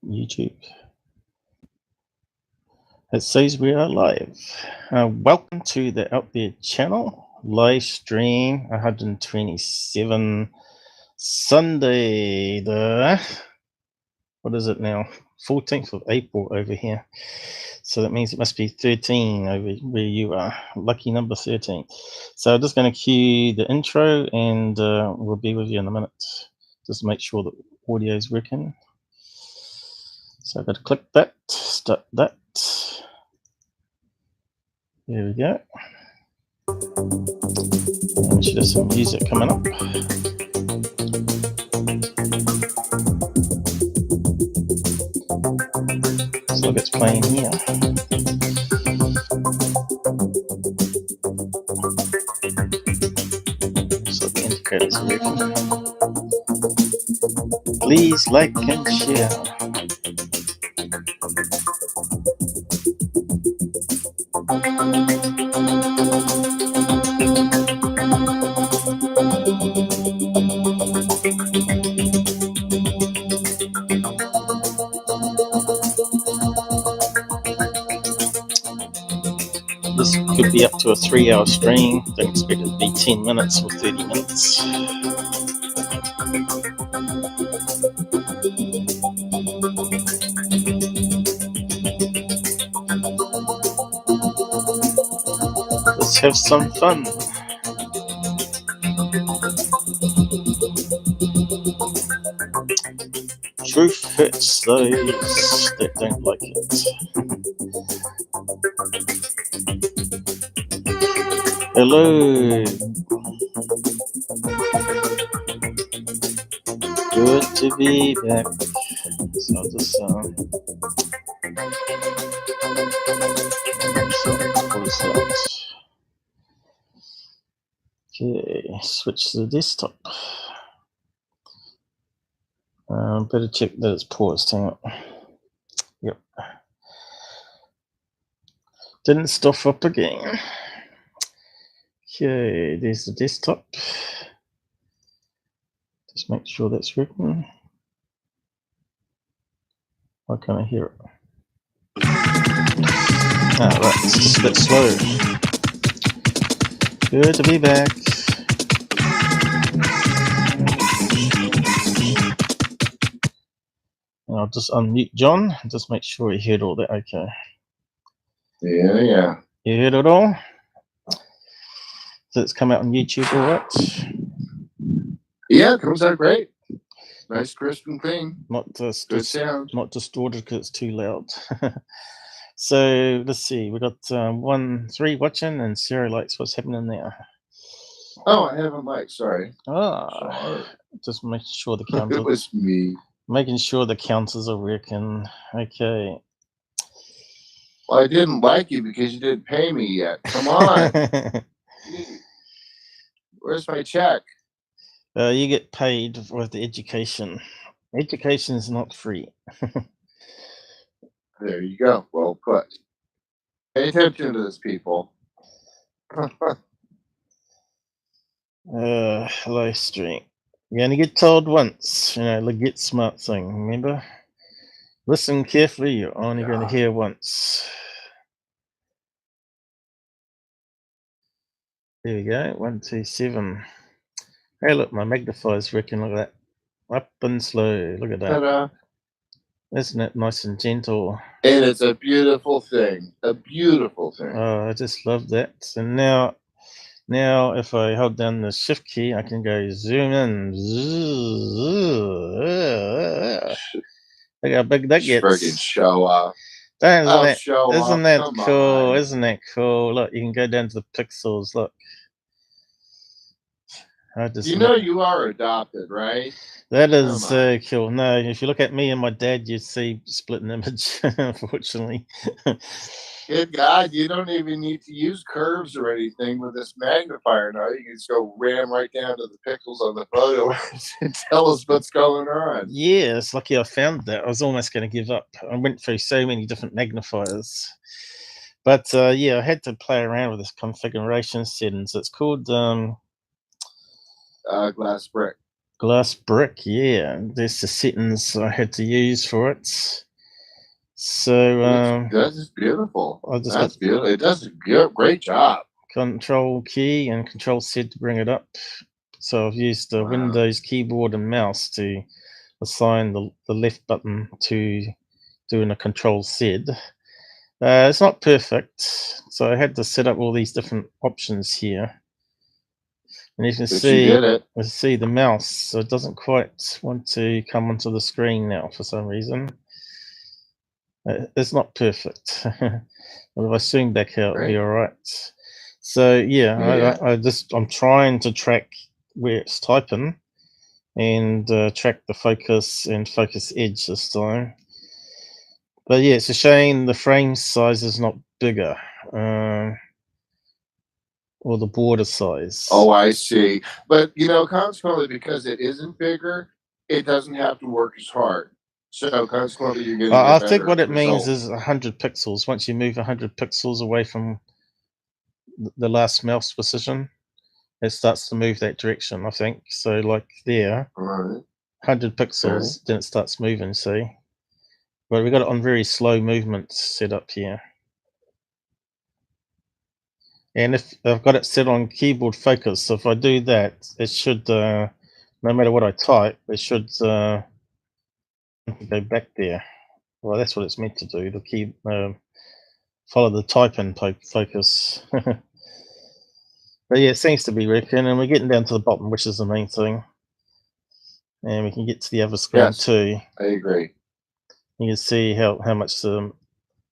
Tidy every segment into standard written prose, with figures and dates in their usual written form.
YouTube. It says we are live. Welcome to the Out There channel, live stream 127, Sunday, what is it now? 14th of April over here. So that means it must be 13 over where you are. Lucky number 13. So I'm just going to cue the intro and we'll be with you in a minute. Just make sure that audio is working. So I've got to click that, start that. There we go. And should have some music coming up. So it's playing here. So the indicators are working. Please like and share. This could be up to a 3-hour stream. Don't expect it to be 10 minutes or 30 minutes. Let's have some fun. Truth hurts those that don't like it. Hello. Good to be back. So I'll just close that. Okay, switch to the desktop. Better check that it's paused. Hang on. Yep. Didn't stuff up again. Okay, there's the desktop. Just make sure that's working. Why can't I hear it? Ah, right, it's just a bit slow. Good to be back. And I'll just unmute John. Just make sure he heard all that. Okay. Yeah. You heard it all? So it's come out on YouTube all right? Yeah, it comes out great. Nice, crisp and clean. Not Good sound. Not distorted because it's too loud. So let's see. We got 3 watching, and Sarah likes what's happening there. Oh, I haven't liked. Sorry. Sorry. Just make sure the counters. It was me. Making sure the counters are working. Okay. Well, I didn't like you because you didn't pay me yet. Come on. Where's my check? You get paid with the education. Education is not free. There you go. Well put. Pay attention to this, people. Live stream. You only get told once. Get smart thing. Remember? Listen carefully. You're only going to hear once. There we go. 127. Hey, look, my magnifier's working. Look at that. Up and slow. Look at that. Ta-da. Isn't it nice and gentle? And it's a beautiful thing. A beautiful thing. Oh, I just love that. And now if I hold down the shift key, I can go zoom in. Look how big that gets. Friggin' show off. Isn't that cool? Isn't that cool? Look, you can go down to the pixels. Look. You are adopted, right? That is so cool. No, if you look at me and my dad, you see split an image, unfortunately. Good God, you don't even need to use curves or anything with this magnifier now. You can just go ram right down to the pixels on the photo and tell us what's going on. Yeah, it's lucky I found that. I was almost going to give up. I went through so many different magnifiers. But yeah, I had to play around with this configuration settings. It's called glass brick. Glass brick, yeah. There's the settings I had to use for it. So That's beautiful. I just That's got beautiful. It does a great job. Control key and Control Z to bring it up. So I've used the Wow. Windows keyboard and mouse to assign the left button to doing a Control Z. It's not perfect, so I had to set up all these different options here. And you can But you did it. see the mouse, so it doesn't quite want to come onto the screen now for some reason. It's not perfect. But if I swing back out, it'll be all right. So yeah, I'm trying to track where it's typing and track the focus and focus edge this time. But yeah, it's a shame the frame size is not bigger. Or the border size. Oh, I see. But consequently, because it isn't bigger, it doesn't have to work as hard. So consequently, you're getting I a think what better it means result. is 100 pixels. Once you move 100 pixels away from the last mouse position, it starts to move that direction, I think. So like there, All right. 100 pixels, then it starts moving, see? But we got it on very slow movement set up here. And if I've got it set on keyboard focus, so if I do that, it should, no matter what I type, it should go back there. Well, that's what it's meant to do. The key, follow the type and focus. But yeah, it seems to be working, and we're getting down to the bottom, which is the main thing. And we can get to the other screen too. I agree. You can see how much the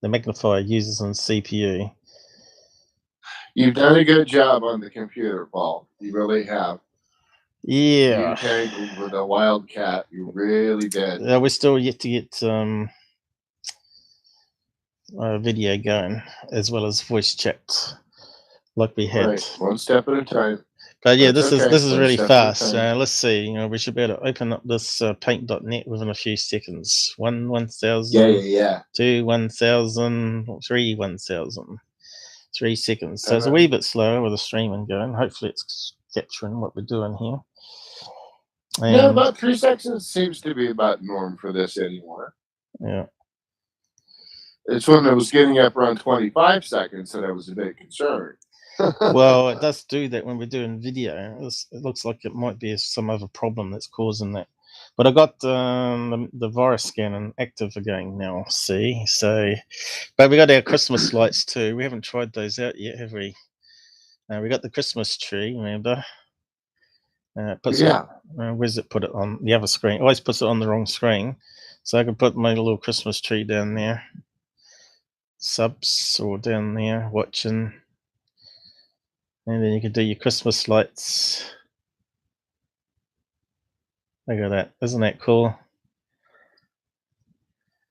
magnifier uses on CPU. You've done a good job on the computer, Paul. You really have. Yeah. You tangled with a wildcat. You really did. We're still yet to get video going, as well as voice chat, like we had. Right. One step at a time. But yeah, That's this is One really step at a fast. time. Let's see. We should be able to open up this paint.net within a few seconds. 1,000, Yeah. 2, 1,000, 3, 1,000. 3 seconds. So it's a wee bit slower with the streaming going. Hopefully it's capturing what we're doing here. Yeah, about 3 seconds seems to be about norm for this anymore. Yeah. It's when it was getting up around 25 seconds that I was a bit concerned. Well, it does do that when we're doing video. It looks like it might be some other problem that's causing that. But I got the virus scanning active again now. See, but we got our Christmas lights too. We haven't tried those out yet, have we? We got the Christmas tree. Remember? Where's it put it on? The other screen. Always puts it on the wrong screen. So I can put my little Christmas tree down there. Subs or down there watching. And then you can do your Christmas lights. Look at that. Isn't that cool?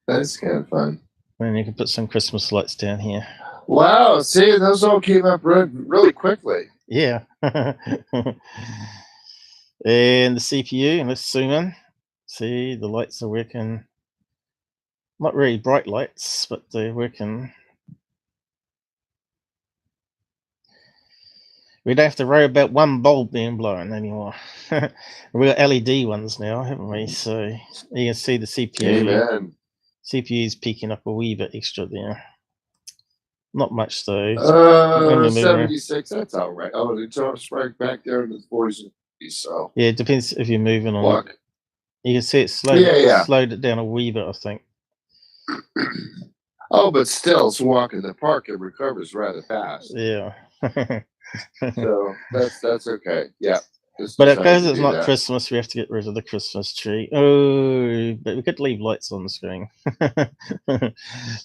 That's kind of fun. And you can put some Christmas lights down here. Wow. See, those all came up really quickly. Yeah. And the CPU, let's zoom in. See, the lights are working. Not really bright lights, but they're working. We don't have to worry about one bulb being blown anymore. We've got LED ones now, haven't we? So you can see the CPU. Amen. CPU's peaking up a wee bit extra there. Not much though. 76. That's all right. Oh, it's right back there in the 40s and 50s. So yeah, it depends if you're moving on. Walk. You can see it slowed it down a wee bit, I think. Oh, but still, it's a walk in the park. It recovers rather fast. Yeah. So that's okay. Yeah. But because it's not Christmas, we have to get rid of the Christmas tree. Oh, but we could leave lights on the screen.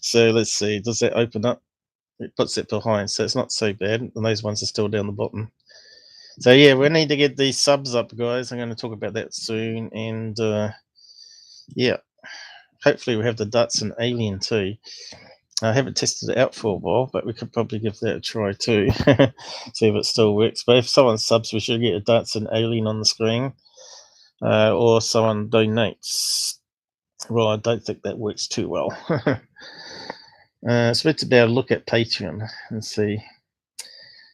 So let's see. Does that open up? It puts it behind, so it's not so bad. And those ones are still down the bottom. So yeah, we need to get these subs up, guys. I'm going to talk about that soon. And yeah, hopefully we have the Datsun Alien too. I haven't tested it out for a while, but we could probably give that a try too. See if it still works. But if someone subs, we should get a Datsun Alien on the screen. Or someone donates. Well, I don't think that works too well. So it's about a look at Patreon and see.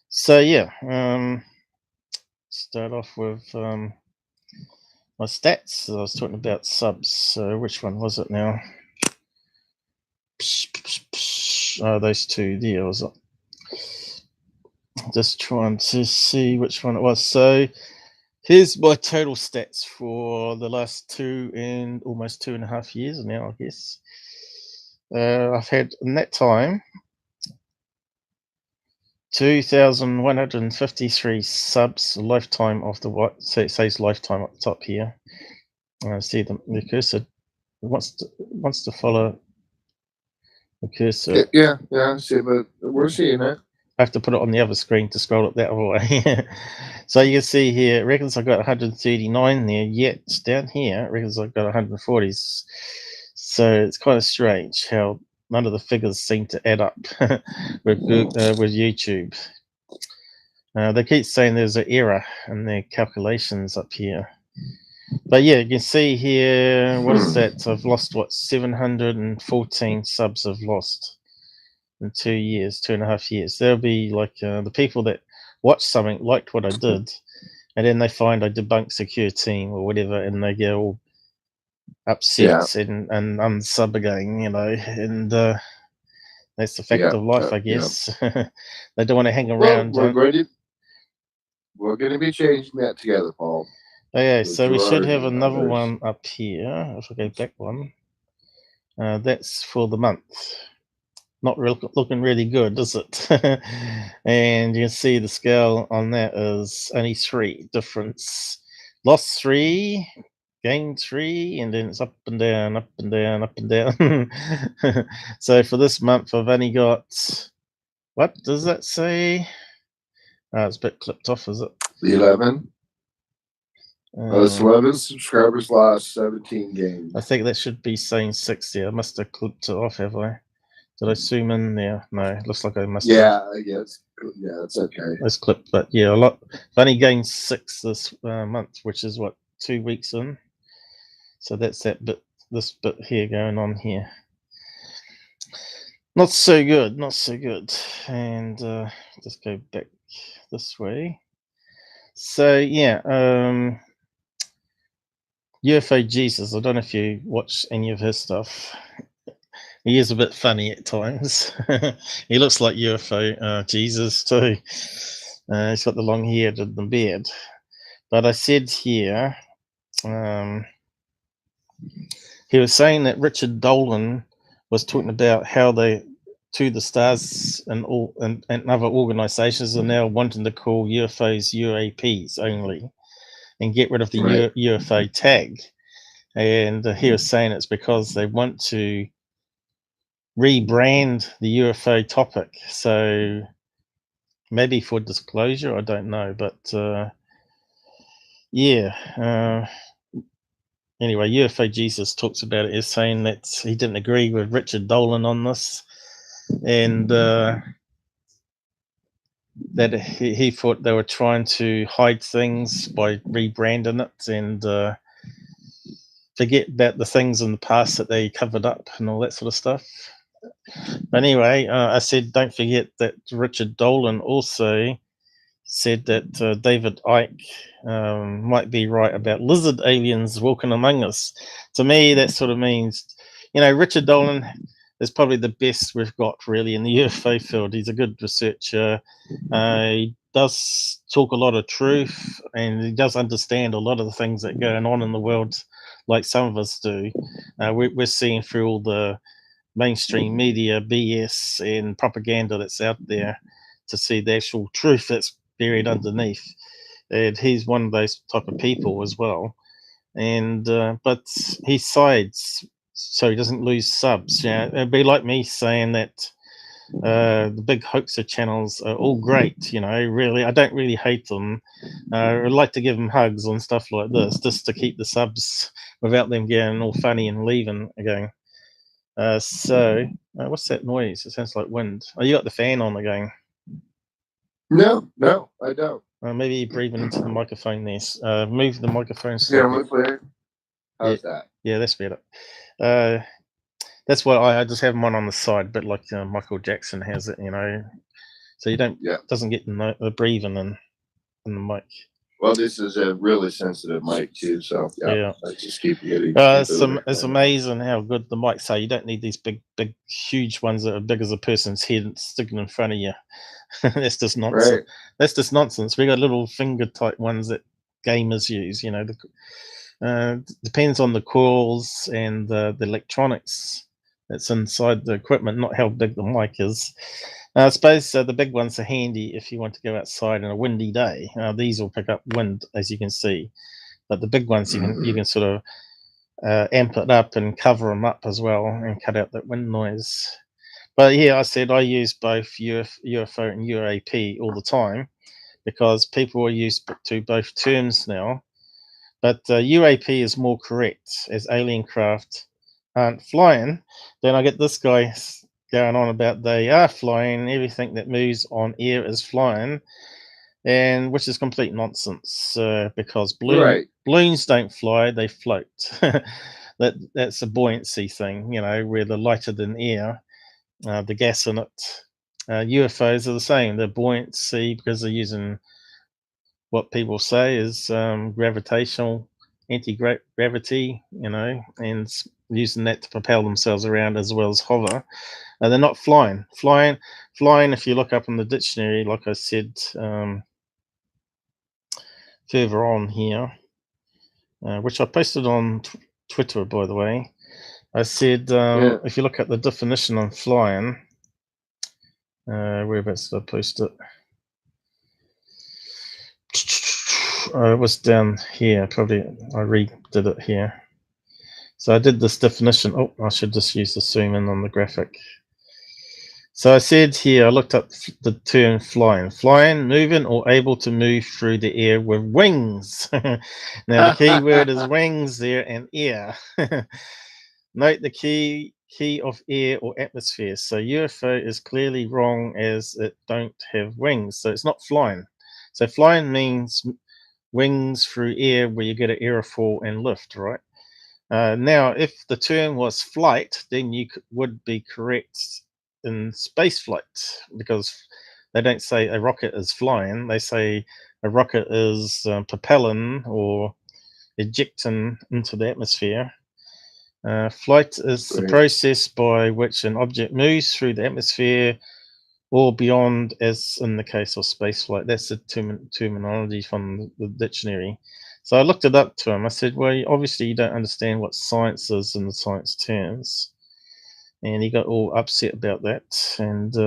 So yeah, start off with my stats. I was talking about subs. So which one was it now? Oh, those two there was it. Just trying to see which one it was. So here's my total stats for the last almost 2.5 years now, I guess. I've had in that time 2,153 subs, lifetime of the what? So it says lifetime at the top here. See the cursor wants to follow the cursor. Yeah. See, but we're seeing it. I have to put it on the other screen to scroll it that way. So you can see here, it reckons I've got 139 there, yet down here, it reckons I've got 140s. So it's kind of strange how none of the figures seem to add up with YouTube. They keep saying there's an error in their calculations up here. But yeah, you can see here, what is that? I've lost, 714 subs I've lost in 2 years, 2.5 years. There'll be like the people that watched something, liked what I did, and then they find I debunked Secure Team or whatever, and they get all upset and unsub again, and that's the fact of life, I guess. They don't want to hang around. Well, we're going to be changing that together, Paul. Okay, so we should have another one up here. If I go back one, that's for the month. Not looking really good, is it? And you can see the scale on that is only 3 difference. Lost 3, gained 3, and then it's up and down, up and down, up and down. So for this month, I've only got, what does that say? It's a bit clipped off, is it? 11. It's 11 subscribers lost, 17 gained. I think that should be saying 60. I must have clipped it off, have I? Did I zoom in there? No, looks like I must have. Yeah, it's okay. It's clipped, but yeah, a lot. I've only gained 6 this month, which is what, 2 weeks in. So that's that bit, this bit here going on here. Not so good, not so good. And just go back this way. So yeah, UFO Jesus. I don't know if you watch any of his stuff. He is a bit funny at times. He looks like UFO Jesus too. He's got the long hair and the beard. But I said here, he was saying that Richard Dolan was talking about how they, to the stars and other organizations are now wanting to call UFOs UAPs only and get rid of the UFO tag. And he was saying it's because they want to rebrand the UFO topic. So maybe for disclosure, I don't know. But yeah. Anyway, UFO Jesus talks about it as saying that he didn't agree with Richard Dolan on this, and that he thought they were trying to hide things by rebranding it and forget about the things in the past that they covered up and all that sort of stuff. But anyway, I said don't forget that Richard Dolan also said that David Icke might be right about lizard aliens walking among us. To me, that sort of means, Richard Dolan is probably the best we've got really in the UFO field. He's a good researcher. He does talk a lot of truth, and he does understand a lot of the things that are going on in the world, like some of us do. We're seeing through all the mainstream media BS and propaganda that's out there to see the actual truth that's buried underneath. And he's one of those type of people as well. And but he sides so he doesn't lose subs. It'd be like me saying that the big hoaxer channels are all great. Really, I don't really hate them. I'd like to give them hugs and stuff like this, just to keep the subs without them getting all funny and leaving again. So what's that noise? It sounds like wind. Oh, you got the fan on again? No, I don't. Maybe you're breathing into the microphone there. Move the microphone slightly. How's that? Yeah, that's better. That's why I just have mine on the side, but like Michael Jackson has it, so you don't doesn't get the breathing in the mic. Well, this is a really sensitive mic too, so Yeah. I just keep getting. It's amazing how good the mics are. You don't need these big, huge ones that are big as a person's head sticking in front of you. That's just nonsense. Right. That's just nonsense. We got little finger type ones that gamers use. You know, depends on the coils and the electronics that's inside the equipment, not how big the mic is. I suppose the big ones are handy if you want to go outside on a windy day. These will pick up wind, as you can see, but the big ones you can sort of amp it up and cover them up as well and cut out that wind noise. But yeah, I said I use both UFO and UAP all the time because people are used to both terms now. But UAP is more correct, as alien craft aren't flying. Then I get this guy going on about they are flying, everything that moves on air is flying, and which is complete nonsense because balloons don't fly, they float. That's a buoyancy thing, you know, where they're lighter than air, the gas in it. UFOs are the same, they're buoyancy because they're using what people say is gravitational anti-gravity, you know, and using that to propel themselves around as well as hover. They're not flying. Flying, if you look up in the dictionary, like I said further on here, which I posted on Twitter, by the way, I said if you look at the definition on flying, whereabouts did I post it? It was down here, probably I redid it here. So I did this definition. Oh, I should just use the zoom in on the graphic. So I said here, I looked up the term flying. Flying, moving or able to move through the air with wings. Now the key word is wings there and air. Note the key of air or atmosphere. So UFO is clearly wrong as it don't have wings. So it's not flying. So flying means wings through air where you get an aerofoil and lift, right? Now, if the term was flight, then you would be correct in space flight because they don't say a rocket is flying. They say a rocket is propelling or ejecting into the atmosphere. Flight is the process by which an object moves through the atmosphere or beyond, as in the case of space flight. That's the terminology from the dictionary. So I looked it up to him. I said, well, obviously you don't understand what science is in the science terms. And he got all upset about that. And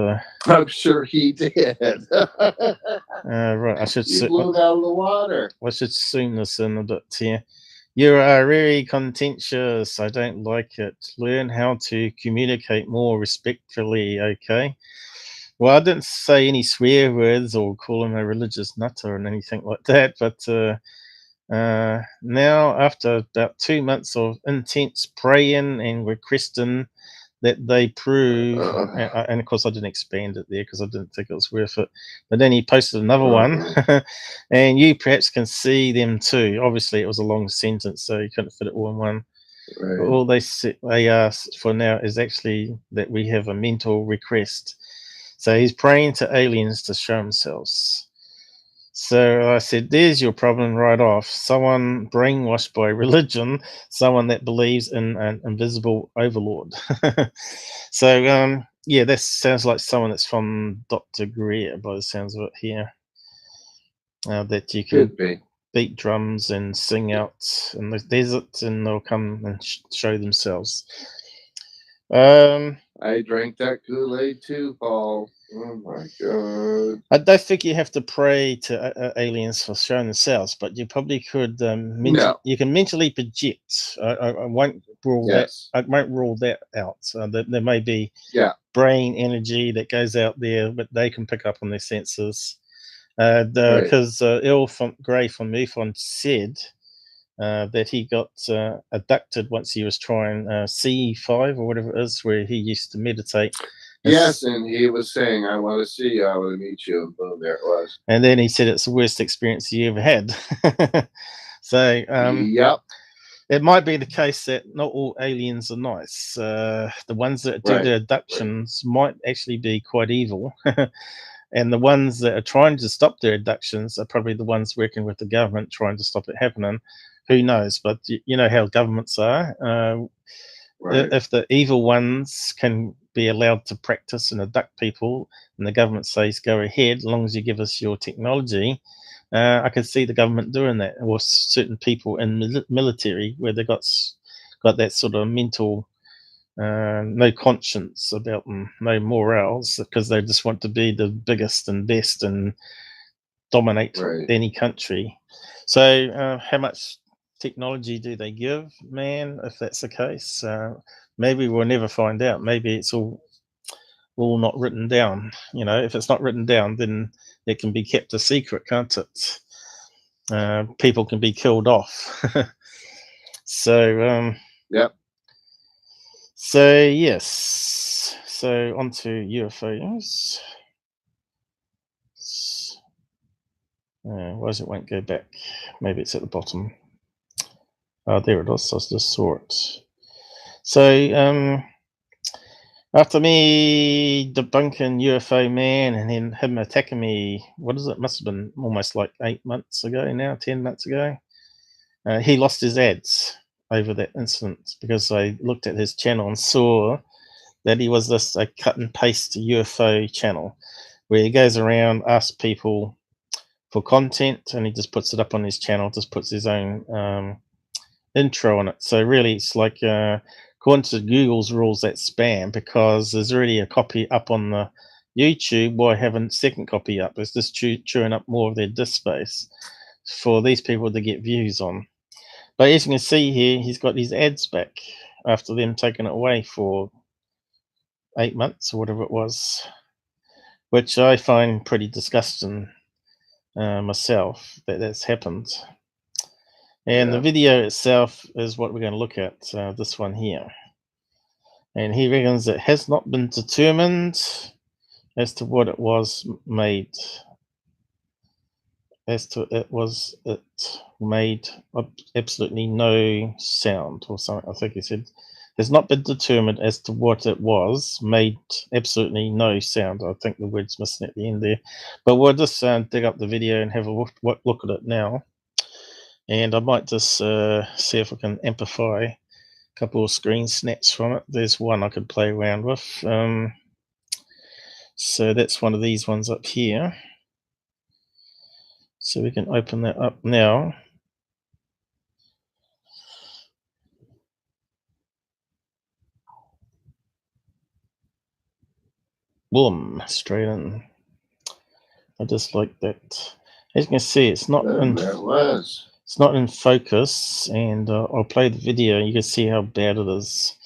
I'm sure he did. right, I should blew it out of the water. I should zoom this in a bit here. You are very contentious. I don't like it. Learn how to communicate more respectfully, okay? Well, I didn't say any swear words or call him a religious nutter or anything like that, but now, after about 2 months of intense praying and requesting that they prove, and of course I didn't expand it there because I didn't think it was worth it, but then he posted another one, and you perhaps can see them too. Obviously, it was a long sentence, so you couldn't fit it all in one. Right. All they ask for now is actually that we have a mental request. So he's praying to aliens to show themselves. So I said, there's your problem right off. Someone brainwashed by religion, someone that believes in an invisible overlord. So, yeah, that sounds like someone that's from Dr. Greer by the sounds of it here. That you can beat drums and sing out in the desert and they'll come and show themselves. I drank that Kool-Aid too, Paul. Oh my God. I don't think you have to pray to aliens for showing themselves, but you probably could. You can mentally project. I won't rule that. I won't rule that out. There may be brain energy that goes out there, but they can pick up on their senses. Because Gray from MUFON said that he got abducted once he was trying C5 or whatever it is, where he used to meditate. Yes, and he was saying, I want to see you, I want to meet you, and boom, there it was. And then he said it's the worst experience he ever had. So, it might be the case that not all aliens are nice. The ones that do the abductions might actually be quite evil. And the ones that are trying to stop their abductions are probably the ones working with the government, trying to stop it happening. Who knows? But you know how governments are. Right. If the evil ones can be allowed to practice and abduct people, and the government says go ahead, as long as you give us your technology, I could see the government doing that, or certain people in military where they got that sort of mental, no conscience about them, no morals, because they just want to be the biggest and best and dominate any country. So how much technology do they give, man? If that's the case, maybe we'll never find out. Maybe it's all not written down. You know, if it's not written down, then it can be kept a secret, can't it? People can be killed off. So yep. So yes, so on to UFOs. Why does it won't go back? Maybe it's at the bottom. Oh, there it is. I just saw it. So after me debunking UFO man and then him attacking me, what is it? Must have been almost like 8 months ago now, 10 months ago. He lost his ads over that incident because I looked at his channel and saw that he was just a cut and paste UFO channel where he goes around, asks people for content, and he just puts it up on his channel, just puts his own intro on it. So really it's like, according to Google's rules, that's spam because there's already a copy up on the YouTube. Why have a second copy up? It's just chewing up more of their disk space for these people to get views on. But as you can see here, he's got his ads back after them taking it away for 8 months or whatever it was, which I find pretty disgusting myself that that's happened. And the video itself is what we're going to look at, this one here. And he reckons it has not been determined as to what it was made. It made absolutely no sound or something. I think he said has not been determined as to what it was made absolutely no sound. I think the word's missing at the end there, but we'll just dig up the video and have a look at it now. And I might just see if I can amplify a couple of screen snaps from it. There's one I could play around with. So that's one of these ones up here. So we can open that up now. Boom, straight in. I just like that. As you can see, it's not it's not in focus, and I'll play the video. You can see how bad it is.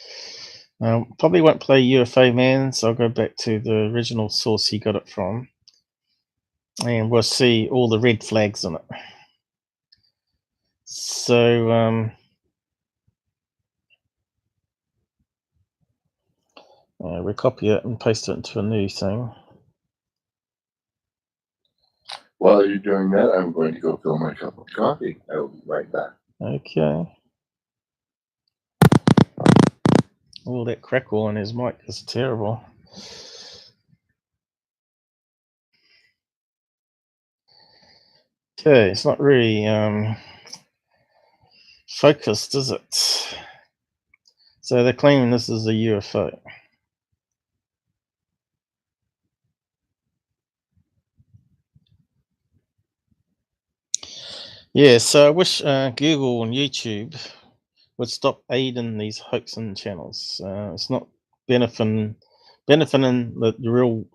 Probably won't play UFOman, so I'll go back to the original source he got it from, and we'll see all the red flags on it. So we copy it and paste it into a new thing. While you're doing that, I'm going to go fill my cup of coffee. I will be right back. Okay. Oh, that crackle on his mic is terrible. Okay, it's not really focused, is it? So they're claiming this is a UFO. Yeah, so I wish Google and YouTube would stop aiding these hoaxing channels. It's not benefiting the real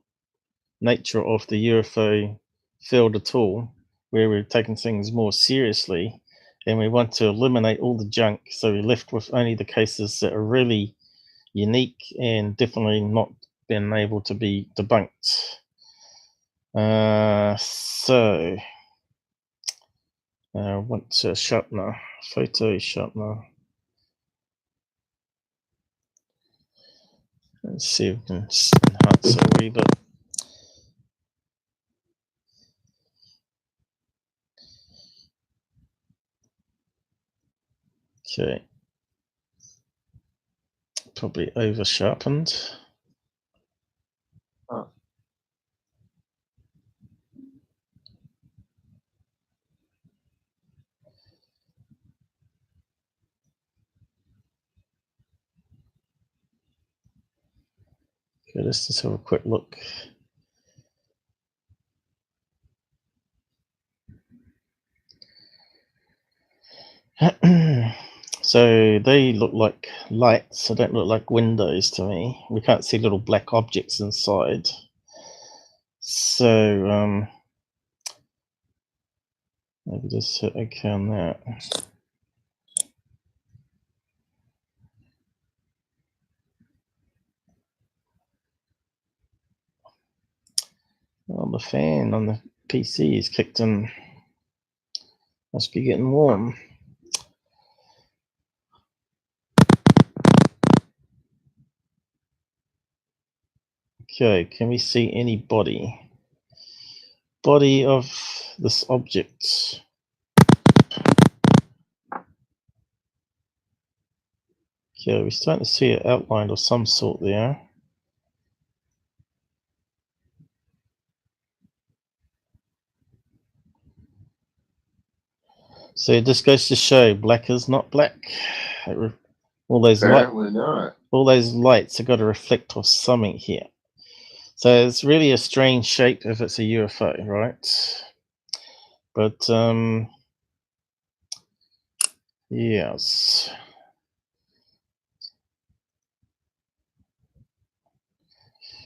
nature of the UFO field at all, where we're taking things more seriously and we want to eliminate all the junk, so we're left with only the cases that are really unique and definitely not been able to be debunked. So I want to sharpener, photo sharpener. Let's see if we can enhance it a wee bit. Okay. Probably over sharpened. Okay, let's just have a quick look. So they look like lights. They don't look like windows to me. We can't see little black objects inside. So maybe just hit OK on that. Well, the fan on the PC is kicked in. Must be getting warm. Okay, can we see any body? Body of this object. Okay, we're starting to see an outline of some sort there. So this goes to show black is not black. All those Apparently not. All those lights have got to reflect off something here. So it's really a strange shape if it's a UFO, right? But yes.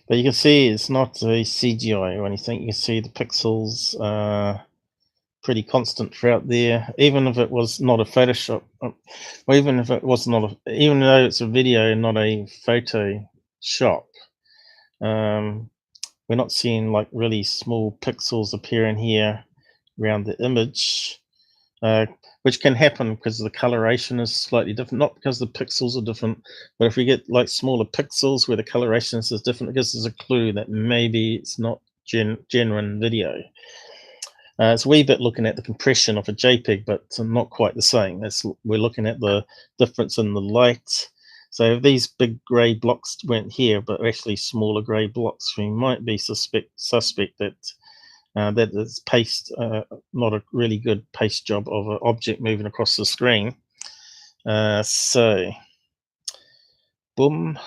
But you can see it's not a CGI or anything. You can see the pixels pretty constant throughout there, even if it was not a Photoshop, or even if it was not even though it's a video and not a Photoshop. We're not seeing like really small pixels appearing here around the image, which can happen because the coloration is slightly different, not because the pixels are different, but if we get like smaller pixels where the coloration is different, it gives us a clue that maybe it's not genuine video. It's a wee bit looking at the compression of a JPEG, but not quite the same. We're looking at the difference in the light. So if these big grey blocks went here, but actually smaller grey blocks, we might be suspect that that is paste, not a really good paste job of an object moving across the screen. So, boom.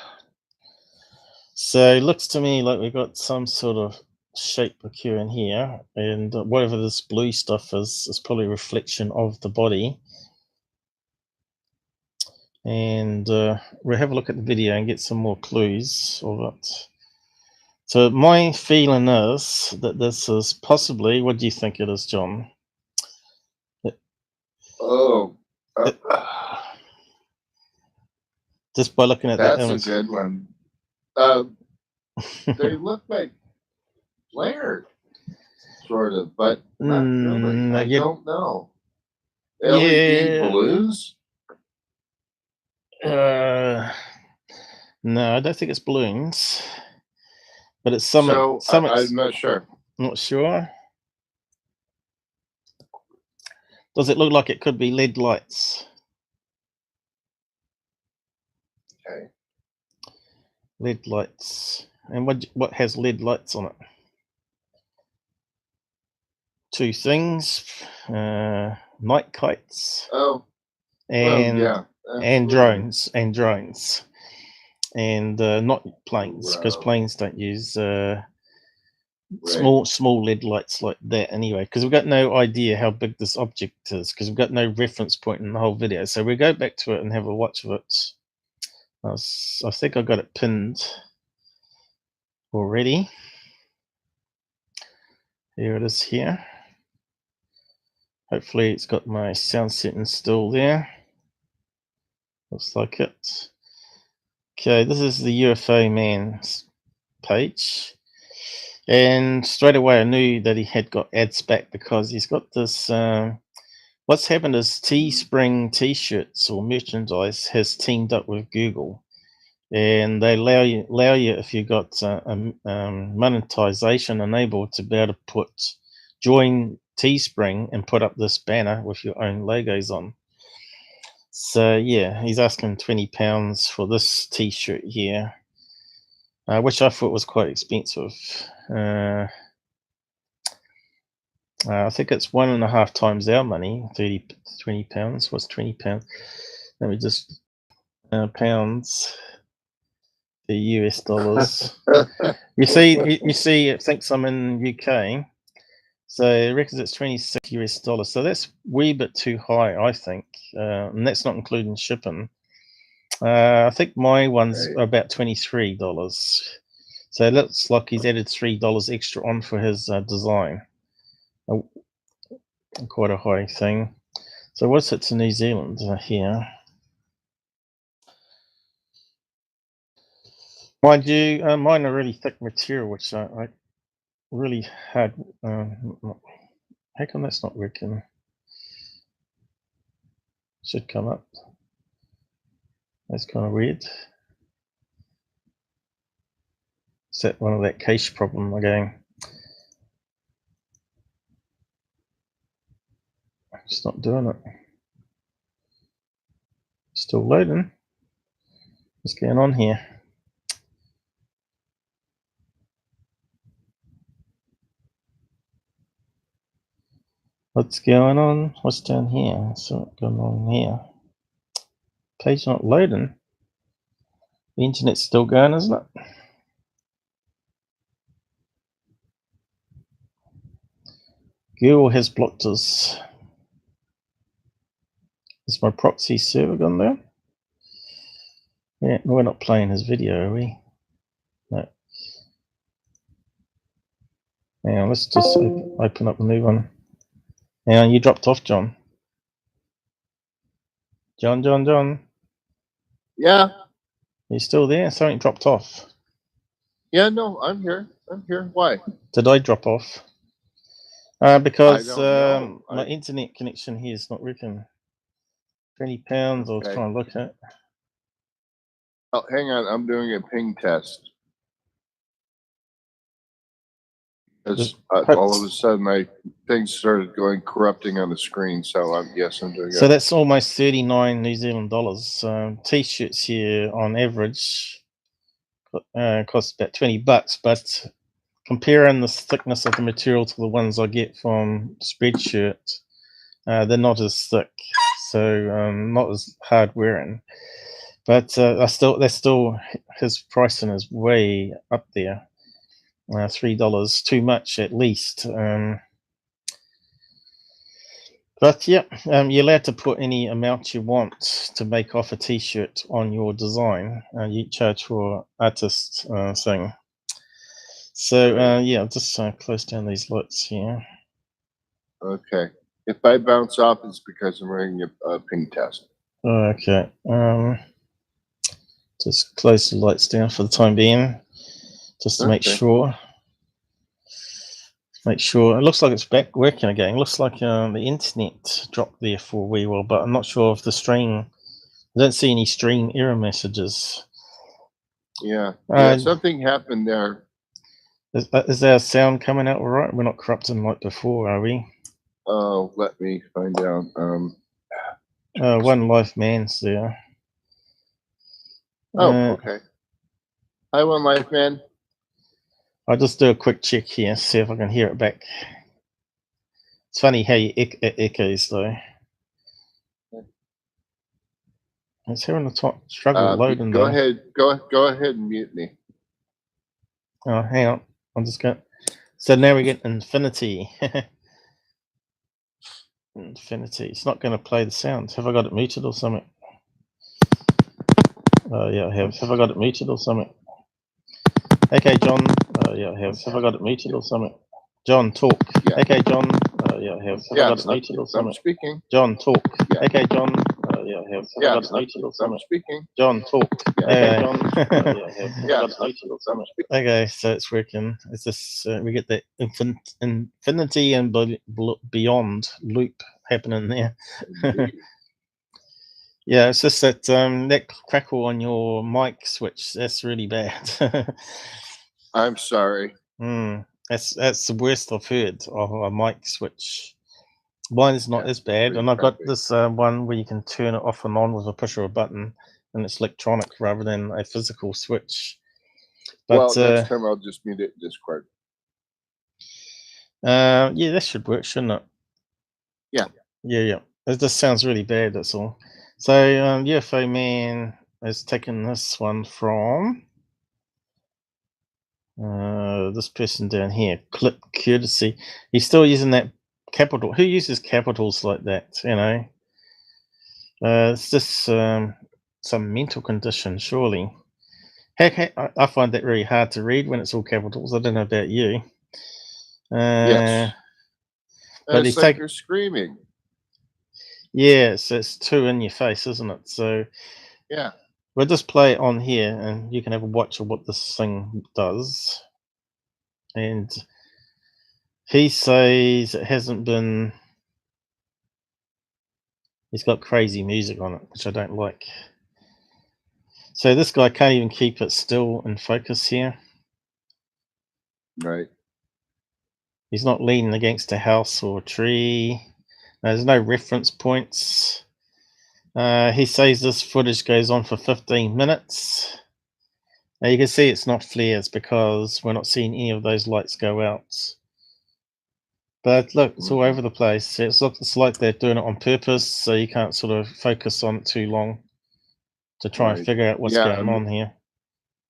So it looks to me like we've got some sort of shape occurring here, and whatever this blue stuff is probably a reflection of the body. And we'll have a look at the video and get some more clues of it. So my feeling is that this is possibly, what do you think it is, John? Oh, just by looking at that that's image. a good one. They look like flared, sort of, but not really. I don't know. LED balloons? No, I don't think it's balloons, but it's some. So I'm not sure. Not sure. Does it look like it could be LED lights? Okay. LED lights. And what has LED lights on it? Two things. Night kites. Oh. And yeah. And drones. And not planes, because planes don't use small LED lights like that anyway, because we've got no idea how big this object is, because we've got no reference point in the whole video. So we go back to it and have a watch of it. I think I got it pinned already. Here it is here. Hopefully it's got my sound settings still there. Looks like it. Okay, this is the UFOman page. And straight away I knew that he had got ads back, because he's got this what's happened is Teespring t-shirts or merchandise has teamed up with Google, and they allow you if you got monetization enabled to be able to join Teespring and put up this banner with your own logos on. So yeah, he's asking £20 for this t-shirt here, which I thought was quite expensive. I think it's 1.5 times our money. £20. What's £20? Let me just pounds. the US dollars. You see, it thinks I'm in UK, so it reckons it's 26 US dollars. So that's wee bit too high, I think, and that's not including shipping. I think my one's about $23. So it looks like he's added $3 extra on for his design. Quite a high thing. So what's it to New Zealand here? Mind you, mine are really thick material, which I really had. How come that's not working? Should come up. That's kind of weird. Is that one of that cache problem again? It's not doing it. Still loading. What's going on here? What's going on? What's down here? What's going on here? Page not loading. The internet's still going, isn't it? Google has blocked us. Is my proxy server gone there? Yeah, we're not playing his video, are we? No. Now let's just open up a new one. Now you dropped off, John. John. Yeah. You still there? Something dropped off. Yeah, no, I'm here. Why? Did I drop off? Because my internet connection here is not working. £20 I was trying to look at. Oh, hang on. I'm doing a ping test. All of a sudden, my things started corrupting on the screen. So yes, I'm doing it. So that's almost 39 New Zealand dollars. T-shirts here on average cost about $20, but comparing the thickness of the material to the ones I get from Spreadshirt, they're not as thick, so not as hard wearing. But that's still his pricing is way up there. $3 too much at least. But yeah, you're allowed to put any amount you want to make off a T-shirt on your design. You charge for artist thing. So yeah, I'll just close down these lights here. Okay. If I bounce off, it's because I'm running a ping test. Okay. Just close the lights down for the time being, just to make sure. Make sure. It looks like it's back working again. It looks like the internet dropped there for a wee while, but I'm not sure if the stream. I don't see any stream error messages. Yeah, something happened there. Is our sound coming out all right? We're not corrupting like before, are we? Oh, let me find out. One live man's there. Oh, okay. Hi, One Life Man. I'll just do a quick check here, see if I can hear it back. It's funny how you echoes though. It's having a struggle loading. Go ahead and mute me. Oh, hang on. I'm just going. So now we get infinity. Infinity. It's not going to play the sounds. Have I got it muted or something? Oh yeah, I have. Have I got it muted or something? Okay, John. Yeah, I have. Have I got it muted or something? John, talk. Yeah. Okay, John. Yeah, I have. Have I got it muted or something? I'm speaking. John, talk. Yeah. Okay, John. Yeah, I have. Have I got it muted or something? I'm speaking. John, talk. Yeah. Okay, John. yeah, I have. Have I got it muted or something? Okay, so it's working. It's this. We get the infinity and beyond loop happening there. Yeah, it's just that that crackle on your mic switch. That's really bad. I'm sorry. That's the worst I've heard of a mic switch. Mine's not as bad, and I've got this one where you can turn it off and on with a push of a button, and it's electronic rather than a physical switch. But, well, next time I'll just mute it in Discord. Yeah, that should work, shouldn't it? Yeah. Yeah. It just sounds really bad. That's all. So UFOman has taken this one from This person down here, clip courtesy. He's still using that capital. Who uses capitals like that? You know, it's just some mental condition, surely. Heck, I find that very hard to read when it's all capitals. I don't know about you. Yes. But it's like you're screaming. Yeah, so it's two in your face, isn't it? So yeah, we'll just play it on here, and you can have a watch of what this thing does. And he says it hasn't been. He's got crazy music on it, which I don't like. So this guy can't even keep it still in focus here. Right. He's not leaning against a house or a tree. There's no reference points. He says this footage goes on for 15 minutes. Now you can see it's not flares because we're not seeing any of those lights go out. But look, it's all over the place. It looks like they're doing it on purpose, so you can't sort of focus on it too long to try and figure out what's going on here.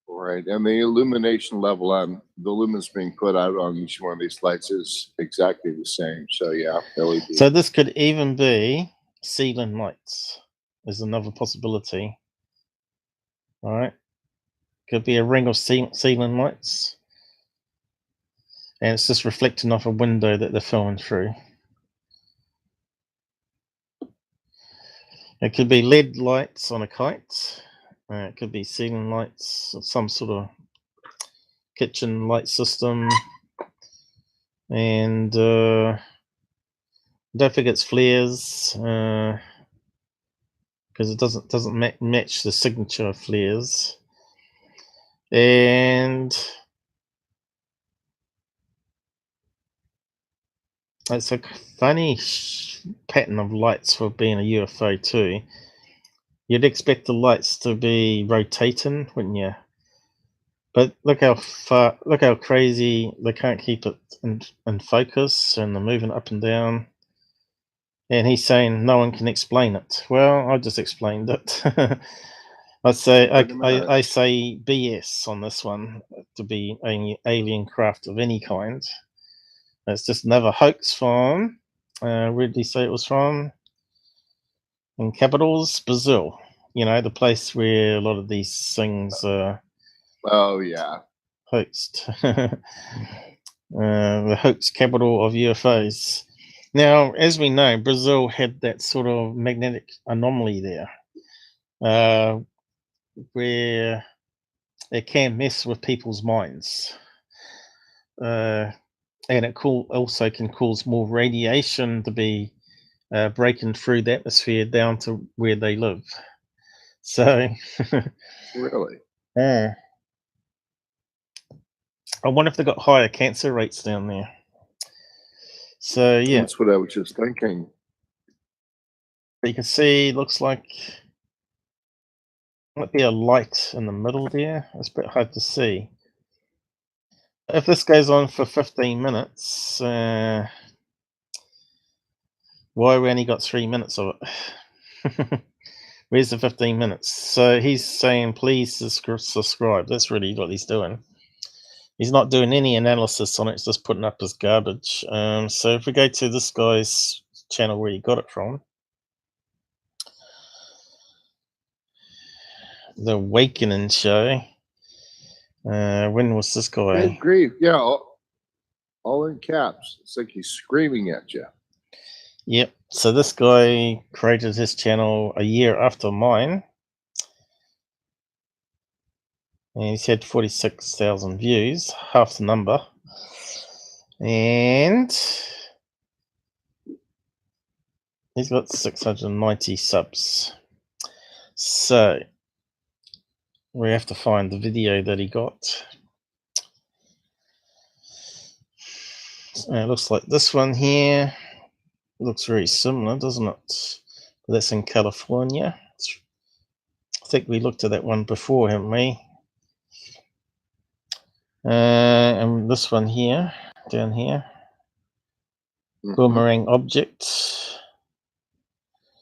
Right, and the illumination level on the lumens being put out on each one of these lights is exactly the same. So yeah, LED. So this could even be ceiling lights. There's another possibility. All right, could be a ring of ceiling lights, and it's just reflecting off a window that they're filming through. It could be LED lights on a kite. It could be ceiling lights, some sort of kitchen light system, and don't think it's flares because it doesn't match the signature of flares, and it's a funny pattern of lights for being a UFO too. You'd expect the lights to be rotating, wouldn't you? But look how crazy they can't keep it in focus, and they're moving up and down. And he's saying no one can explain it. Well, I just explained it. I say BS on this one to be any alien craft of any kind. It's just another hoax from. Where did he say it was from? In capitals, Brazil. You know, the place where a lot of these things are. Oh yeah. Hoaxed. The hoax capital of UFOs. Now, as we know, Brazil had that sort of magnetic anomaly there, where it can mess with people's minds, and it also can cause more radiation to be breaking through the atmosphere down to where they live. So, really, I wonder if they got higher cancer rates down there. So yeah, that's what I was just thinking. You can see, looks like might be a light in the middle there. It's a bit hard to see. If this goes on for 15 minutes, why we only got 3 minutes of it? Where's the 15 minutes? So he's saying, please subscribe. That's really what he's doing. He's not doing any analysis on it. He's just putting up his garbage. So if we go to this guy's channel where he got it from, The Awakening Show. When was this guy? Good grief. Yeah, all in caps. It's like he's screaming at you. Yep. So this guy created his channel a year after mine. And he's had 46,000 views, half the number. And he's got 690 subs. So we have to find the video that he got. It looks like this one here. Looks very similar, doesn't it? That's in California. I think we looked at that one before, haven't we? And this one here, down here. Boomerang object.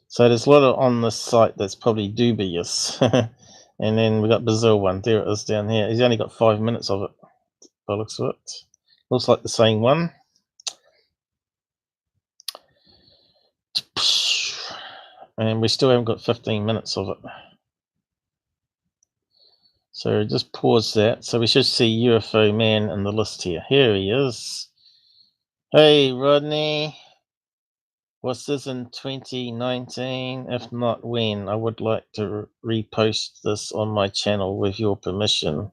So there's a lot on this site that's probably dubious. And then we got Brazil one. There it is down here. He's only got 5 minutes of it. by the looks of it. Looks like the same one. And we still haven't got 15 minutes of it. So just pause that. So we should see UFO Man in the list here. Here he is. Hey, Rodney. Was this in 2019? If not, when? I would like to repost this on my channel with your permission.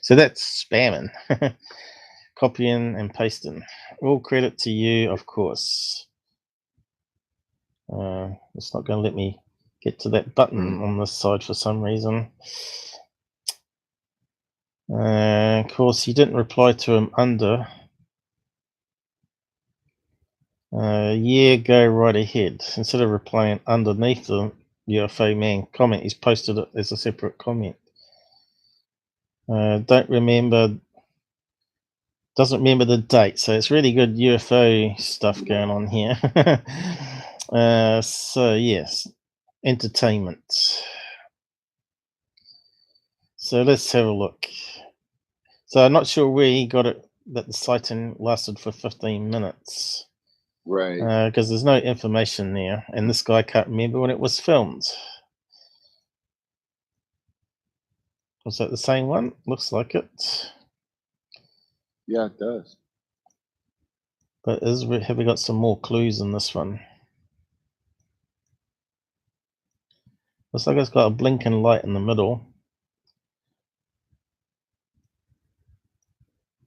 So that's spamming. Copying and pasting. All credit to you, of course. It's not going to let me get to that button on this side for some reason. Of course, he didn't reply to him under. Yeah, go right ahead. Instead of replying underneath the UFO Man comment, he's posted it as a separate comment. Don't remember, doesn't remember the date, so it's really good UFO stuff going on here. So yes, entertainment. So let's have a look. So I'm not sure where he got it that the sighting lasted for 15 minutes. Right. Because there's no information there, and this guy can't remember when it was filmed. Was that the same one? Looks like it. Yeah, it does. But have we got some more clues in this one? Looks like it's got a blinking light in the middle.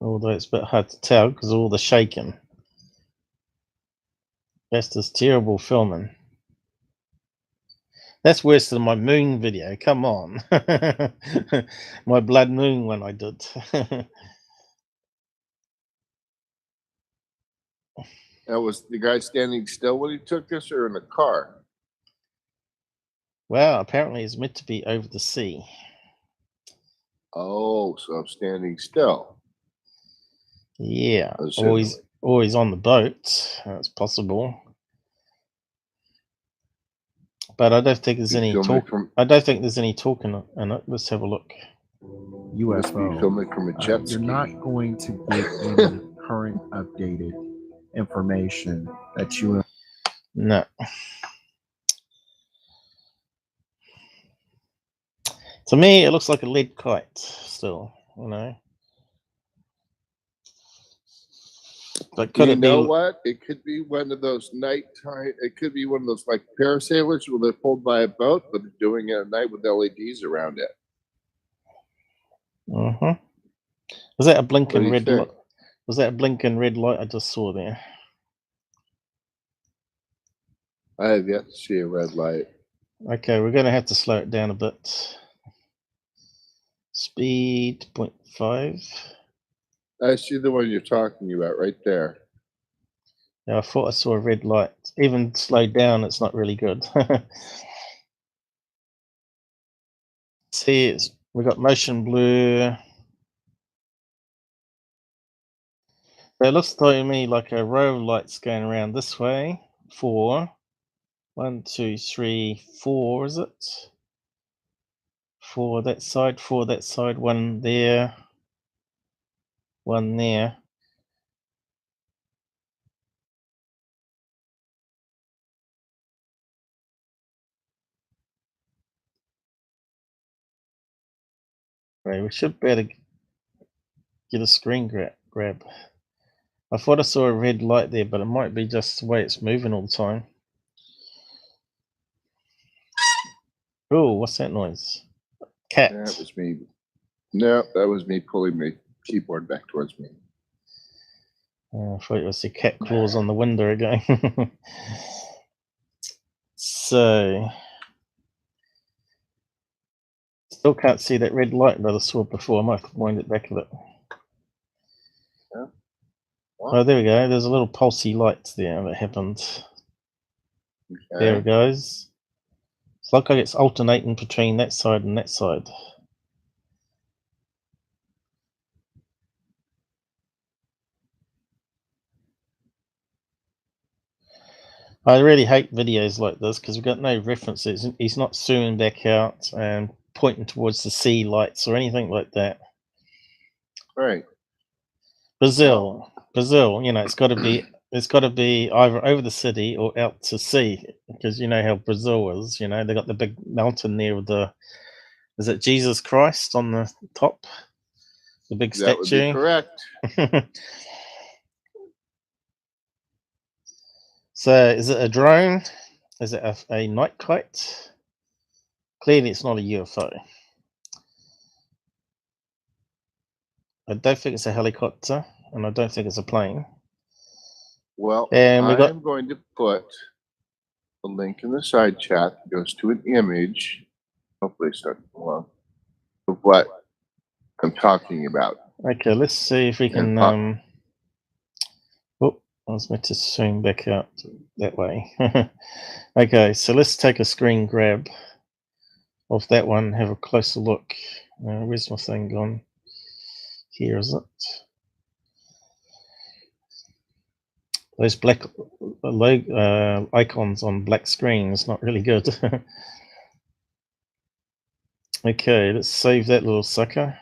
Although it's a bit hard to tell because of all the shaking. That's just terrible filming. That's worse than my moon video. Come on. My blood moon one I did. That was the guy standing still when he took this, or in the car? Well, apparently it's meant to be over the sea. Oh, so I'm standing still. Yeah. Assuming. Or he's on the boat. That's possible. But I don't think there's any talk. I don't think there's any talk in it. Let's have a look. UFO. Filming from a jet ski. You're not going to get any current updated information that you. No. To me, it looks like a lead kite still, you know. But could you it know be? What? It could be one of those nighttime. It could be one of those like parasailers where they're pulled by a boat, but they're doing it at night with LEDs around it. Was that a blinking red light? Was that a blinking red light I just saw there? I have yet to see a red light. Okay, we're going to have to slow it down a bit. Speed 0.5. I see the one you're talking about right there. Yeah, I thought I saw a red light. Even slowed down, it's not really good. See, we got motion blur. So it looks to me like a row of lights going around this way. 4. 1, 2, 3, 4, is it? 4 that side, 4 that side, 1 there, 1 there. Right, we should better get a screen grab. I thought I saw a red light there, but it might be just the way it's moving all the time. Oh, what's that noise? Cat. That was me. No, that was me pulling my keyboard back towards me. I thought you would see cat claws on the window again. So, still can't see that red light that I saw before. I might have to wind it back a bit. Yeah. Oh, there we go. There's a little pulsy light there that happened. Okay. There it goes. It's like it's alternating between that side and that side. I really hate videos like this because we've got no references. He's not zooming back out and pointing towards the sea lights or anything like that. Right. Brazil. You know, it's got to be either over the city or out to sea, because you know how Brazil is. You know, they got the big mountain there with is it Jesus Christ on the top, the big That would be statue. correct. So, is it a drone? Is it a night kite? Clearly, it's not a UFO. I don't think it's a helicopter, and I don't think it's a plane. Well, And we got I'm going to put a link in the side chat that goes to an image. Hopefully, it's not long of what I'm talking about. okay. Let's see if we can. Oh, I was meant to zoom back out that way. Okay, so let's take a screen grab of that one. Have a closer look. Where's my thing gone? Here is it. Those black icons on black screen is not really good. Okay, let's save that little sucker.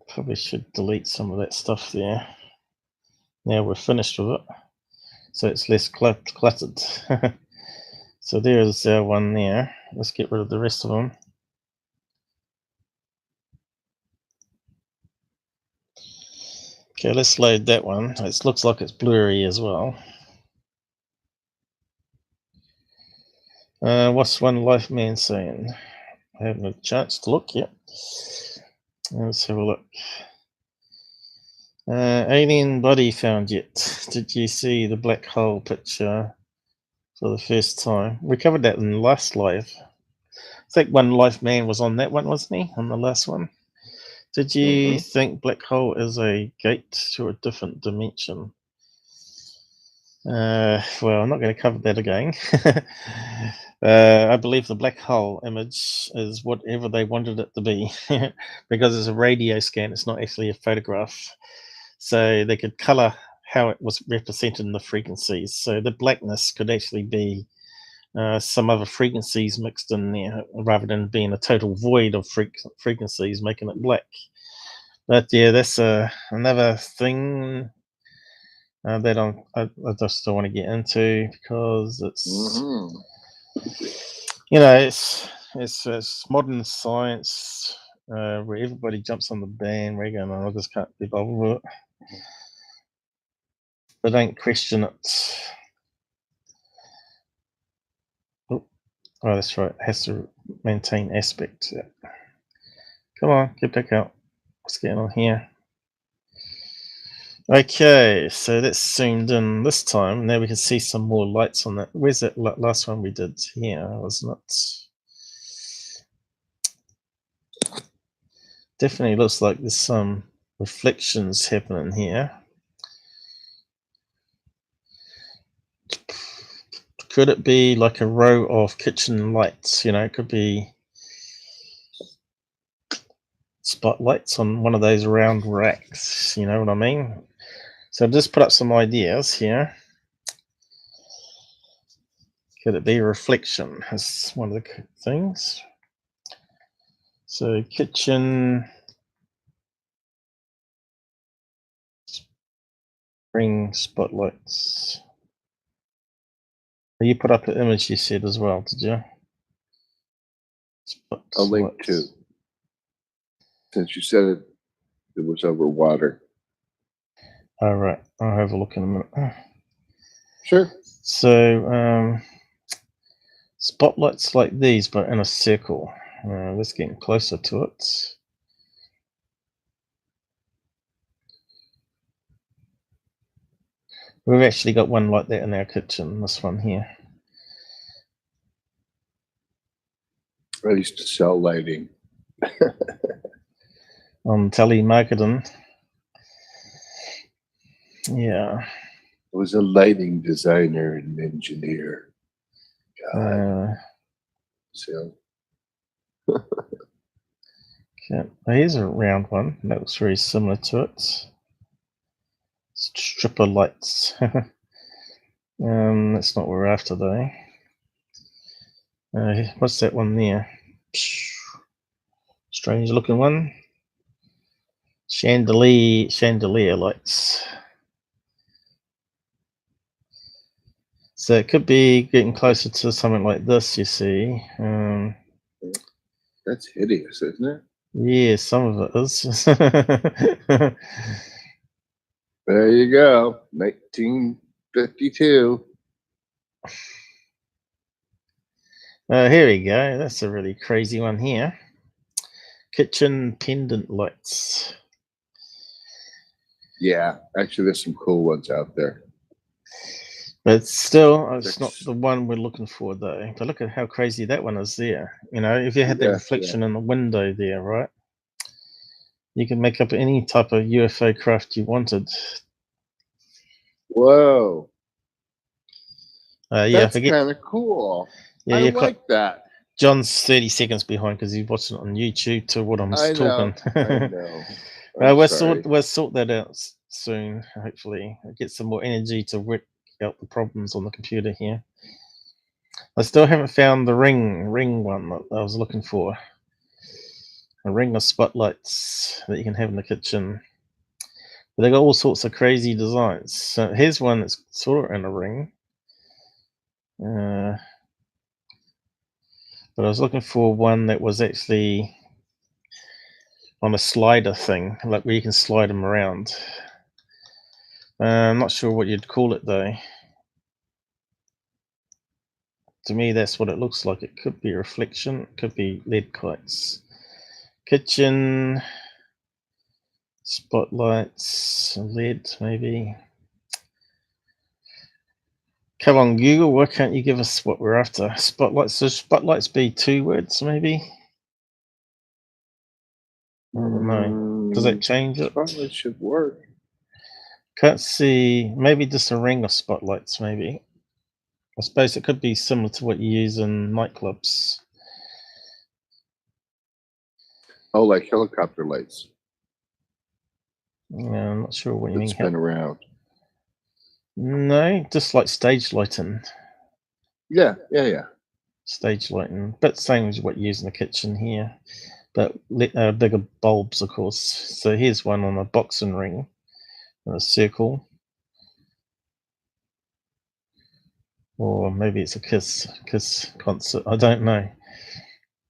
Probably should delete some of that stuff there. Now we're finished with it, so it's less cluttered. So there's our one there. Let's get rid of the rest of them. Okay, let's load that one. It looks like it's blurry as well. What's one life man saying? I haven't had a chance to look yet. Let's have a look. Alien body found yet? Did you see the black hole picture for the first time? We covered that in the last live. I think one life man was on that one, wasn't he? On the last one. Did you think black hole is a gate to a different dimension? Well, I'm not going to cover that again. I believe the black hole image is whatever they wanted it to be, because it's a radio scan. It's not actually a photograph. So they could color how it was represented in the frequencies. So the blackness could actually be some other frequencies mixed in there, rather than being a total void of frequencies, making it black. But yeah, that's another thing that I just don't want to get into, because it's you know, it's modern science where everybody jumps on the bandwagon, and I just can't be bothered with it. They don't question it. Oh, that's right. It has to maintain aspect. Yeah. Come on, get back out. What's going on here? Okay, so that's zoomed in this time. Now we can see some more lights on that. Where's that last one we did? Here, wasn't it? Definitely looks like there's some reflections happening here. Could it be like a row of kitchen lights? You know, it could be spotlights on one of those round racks. You know what I mean? So I've just put up some ideas here. Could it be a reflection? That's one of the things. So kitchen ring spotlights. You put up an image, you said, as well, did you? A link to. Since you said it was over water. All right, I'll have a look in a minute. Sure. So spotlights like these, but in a circle. Let's get closer to it. We've actually got one like that in our kitchen, this one here. I used to sell lighting. On telemarketing. Yeah. I was a lighting designer and engineer. God. So. Okay. Here's a round one. That looks very similar to it. Stripper lights. That's not what we're after though. What's that one there? Strange looking one. Chandelier lights. So it could be getting closer to something like this, you see. That's hideous, isn't it? Yeah, some of it is. There you go. 1952. Here we go. That's a really crazy one here. Kitchen pendant lights. Yeah, actually, there's some cool ones out there. But still, it's not the one we're looking for, though. But look at how crazy that one is there. You know, if you had that reflection in the window there, right? You can make up any type of UFO craft you wanted. Whoa. Yeah, that's kind of cool. Yeah, I like that. John's 30 seconds behind because he's watching it on YouTube to what I'm talking. I know. We'll sort that out soon, hopefully. Get some more energy to work out the problems on the computer here. I still haven't found the ring one that I was looking for. A ring of spotlights that you can have in the kitchen. But they got all sorts of crazy designs. So here's one that's sort of in a ring. But I was looking for one that was actually on a slider thing, like where you can slide them around. I'm not sure what you'd call it though. To me, that's what it looks like. It could be a reflection, it could be LED lights. Kitchen spotlights, LED maybe. Come on, Google, why can't you give us what we're after? Spotlights, should spotlights be 2 words maybe? I don't know. Does that change it? Spotlights should work. Can't see, maybe just a ring of spotlights maybe. I suppose it could be similar to what you use in nightclubs. Oh, like helicopter lights. Yeah, I'm not sure what you mean. Spin around. No, just like stage lighting. Yeah. Stage lighting, but same as what you use in the kitchen here, but bigger bulbs, of course. So here's one on a boxing ring, in a circle. Or maybe it's a Kiss concert. I don't know.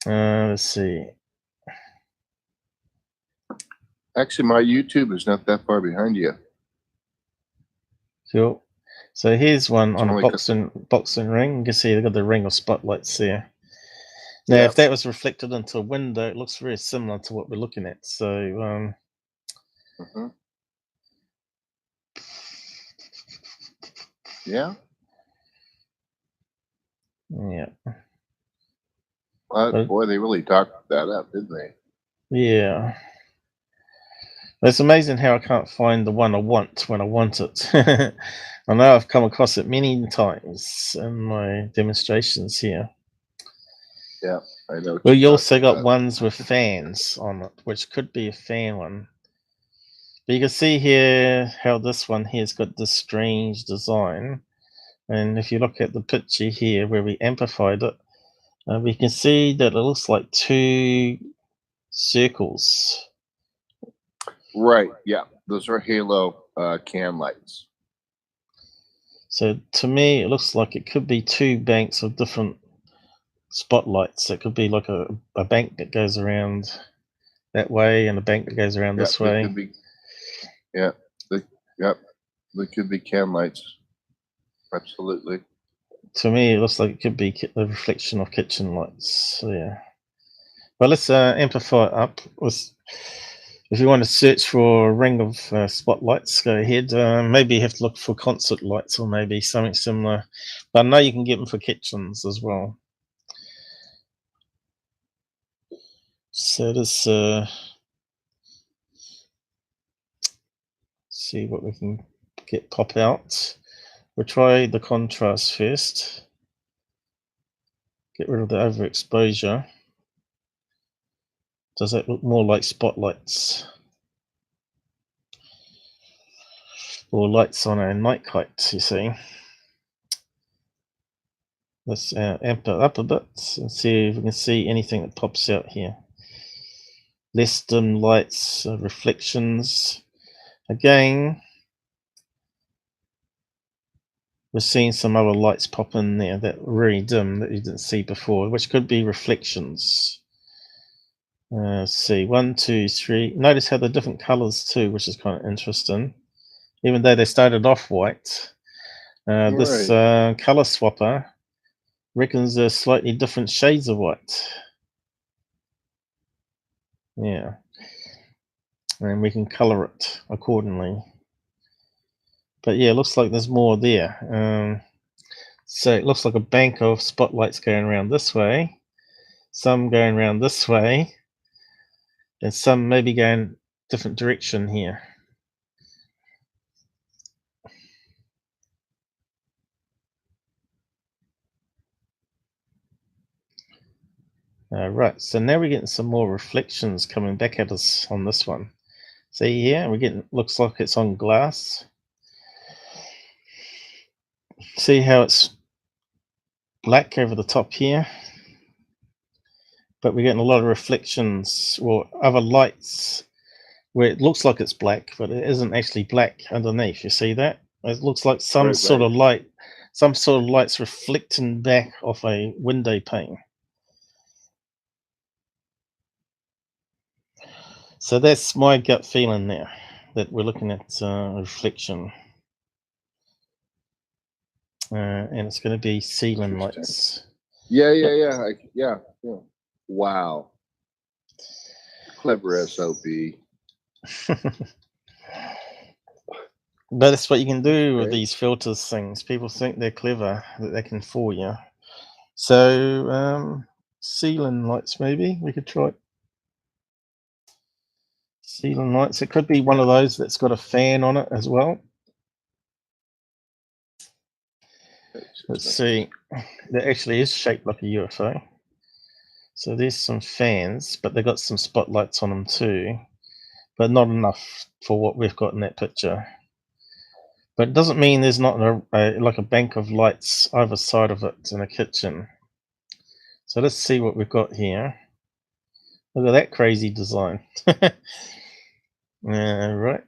Let's see. Actually, my YouTube is not that far behind you. Cool. So here's one on a boxing ring. You can see they've got the ring of spotlights there. Now, if that was reflected into a window, it looks very similar to what we're looking at. So, yeah. Boy, they really talked that up, didn't they? Yeah. It's amazing how I can't find the one I want when I want it. I know I've come across it many times in my demonstrations here. Yeah, I know. Well, you also got ones with fans on it, which could be a fan one. But you can see here how this one here's got this strange design. And if you look at the picture here where we amplified it, we can see that it looks like 2 circles. Right, yeah. Those are halo can lights. So to me, it looks like it could be 2 banks of different spotlights. It could be like a bank that goes around that way and a bank that goes around this way. Could be, they could be can lights. Absolutely. To me, it looks like it could be the reflection of kitchen lights. So, yeah. But let's amplify it up. If you want to search for a ring of spotlights, go ahead. Maybe you have to look for concert lights or maybe something similar. But I know you can get them for kitchens as well. So let's see what we can get pop out. We'll try the contrast first. Get rid of the overexposure. Does that look more like spotlights? Or lights on a night kite, you see. Let's amp it up a bit and see if we can see anything that pops out here. Less dim lights, reflections. Again, we're seeing some other lights pop in there that were really dim that you didn't see before, which could be reflections. Let's see, 1, 2, 3. Notice how they're different colors too, which is kind of interesting. Even though they started off white, this color swapper reckons they're slightly different shades of white. Yeah, and we can color it accordingly. But yeah, it looks like there's more there. So it looks like a bank of spotlights going around this way, some going around this way, and some maybe going different direction here. Right, so now we're getting some more reflections coming back at us on this one. See here, we're getting, looks like it's on glass. See how it's black over the top here? But we're getting a lot of reflections or other lights where it looks like it's black, but it isn't actually black underneath. You see that? It looks like some sort of light, some sort of light's reflecting back off a window pane. So that's my gut feeling there, that we're looking at reflection. And it's going to be ceiling lights. Yeah. Wow. Clever SOB. But that's what you can do with these filters things. People think they're clever, that they can fool you. So ceiling lights, maybe we could try. Ceiling lights. It could be one of those that's got a fan on it as well. Let's see. That actually is shaped like a UFO. So there's some fans, but they've got some spotlights on them too, but not enough for what we've got in that picture. But it doesn't mean there's not like a bank of lights either side of it in a kitchen. So let's see what we've got here. Look at that crazy design. Right.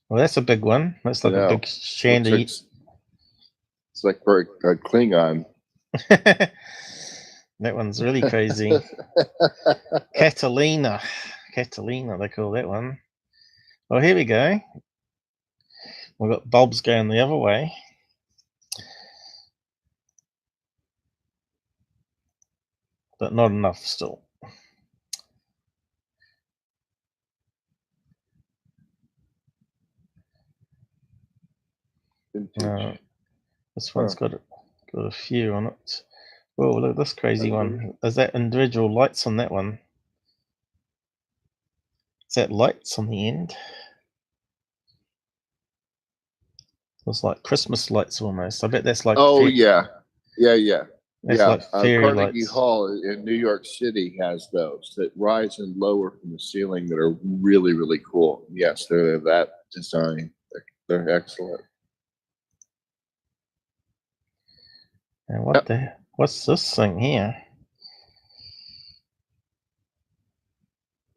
Well, that's a big one. That's like a big chandelier. It's like for a Klingon. That one's really crazy. Catalina, they call that one. Oh, here we go. We've got bulbs going the other way. But not enough still. This one's got a few on it. Oh, look at this crazy one. Is that individual lights on that one? Is that lights on the end? Looks like Christmas lights almost. I bet that's like. Oh yeah. That's like fairy Carnegie lights. Hall in New York City has those that rise and lower from the ceiling that are really, really cool. Yes, they're that design. They're excellent. And what's this thing here?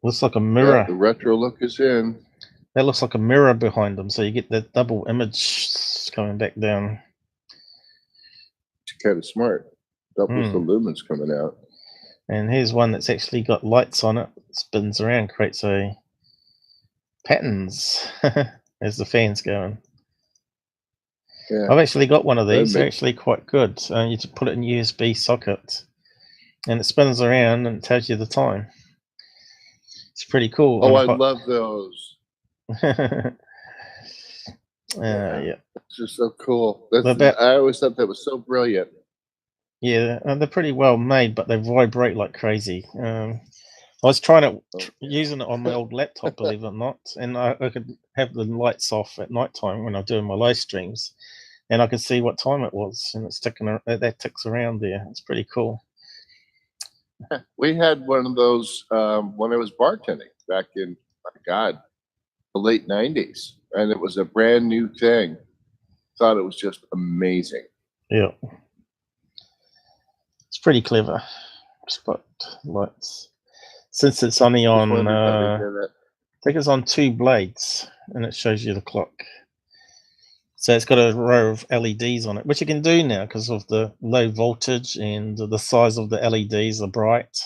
Looks like a mirror. Yeah, the retro look is in. That looks like a mirror behind them, so you get that double image coming back down. It's kind of smart. Doubles the lumens coming out. And here's one that's actually got lights on it. Spins around, creates a patterns as the fan's going. Yeah. I've actually got one of these. They're actually quite good. You just put it in USB socket, and it spins around and tells you the time. It's pretty cool. Oh, I love those. Yeah. It's just so cool. I always thought that was so brilliant. Yeah, they're pretty well made, but they vibrate like crazy. I was trying to using it on my old laptop, believe it or not, and I could have the lights off at night time when I'm doing my live streams, and I could see what time it was, and it's ticking. That ticks around there. It's pretty cool. We had one of those when I was bartending back in, my God, the late '90s, and it was a brand new thing. thought it was just amazing. Yeah. It's pretty clever. Spotlights. Since it's only Just on, wondered how I they did it. think it's on 2 blades, and it shows you the clock. So it's got a row of LEDs on it, which you can do now because of the low voltage and the size of the LEDs are bright.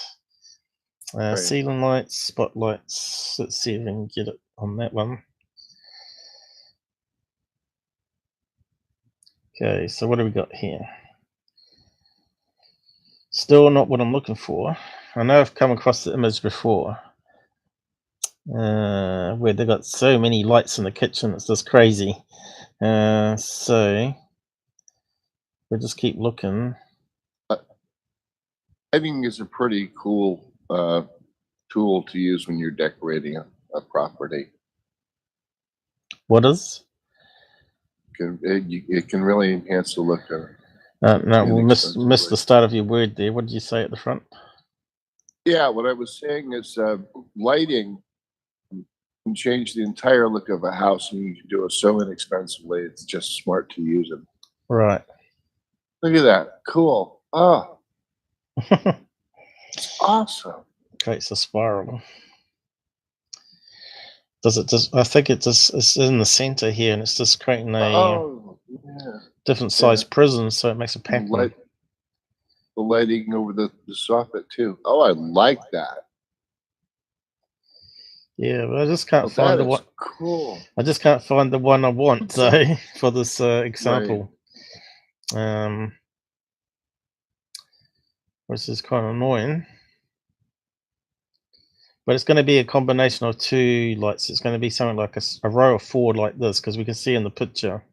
Right. Ceiling lights, spotlights. Let's see if we can get it on that one. Okay, so what do we got here? Still not what I'm looking for. I know I've come across the image before, where they got so many lights in the kitchen. It's just crazy. So we'll just keep looking. Lighting is a pretty cool tool to use when you're decorating a property. What is? It can really enhance the look of it. No, we missed the inexpensively. start of your word there. What did you say at the front? Yeah, what I was saying is lighting can change the entire look of a house, and you can do it so inexpensively. It's just smart to use it. Right. Look at that. Cool. Oh, it's awesome. Creates a spiral. Does it just? I think it just. It's in the center here, and it's just creating a Oh, yeah. different size Yeah. prism, so it makes a The pattern. lighting over the soffit too. Oh, I like that. Yeah, but I just can't Oh, find that the is one. cool. I just can't find the one I want for this example. Which is kind of annoying. But it's going to be a combination of 2 lights. It's going to be something like a row of 4 like this, because we can see in the picture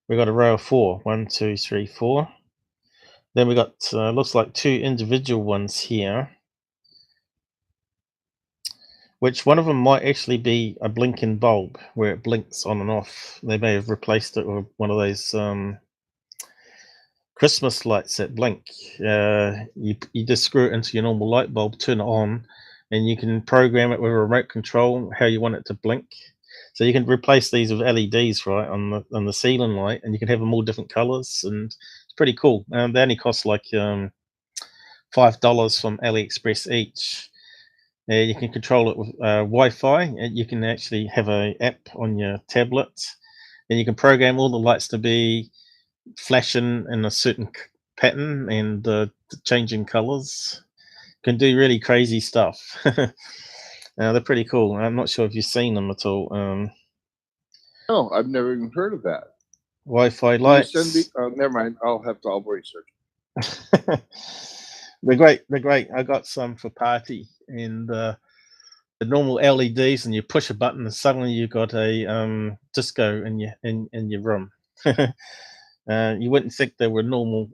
we got a row of 4. 1, 2, 3, 4. Then we got looks like 2 individual ones here, which one of them might actually be a blinking bulb where it blinks on and off. They may have replaced it with one of those Christmas lights that blink. You just screw it into your normal light bulb, turn it on, and you can program it with a remote control how you want it to blink. So you can replace these with LEDs, right, on the ceiling light, and you can have them all different colors, and it's pretty cool. They only cost like $5 from AliExpress each. You can control it with Wi-Fi, and you can actually have an app on your tablet, and you can program all the lights to be flashing in a certain pattern and changing colors. Can do really crazy stuff. They're pretty cool. I'm not sure if you've seen them at all. Oh, I've never even heard of that. Wi-Fi Can you send me? lights. Never mind. I'll research. They're great. They're great. I got some for party, and the normal LEDs, and you push a button, and suddenly you got a disco in your room. You wouldn't think they were normal,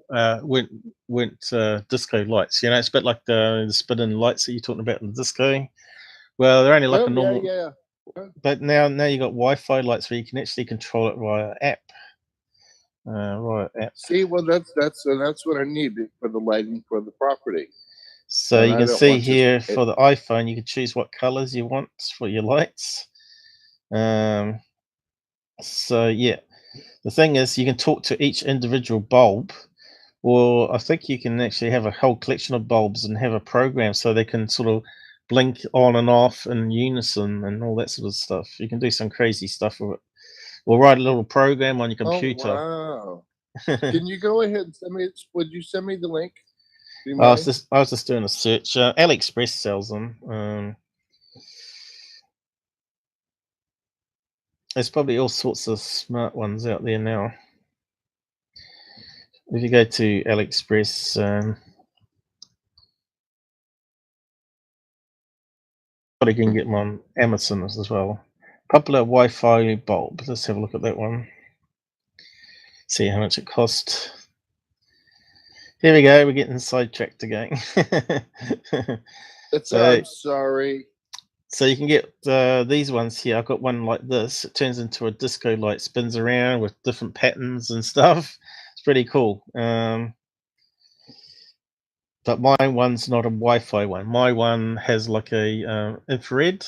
weren't disco lights. You know, it's a bit like the spinning lights that you're talking about in the disco. Well, they're only like a normal. Yeah. But now you got Wi-Fi lights where you can actually control it via app. App. See, well, that's what I need for the lighting for the property. So And you I can don't see want just here for the iPhone, you can choose what colors you want for your lights. So yeah, the thing is, you can talk to each individual bulb, or I think you can actually have a whole collection of bulbs and have a program so they can sort of blink on and off in unison and all that sort of stuff. You can do some crazy stuff with it. Or write a little program on your computer. Oh, wow. Can you go ahead and send me? Would you send me the link? Do you I was mind? just doing a search. AliExpress sells them. There's probably all sorts of smart ones out there now. If you go to AliExpress, you can get them on Amazon as well. Popular Wi-Fi bulb. Let's have a look at that one. See how much it cost. Here we go. We're getting sidetracked again. I'm sorry. So you can get these ones here. I've got one like this. It turns into a disco light, spins around with different patterns and stuff. It's pretty cool. But my one's not a Wi-Fi one. My one has like a infrared,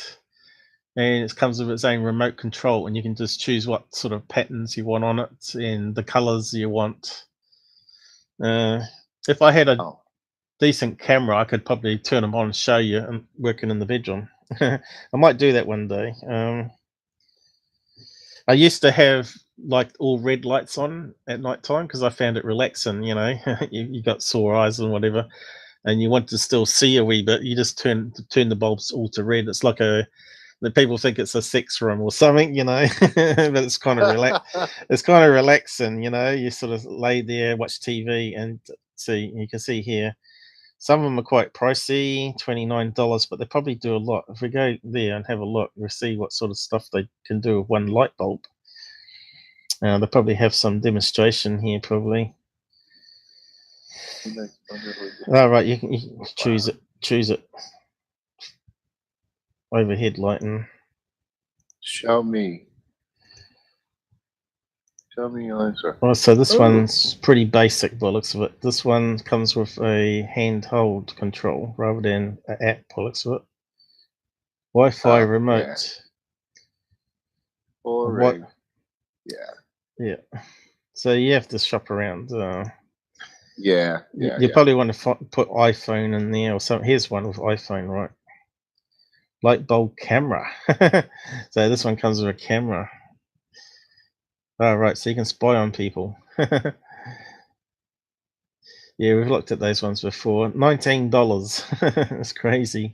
and it comes with its own remote control, and you can just choose what sort of patterns you want on it and the colors you want. If I had a decent camera, I could probably turn them on and show you and working in the bedroom. I might do that one day. I used to have like all red lights on at night time because I found it relaxing. You know, you got sore eyes and whatever, and you want to still see a wee bit. You just turn the bulbs all to red. It's like the people think it's a sex room or something, you know, but it's kind of it's kind of relaxing, you know. You sort of lay there, watch TV, and see. You can see here. Some of them are quite pricey, $29, but they probably do a lot. If we go there and have a look, we'll see what sort of stuff they can do with one light bulb. They probably have some demonstration here, probably. All right, you can choose it. Choose it. Overhead lighting. Show me. Show me your answer. Oh, so this one's pretty basic by the looks of it. This one comes with a handheld control rather than an app by the looks of it. Wi-Fi remote. Boring. Yeah. So you have to shop around. You probably want to put iPhone in there or something. Here's one with iPhone, right? Light bulb camera. So this one comes with a camera. Oh, right, so you can spy on people. Yeah, we've looked at those ones before. $19. That's crazy.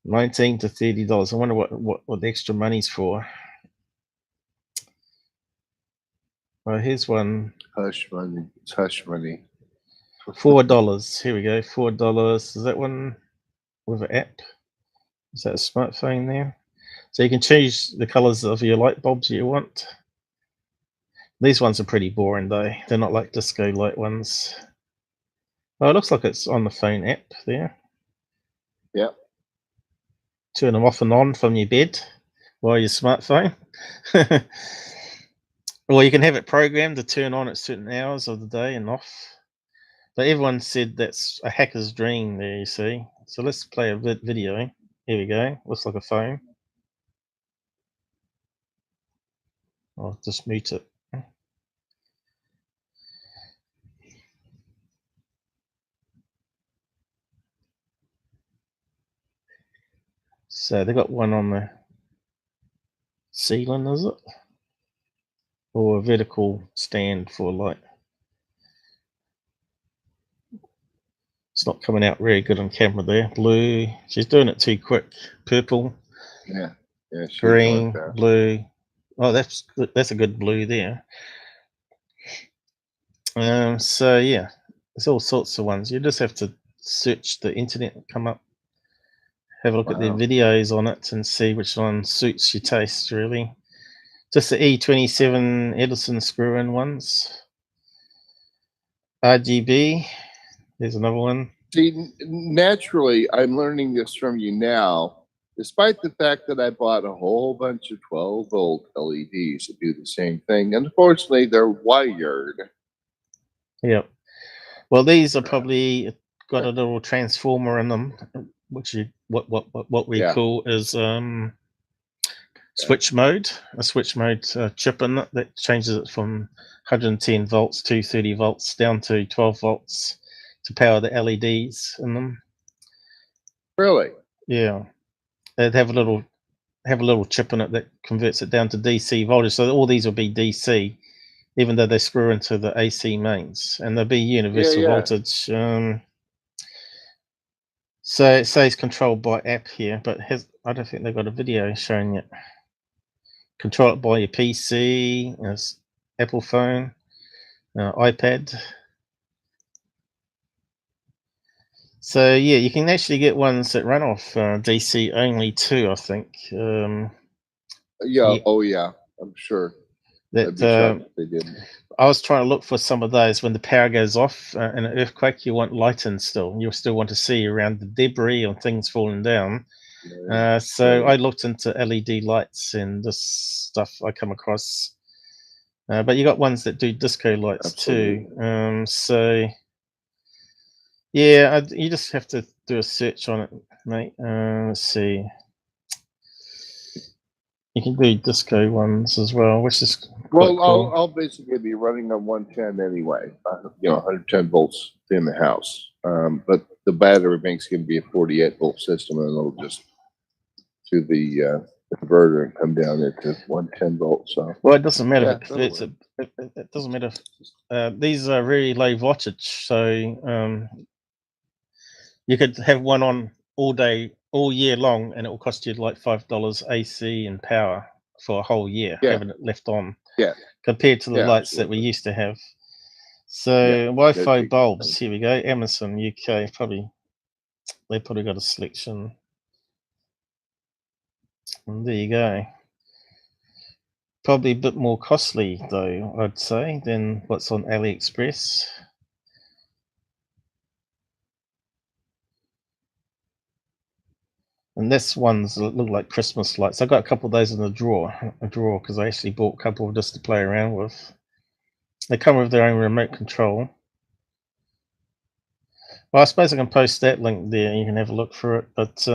$19 to $30. I wonder what the extra money's for. Well, here's one. Hush money. It's hush money. $4. Here we go. $4. Is that one with an app? Is that a smartphone there? So you can choose the colors of your light bulbs you want. These ones are pretty boring though. They're not like disco light ones. Oh, it looks like it's on the phone app there. Yep. Turn them off and on from your bed while your smartphone. Or you can have it programmed to turn on at certain hours of the day and off. But everyone said that's a hacker's dream there, you see. So let's play a video. Here we go. Looks like a phone. I'll just mute it. So they got one on the ceiling, is it? Or a vertical stand for light. It's not coming out very good on camera there. Blue. She's doing it too quick. Purple. Yeah. Green. Blue. Oh, that's a good blue there. So yeah, there's all sorts of ones. You just have to search the internet and come up, have a look at their videos on it and see which one suits your taste, really. Just the E27 Edison screw-in ones. RGB. There's another one. See, naturally, I'm learning this from you now, despite the fact that I bought a whole bunch of 12-volt LEDs that do the same thing. Unfortunately, they're wired. Yep. Well, these are probably got a little transformer in them, which what we call is switch mode. A switch mode chip in it that changes it from 110 volts to 30 volts down to 12 volts to power the LEDs in them. Really? Yeah. They'd have a little chip in it that converts it down to DC voltage. So all these will be DC, even though they screw into the AC mains, and they'll be universal voltage. So it says controlled by app here, but I don't think they've got a video showing it. Control it by your PC, Apple phone, iPad. So yeah, you can actually get ones that run off DC only too, I think. Oh yeah, I'm sure. That they didn't. I was trying to look for some of those when the power goes off in an earthquake. You want lighting still. You still want to see around the debris or things falling down. So I looked into LED lights and this stuff I come across. But you got ones that do disco lights too. So yeah, you just have to do a search on it, mate. Let's see. You can do disco ones as well, which is quite Well, cool. I'll basically be running on 110 anyway. 110 volts in the house. But the battery bank's going to be a 48 volt system, and it'll just to the converter and come down into 110 volts. So Well, it doesn't matter Yeah, if that'll it's it doesn't matter. These are really low voltage, so you could have one on all day, all year long, and it will cost you like $5 AC and power for a whole year, Yeah. having it left on. Yeah. Compared to the Yeah, lights that we absolutely. used to have. So Yeah, Wi-Fi that'd be bulbs. fine. Here we go. Amazon UK. They probably got a selection. And there you go. Probably a bit more costly though, I'd say, than what's on AliExpress. And this one's that look like Christmas lights. I got a couple of those in a drawer because I actually bought a couple just to play around with. They come with their own remote control. Well, I suppose I can post that link there. You can have a look for it. But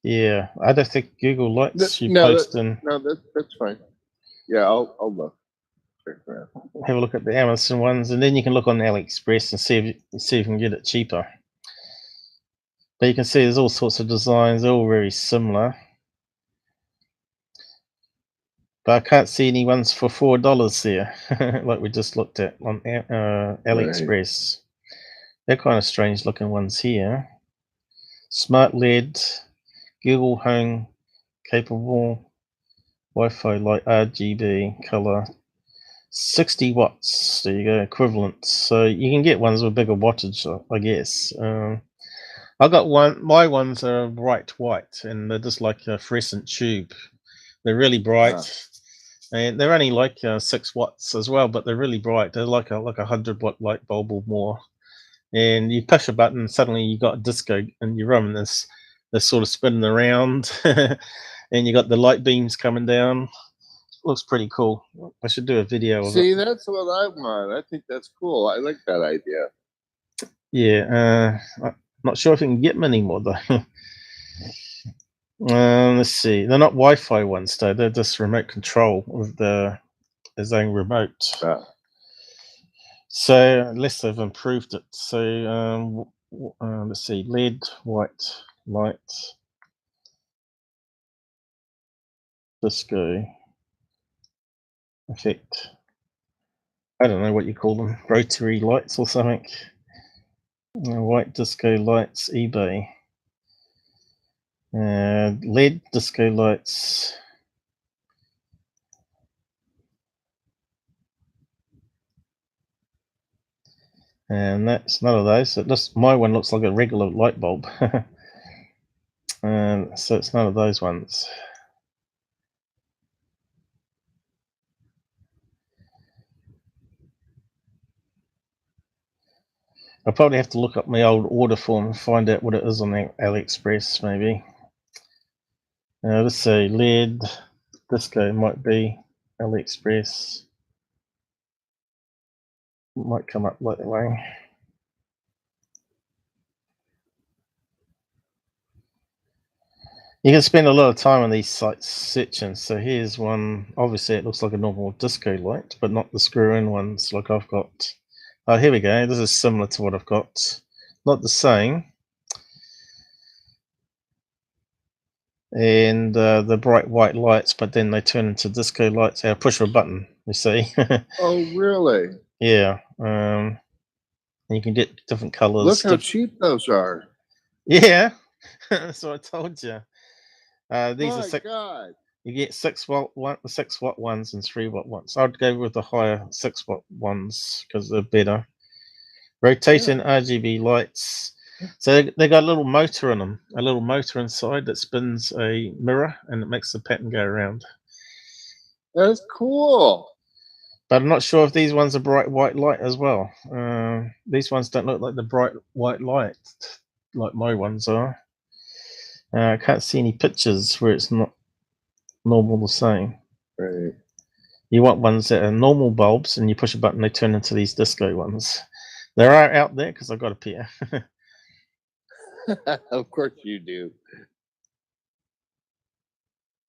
yeah, I don't think Google likes you posting. No, that's fine. Yeah, I'll look. Check it out. Have a look at the Amazon ones, and then you can look on AliExpress and see if you can get it cheaper. But you can see there's all sorts of designs, they're all very similar. But I can't see any ones for $4 there, like we just looked at on AliExpress. They're kind of strange looking ones here. Smart LED, Google Home capable, Wi-Fi light, RGB color, 60 watts. There you go, equivalent. So you can get ones with bigger wattage, I guess. I got one. My ones are bright white, and they're just like a fluorescent tube. They're really bright, and they're only like 6 watts as well, but they're really bright. They're like a 100-watt light bulb or more. And you push a button, and suddenly you got a disco in your room, and they're sort of spinning around, and you got the light beams coming down. Looks pretty cool. I should do a video of it. See, that's what I want. I think that's cool. I like that idea. Yeah, I'm not sure if you can get them anymore though. Let's see. They're not Wi-Fi ones though. They're just remote control with his own remote. So unless they've improved it. So let's see. LED white light disco effect. I don't know what you call them. Rotary lights or something. White disco lights. eBay. LED disco lights. And that's none of those. My one looks like a regular light bulb. So it's none of those ones. I'll probably have to look up my old order form and find out what it is on AliExpress, maybe. Let's say LED disco might be AliExpress. It might come up that way. You can spend a lot of time on these sites searching. So here's one. Obviously, it looks like a normal disco light, but not the screw-in ones like I've got. Oh, here we go. This is similar to what I've got. Not the same. And the bright white lights, but then they turn into disco lights. I push a button, you see. Oh, really? Yeah. And you can get different colors. Look how cheap those are. Yeah. That's what I told you. These My are God. You get 6-watt ones and 3-watt ones. I'd go with the higher 6-watt ones because they're better. Rotating RGB lights. So they got a little motor in them, a little motor inside that spins a mirror and it makes the pattern go around. That's cool. But I'm not sure if these ones are bright white light as well. These ones don't look like the bright white light like my ones are. I can't see any pictures where it's not normal the same. Right. You want ones that are normal bulbs, and you push a button, they turn into these disco ones. There are out there because I got a pair. Of course you do.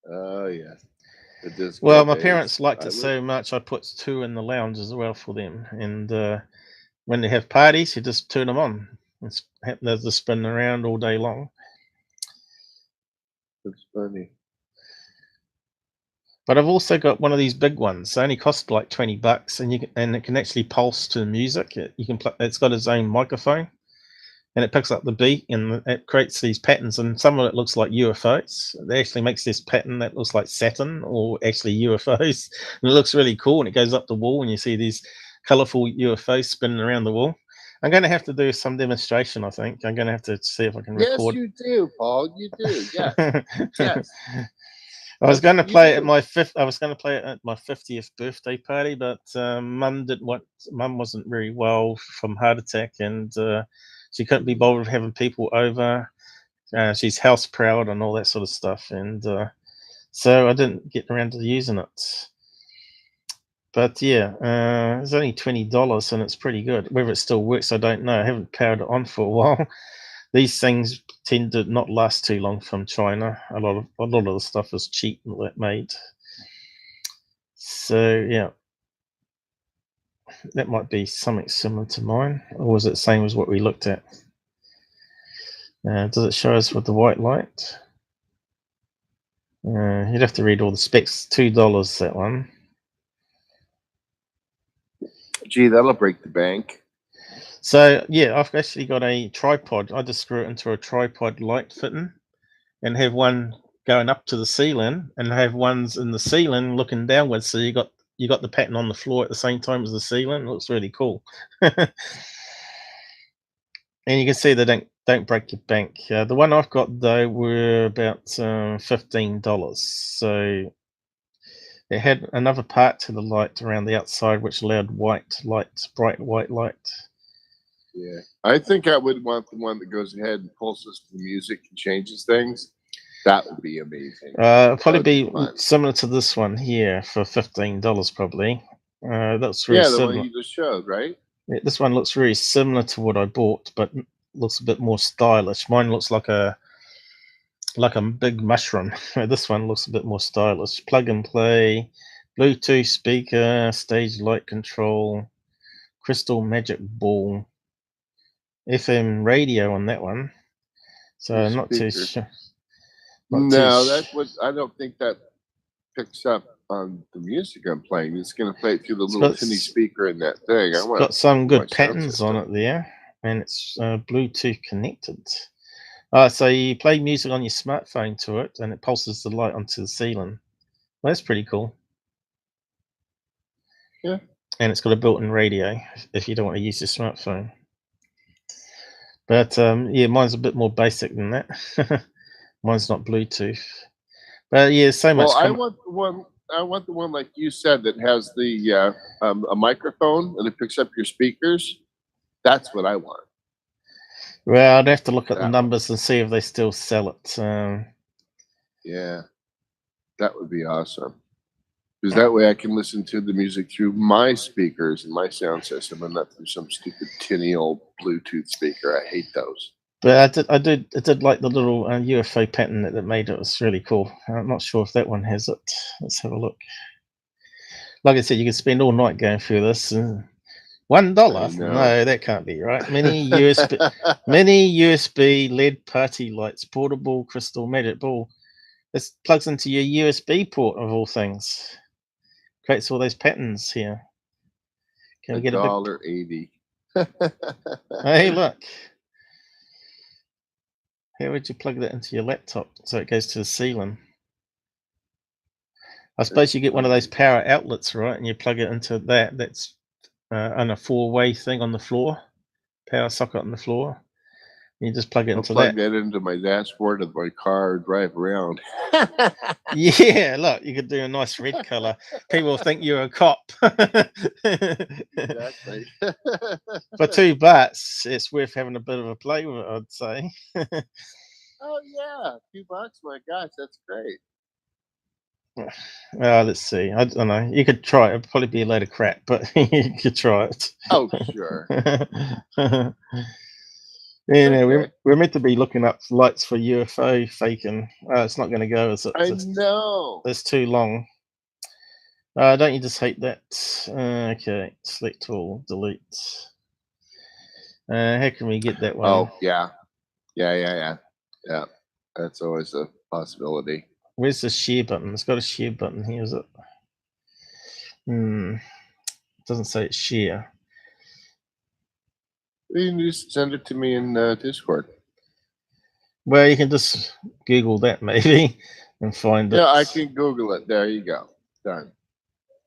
Oh yeah. The disco Well, my days. parents liked I it would- so much, I put 2 in the lounge as well for them. And when they have parties, you just turn them on. They're just spinning around all day long. That's funny. But I've also got one of these big ones. They only cost like $20, and it can actually pulse to music. You can play, it's got its own microphone, and it picks up the beat, and it creates these patterns. And some of it looks like UFOs. It actually makes this pattern that looks like Saturn or actually UFOs, and it looks really cool. And it goes up the wall, and you see these colorful UFOs spinning around the wall. I'm going to have to do some demonstration. I think I'm going to have to see if I can Yes, record. you do, Paul. You do. Yes. Yes. I was Yes, going to you play it do. at my fifth. I was going to play it at my 50th birthday party, but Mum didn't want. Mum wasn't very well from heart attack, and she couldn't be bothered having people over. She's house proud and all that sort of stuff, and so I didn't get around to using it. But yeah, it's only $20, and it's pretty good. Whether it still works, I don't know. I haven't powered it on for a while. These things tend to not last too long from China. A lot of the stuff is cheap made. So yeah, that might be something similar to mine, or was it the same as what we looked at? Does it show us with the white light? You'd have to read all the specs. $2 that one. Gee, that'll break the bank. So yeah, I've actually got a tripod. I just screw it into a tripod light fitting, and have one going up to the ceiling, and have ones in the ceiling looking downwards. So you got the pattern on the floor at the same time as the ceiling. It looks really cool. And you can see they don't break your bank. The one I've got though were about $15. So it had another part to the light around the outside which allowed white light, bright white light. Yeah. I think I would want the one that goes ahead and pulses the music and changes things. That would be amazing. Probably That'd be be fun. similar to this one here for $15 probably. That's very Yeah, the similar. one you just showed, right? Yeah, this one looks very similar to what I bought, but looks a bit more stylish. Mine looks like a big mushroom. This one looks a bit more stylish. Plug and play, Bluetooth speaker, stage light control, crystal magic ball, FM radio on that one. So The not too speaker. sure. No, that would. I don't think that picks up on the music I'm playing. It's going to play it through the little got tinny speaker in that thing. It's got some good my sound patterns on system. it there, and it's Bluetooth connected. So you play music on your smartphone to it, and it pulses the light onto the ceiling. Well, that's pretty cool. Yeah. And it's got a built-in radio if you don't want to use your smartphone. But yeah, mine's a bit more basic than that. Mine's not Bluetooth. But yeah, so much. Well, I want the one. I want the one like you said that has the a microphone and it picks up your speakers. That's what I want. Well, I'd have to look at the That numbers and see if they still sell it. Yeah, that would be awesome. Because that way I can listen to the music through my speakers and my sound system, and not through some stupid tinny old Bluetooth speaker. I hate those. But I did like the little UFO pattern that it made. It was really cool. I'm not sure if that one has it. Let's have a look. Like I said, you can spend all night going through this. $1? I know. No, that can't be right. Mini USB LED party lights, portable crystal magic ball. This plugs into your USB port of all things. Creates all those patterns here. Can we get a big? $1.80. Hey, look. How would you plug that into your laptop so it goes to the ceiling? I suppose you get one of those power outlets, right? And you plug it into that. That's on a 4-way thing on the floor, power socket on the floor. You just plug it I'll into plug that. that into my dashboard of my car, drive around. Yeah, look, you could do a nice red color. People will think you're a cop. Exactly. For $2, it's worth having a bit of a play with it, I'd say. Oh yeah, $2. My gosh, that's great. Let's see. I don't know. You could try it. It'd probably be a load of crap, but you could try it. Oh sure. Yeah, no, Okay. we're meant to be looking up lights for UFO faking. It's not going to go, is it? I know. It's too long. Don't you just hate that? Okay, select all, delete. How can we get that one? Oh, yeah. Yeah. That's always a possibility. Where's the share button? It's got a share button here, is it? It doesn't say it's share. You can just send it to me in Discord. Well, you can just Google that maybe and find it. Yeah, I can Google it. There you go. Done.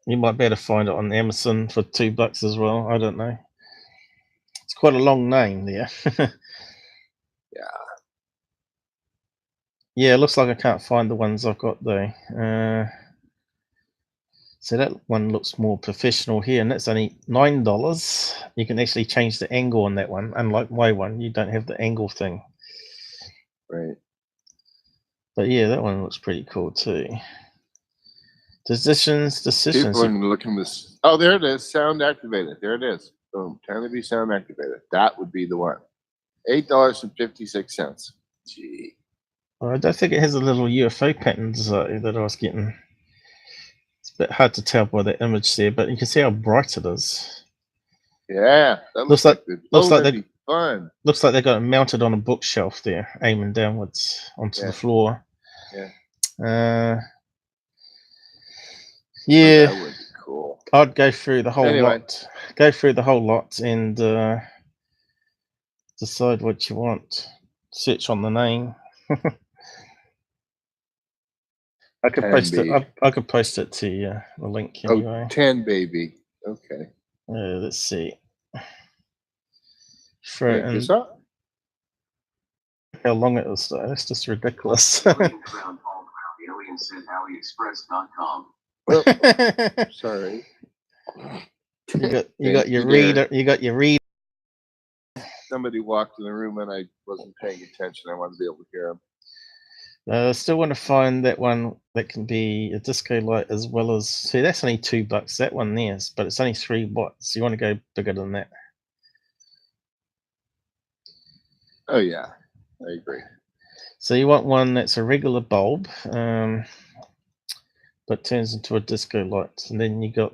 You might be able to find it on Amazon for $2 as well. I don't know. It's quite a long name there. Yeah. Yeah, it looks like I can't find the ones I've got though. So that one looks more professional here, and that's only $9. You can actually change the angle on that one. Unlike my one, you don't have the angle thing. Right. But yeah, that one looks pretty cool too. Decisions. People are looking this. Oh, there it is. Sound activated. There it is. Boom. Time to be sound activated. That would be the one. $8.56. Gee. I don't think it has the little UFO patterns that I was getting. It's a bit hard to tell by the image there, but you can see how bright it is. Yeah. That looks like they fun. Looks like they got it mounted on a bookshelf there, aiming downwards onto the floor. Yeah. Yeah. That would be cool. I'd go through the whole lot. Go through the whole lot and decide what you want. Search on the name. I could post it. I could post it to you. The link anyway. Oh, 10 baby. Okay. Let's see. Check this out. How long it is though. That's just ridiculous. Oh, sorry. You got your reader. You got your reader. Somebody walked in the room and I wasn't paying attention. I wanted to be able to hear them. I still want to find that one that can be a disco light as well as. See, that's only $2. That one there, but it's only 3 watts. You want to go bigger than that. Oh yeah, I agree. So you want one that's a regular bulb, but turns into a disco light, and then you can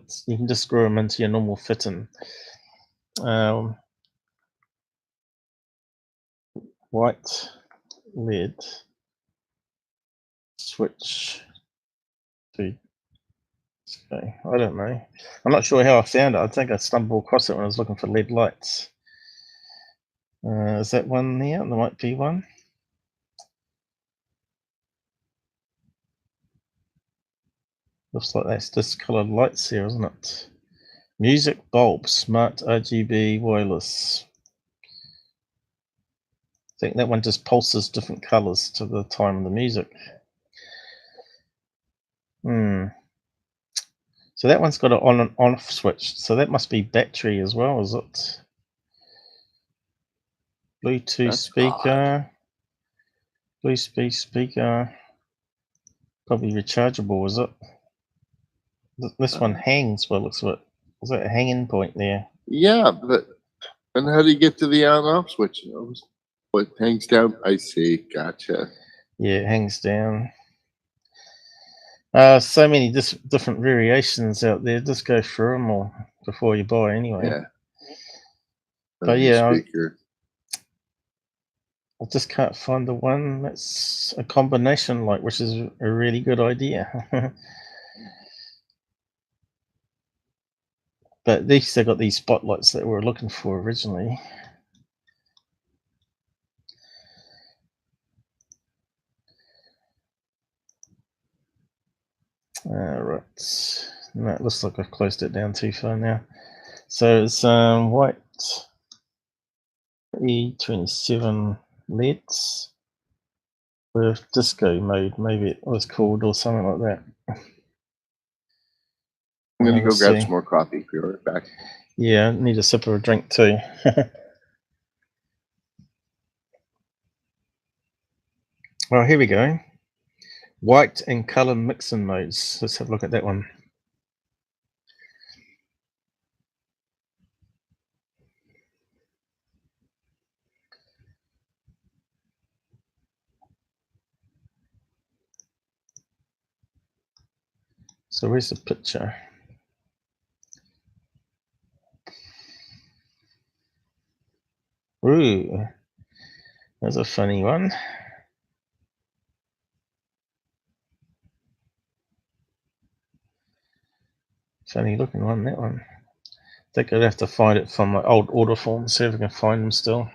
just screw them into your normal fitting. White LED switch to disco. I don't know. I'm not sure how I found it. I think I stumbled across it when I was looking for LED lights. Is that one there? There might be one. Looks like that's discolored lights here, isn't it? Music bulb, smart RGB wireless. I think that one just pulses different colors to the time of the music. So that one's got an on and off switch. So that must be battery as well, is it? Bluetooth speaker. Bluetooth speaker. Probably rechargeable, is it? This one hangs by the looks of it. Is that a hanging point there? Yeah, but and how do you get to the on-off switch? What hangs down? I see. Gotcha. Yeah, it hangs down. So many different variations out there. Just go through them all before you buy anyway. Yeah. But yeah, I just can't find the one that's a combination light, which is a really good idea. But at least they got these spotlights that we were looking for originally. Right. No, it looks like I've closed it down too far now. So it's white E27 LEDs with disco mode, maybe it was called, or something like that. I'm going to go grab some more coffee. Be right back. Yeah, I need a sip of a drink too. Well, here we go. White and color mixing modes. Let's have a look at that one. So where's the picture? Ooh, that's a funny one. Funny looking one, that one. I think I'd have to find it from my old order form, see if I can find them still.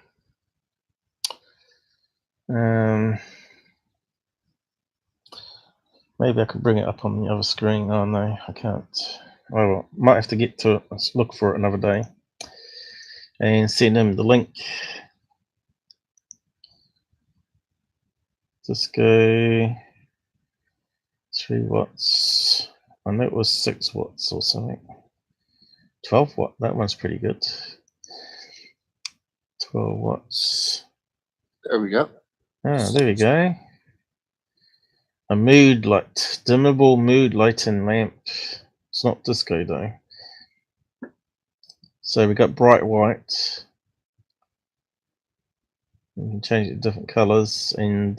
Maybe I could bring it up on the other screen. Oh no, I can't. Oh well, might have to get to it. Let's look for it another day and send him the link. Just go 3 watts. I know it was 6 watts or something. 12 watt. That one's pretty good. 12 watts. There we go. Ah, there we go. A mood light, dimmable mood lighting lamp. It's not disco though. So we got bright white. You can change it to different colors, and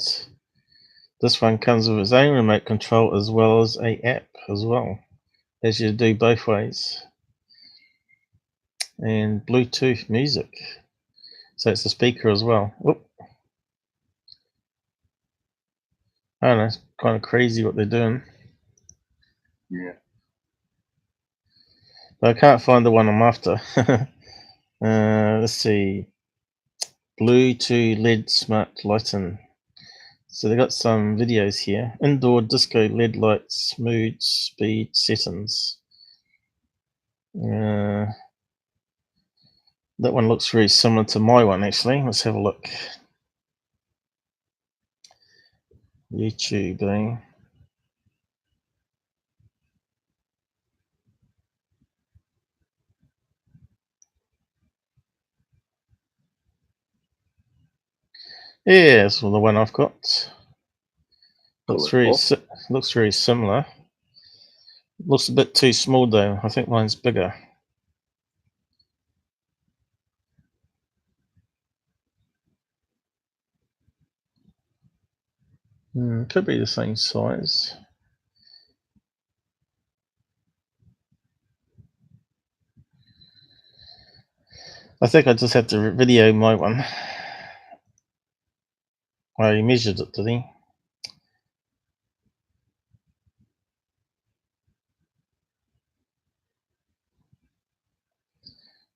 this one comes with its own remote control as well as a app as well, as you do both ways. And Bluetooth music. So it's a speaker as well. Whoop. I don't know, it's kind of crazy what they're doing. Yeah. But I can't find the one I'm after. Let's see. Bluetooth LED smart lighting. So they got some videos here. Indoor disco LED lights, mood, speed, settings. That one looks very similar to my one actually. Let's have a look. YouTube, eh? Yeah, that's the one I've got. Looks very similar. Looks a bit too small though. I think mine's bigger. Could be the same size. I think I just had to video my one. Oh, he measured it, did he?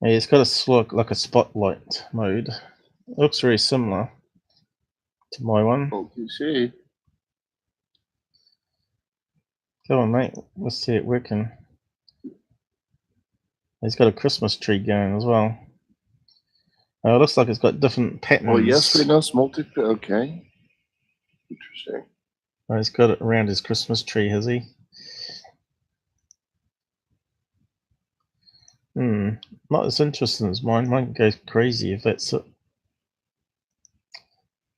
Yeah, it's got a look like a spotlight mode. It looks very similar to my one. OTC. Come on, mate. Let's see it working. It's got a Christmas tree going as well. It looks like it's got different patterns. Oh, yes, we know it's okay. Interesting. Oh, he's got it around his Christmas tree, has he? Not as interesting as mine. Mine goes crazy if that's it.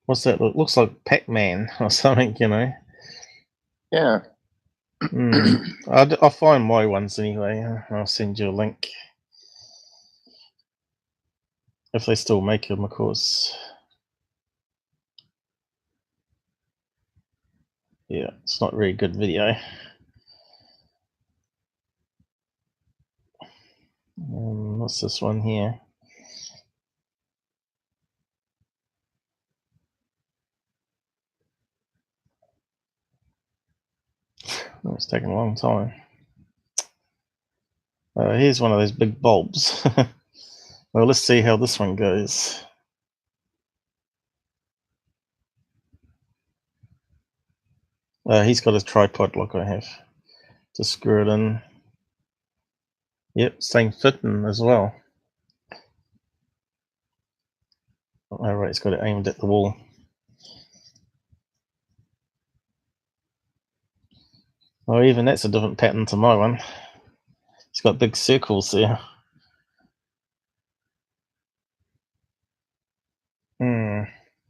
What's that look? Looks like Pac-Man or something, you know. Yeah. I'll find my ones anyway. I'll send you a link. If they still make them, of course. Yeah, it's not a very good video. What's this one here? Oh, it's taking a long time. Here's one of those big bulbs. Well, let's see how this one goes. He's got a tripod like I have. Just screw it in. Yep, same fitting as well. Alright, it's got it aimed at the wall. Oh, even that's a different pattern to my one. It's got big circles there.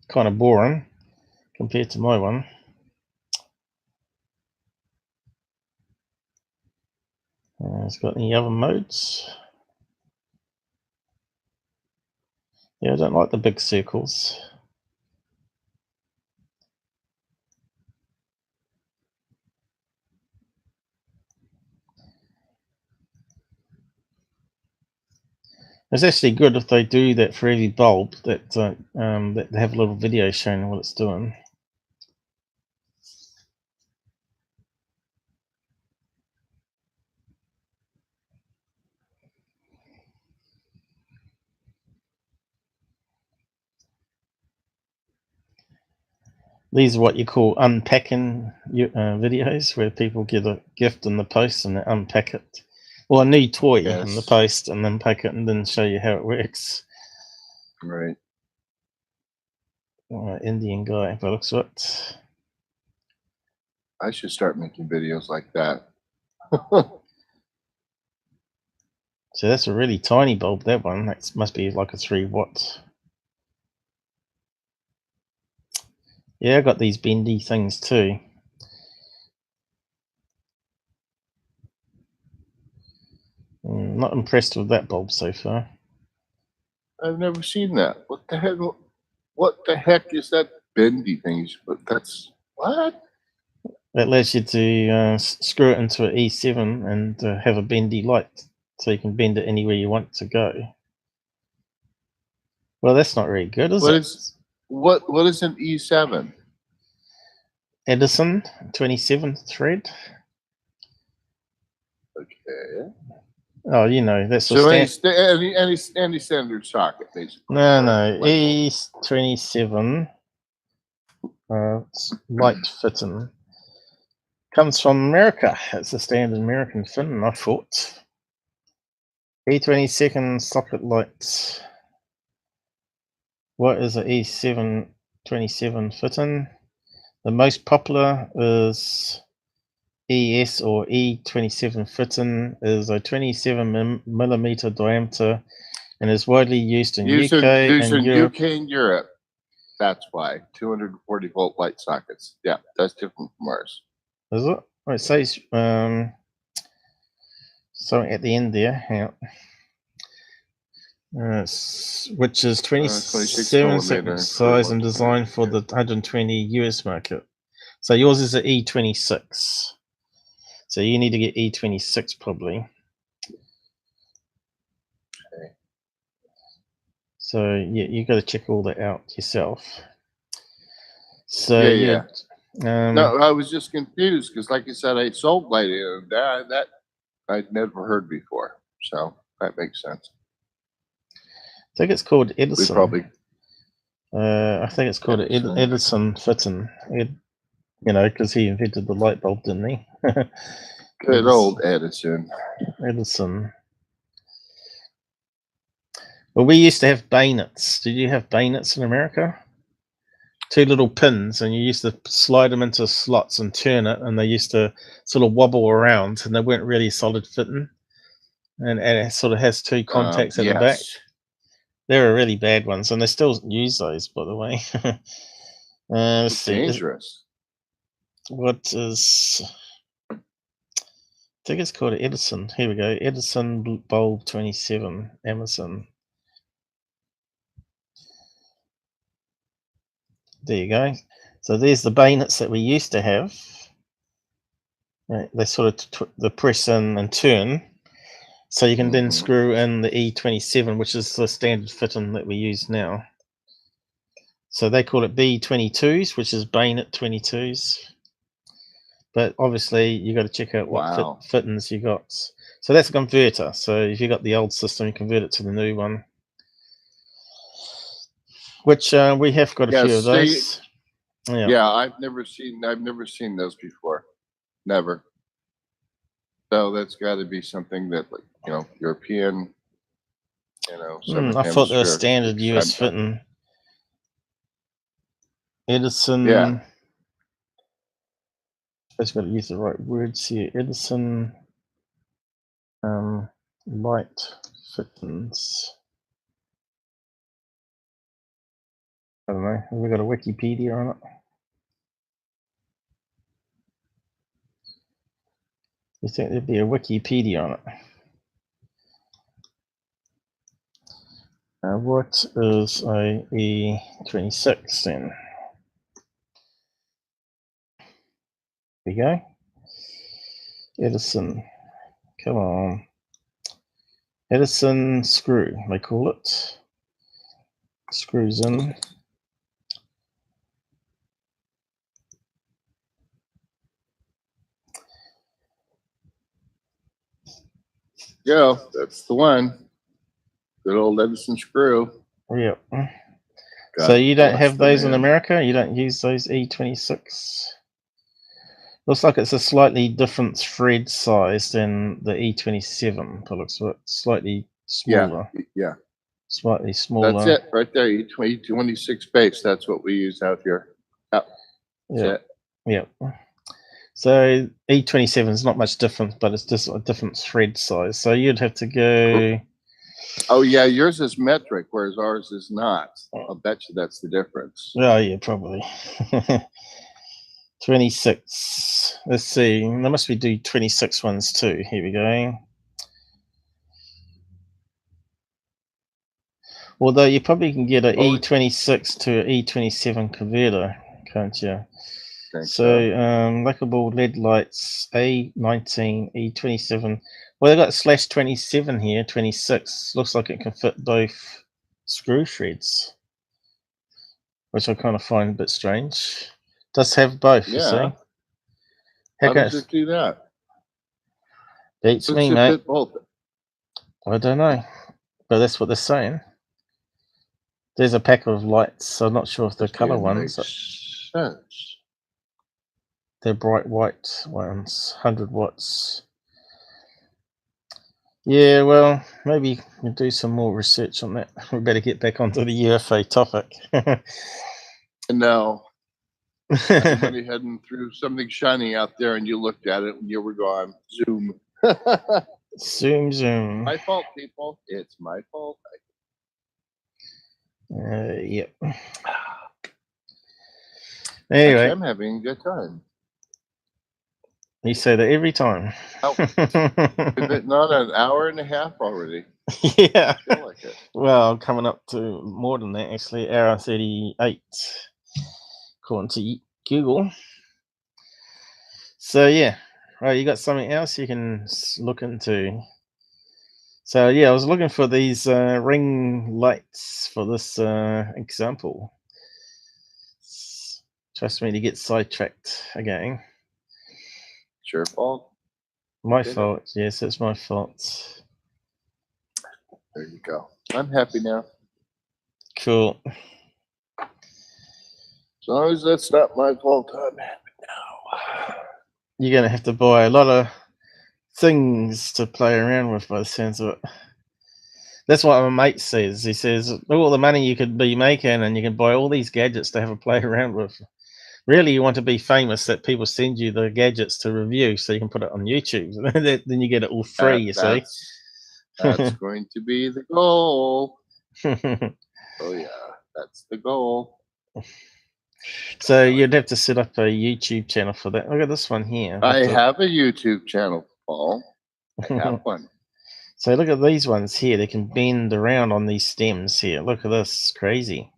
Kind of boring compared to my one. It's got any other modes? Yeah, I don't like the big circles. It's actually good if they do that for every bulb, that that they have a little video showing what it's doing. These are what you call unpacking videos, where people get a gift in the post and they unpack it. Well, a new toy in the Yes. post, and then pack it and then show you how it works. Right. Indian guy, by the looks of it. I should start making videos like that. So that's a really tiny bulb, that one. That must be like a 3 watt. Yeah, I got these bendy things too. Not impressed with that bulb so far. I've never seen that. What the heck? What the heck is that bendy thing? But that's what? That allows you to screw it into an E7 and have a bendy light, so you can bend it anywhere you want to go. Well, that's not very good, is it? What is an E7? Edison 27 thread. Okay. Oh, you know, that's So a any standard socket, basically. No, E27 light fitting. Comes from America. It's a standard American fin, I thought. E22 socket lights. What is an E727 fitting? The most popular is ES or E27 fitting, is a 27 millimeter diameter and is widely used in UK and Europe. UK and Europe. That's why 240 volt light sockets. Yeah, that's different from ours. Is it? Oh, it says something at the end there. Hang on. Which is 27 millimeter size and designed for the 120 US market. So yours is an E26. So you need to get E26 probably. Okay. So yeah, you got to check all that out yourself. So Yeah. yeah. No, I was just confused because, like you said, I sold lighting and that I'd never heard before. So that makes sense. I think it's called We Edison. probably. I think it's called Edison fitting. You know, because he invented the light bulb, didn't he? Good old Edison. Edison. Well, we used to have bayonets. Did you have bayonets in America? 2 little pins, and you used to slide them into slots and turn it, and they used to sort of wobble around, and they weren't really solid fitting. And it sort of has 2 contacts at the back. They were really bad ones, and they still use those, by the way. Let's see. Dangerous. What is? I think it's called Edison. Here we go. Edison bulb 27, Amazon. There you go. So there's the bayonets that we used to have. Right, they sort of the press in and turn. So you can then screw in the E27, which is the standard fitting that we use now. So they call it B22s, which is bayonet 22s. But obviously you got to check out what fittings you got. So that's a converter. So if you got the old system, you convert it to the new one. Which we have got a few of those. Yeah, I've never seen those before. Never. So that's got to be something that, like, you know, European, you know. I thought they were standard US fitting. Edison. Yeah. I just got to use the right words here. Edison light fittings. I don't know. Have we got a Wikipedia on it? You think there'd be a Wikipedia on it? What is a E26 then? There we go. Edison. Come on. Edison screw, they call it. Screws in. Yeah, that's the one. Good old Edison screw. Yep. God So you don't bless have the those in man. America? You don't use those E26? Looks like it's a slightly different thread size than the E27. It looks slightly smaller. Yeah. Slightly smaller. That's it right there. E26 base. That's what we use out here. Yep. That's Yeah. it. Yep. So E27 is not much different, but it's just a different thread size. So you'd have to go. Oh yeah, yours is metric, whereas ours is not. I'll bet you that's the difference. Oh yeah, probably. 26. Let's see. There must be do 26 ones too. Here we go. Although you probably can get an E26 to an E27 converter, can't you? So, likable LED lights A19, E27. Well, they've got /27 here, 26. Looks like it can fit both screw threads, which I kind of find a bit strange. Does have both, you see? How does it do that? Beats me, mate. I don't know, but that's what they're saying. There's a pack of lights, so I'm not sure if they're color ones. Sense. They're bright white ones, 100 watts. Yeah, well, maybe we'll do some more research on that. We better get back onto the UFO topic. No. Anybody heading through something shiny out there and you looked at it and you were gone. Zoom. Zoom. My fault, people. It's my fault. Yep. Anyway. Actually, I'm having a good time. You say that every time. Oh, is it not an hour and a half already? Yeah. I feel like it. Well, coming up to more than that, actually. Hour 38, according to Google. So, yeah. Right, you got something else you can look into? So, yeah, I was looking for these ring lights for this example. Trust me to get sidetracked again. It's your fault. My fault. Yes, it's my fault. There you go. I'm happy now. Cool. As long as that's not my fault, I'm happy now. You're going to have to buy a lot of things to play around with by the sounds of it. That's what my mate says. He says, look all the money you could be making and you can buy all these gadgets to have a play around with. Really, you want to be famous that people send you the gadgets to review so you can put it on YouTube. Then you get it all free, you see. That's going to be the goal. Oh, yeah. That's the goal. So you'd have to set up a YouTube channel for that. Look at this one here. I have a YouTube channel, Paul. I have one. So look at these ones here. They can bend around on these stems here. Look at this. Crazy.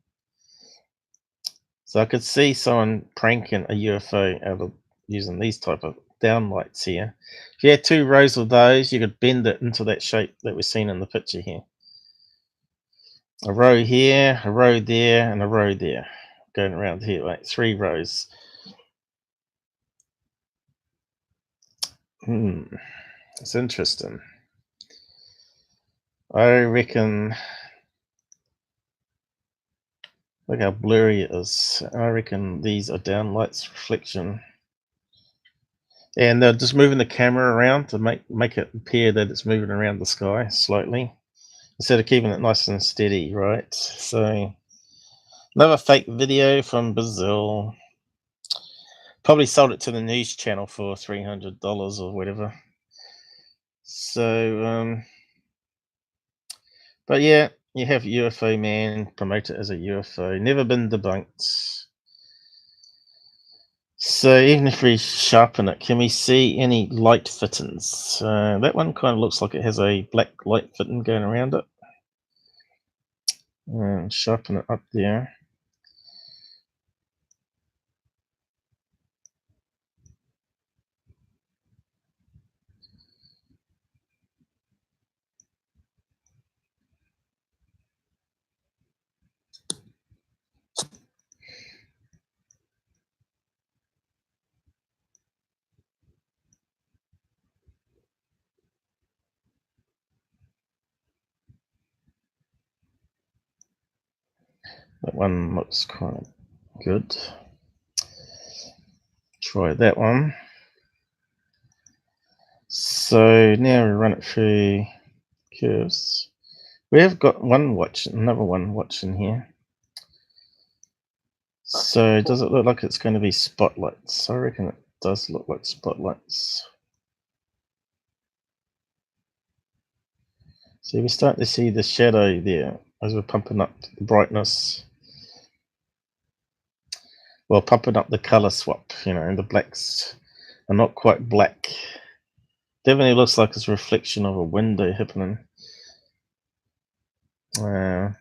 So I could see someone pranking a UFO out of using these type of downlights here. If you had 2 rows of those, you could bend it into that shape that we're seeing in the picture here. A row here, a row there, and a row there. Going around here, like 3 rows. It's interesting. I reckon. Look how blurry it is. I reckon these are downlights reflection. And they're just moving the camera around to make it appear that it's moving around the sky slightly, instead of keeping it nice and steady, right? So, another fake video from Brazil. Probably sold it to the news channel for $300 or whatever. So, but yeah, you have UFOman promote it as a UFO. Never been debunked. So even if we sharpen it, can we see any light fittings? That one kind of looks like it has a black light fitting going around it. And sharpen it up there. That one looks quite good. Try that one. So now we run it through curves. We have got another one watching here. So does it look like it's going to be spotlights? I reckon it does look like spotlights. So we start to see the shadow there as we're pumping up the brightness. Well, pumping up the color swap, you know, the blacks are not quite black. Definitely looks like it's a reflection of a window happening. Wonder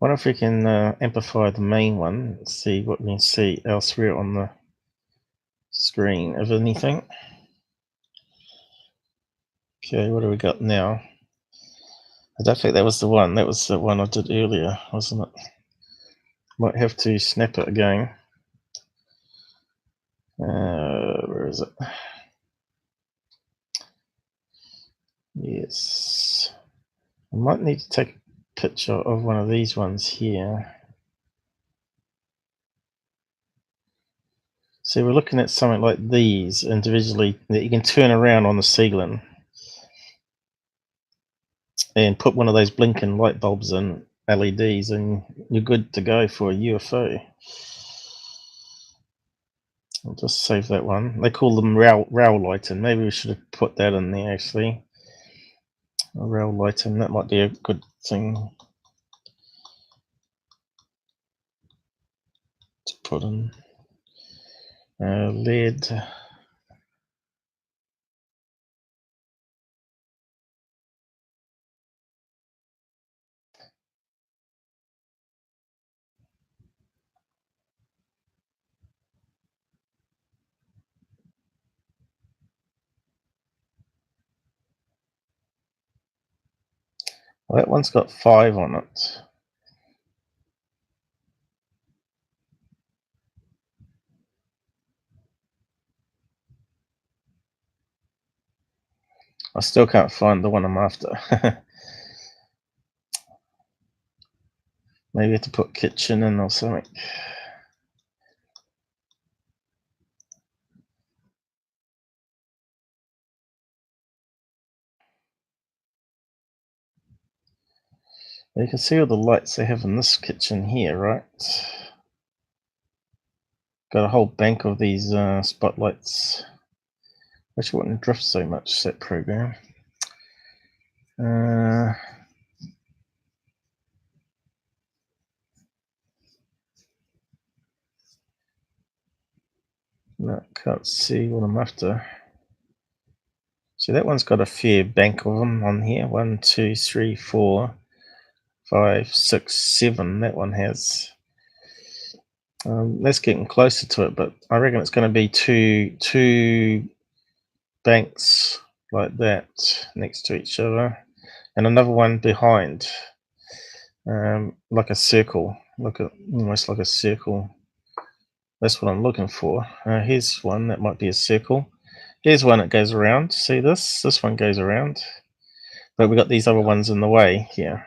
if we can amplify the main one and see what we can see elsewhere on the screen, if anything. Okay, what do we got now? I don't think that was the one. That was the one I did earlier, wasn't it? Might have to snap it again. Where is it? Yes. I might need to take a picture of one of these ones here. So we're looking at something like these individually that you can turn around on the ceiling and put one of those blinking light bulbs in, LEDs, and you're good to go for a UFO. I'll just save that one. They call them rail lighting. Maybe we should have put that in there actually. A rail lighting, that might be a good thing to put in. LED. Well, that one's got 5 on it. I still can't find the one I'm after. Maybe I have to put kitchen in or something. You can see all the lights they have in this kitchen here, right? Got a whole bank of these spotlights. Wish it wouldn't drift so much, that program. No, can't see what I'm after. So that one's got a fair bank of them on here. 1, 2, 3, 4, 5, 6, 7. That one has. That's getting closer to it, but I reckon it's going to be two banks like that next to each other, and another one behind, like a circle, almost like a circle. That's what I'm looking for. Here's one that might be a circle. Here's one that goes around. See this? This one goes around, but we got these other ones in the way here.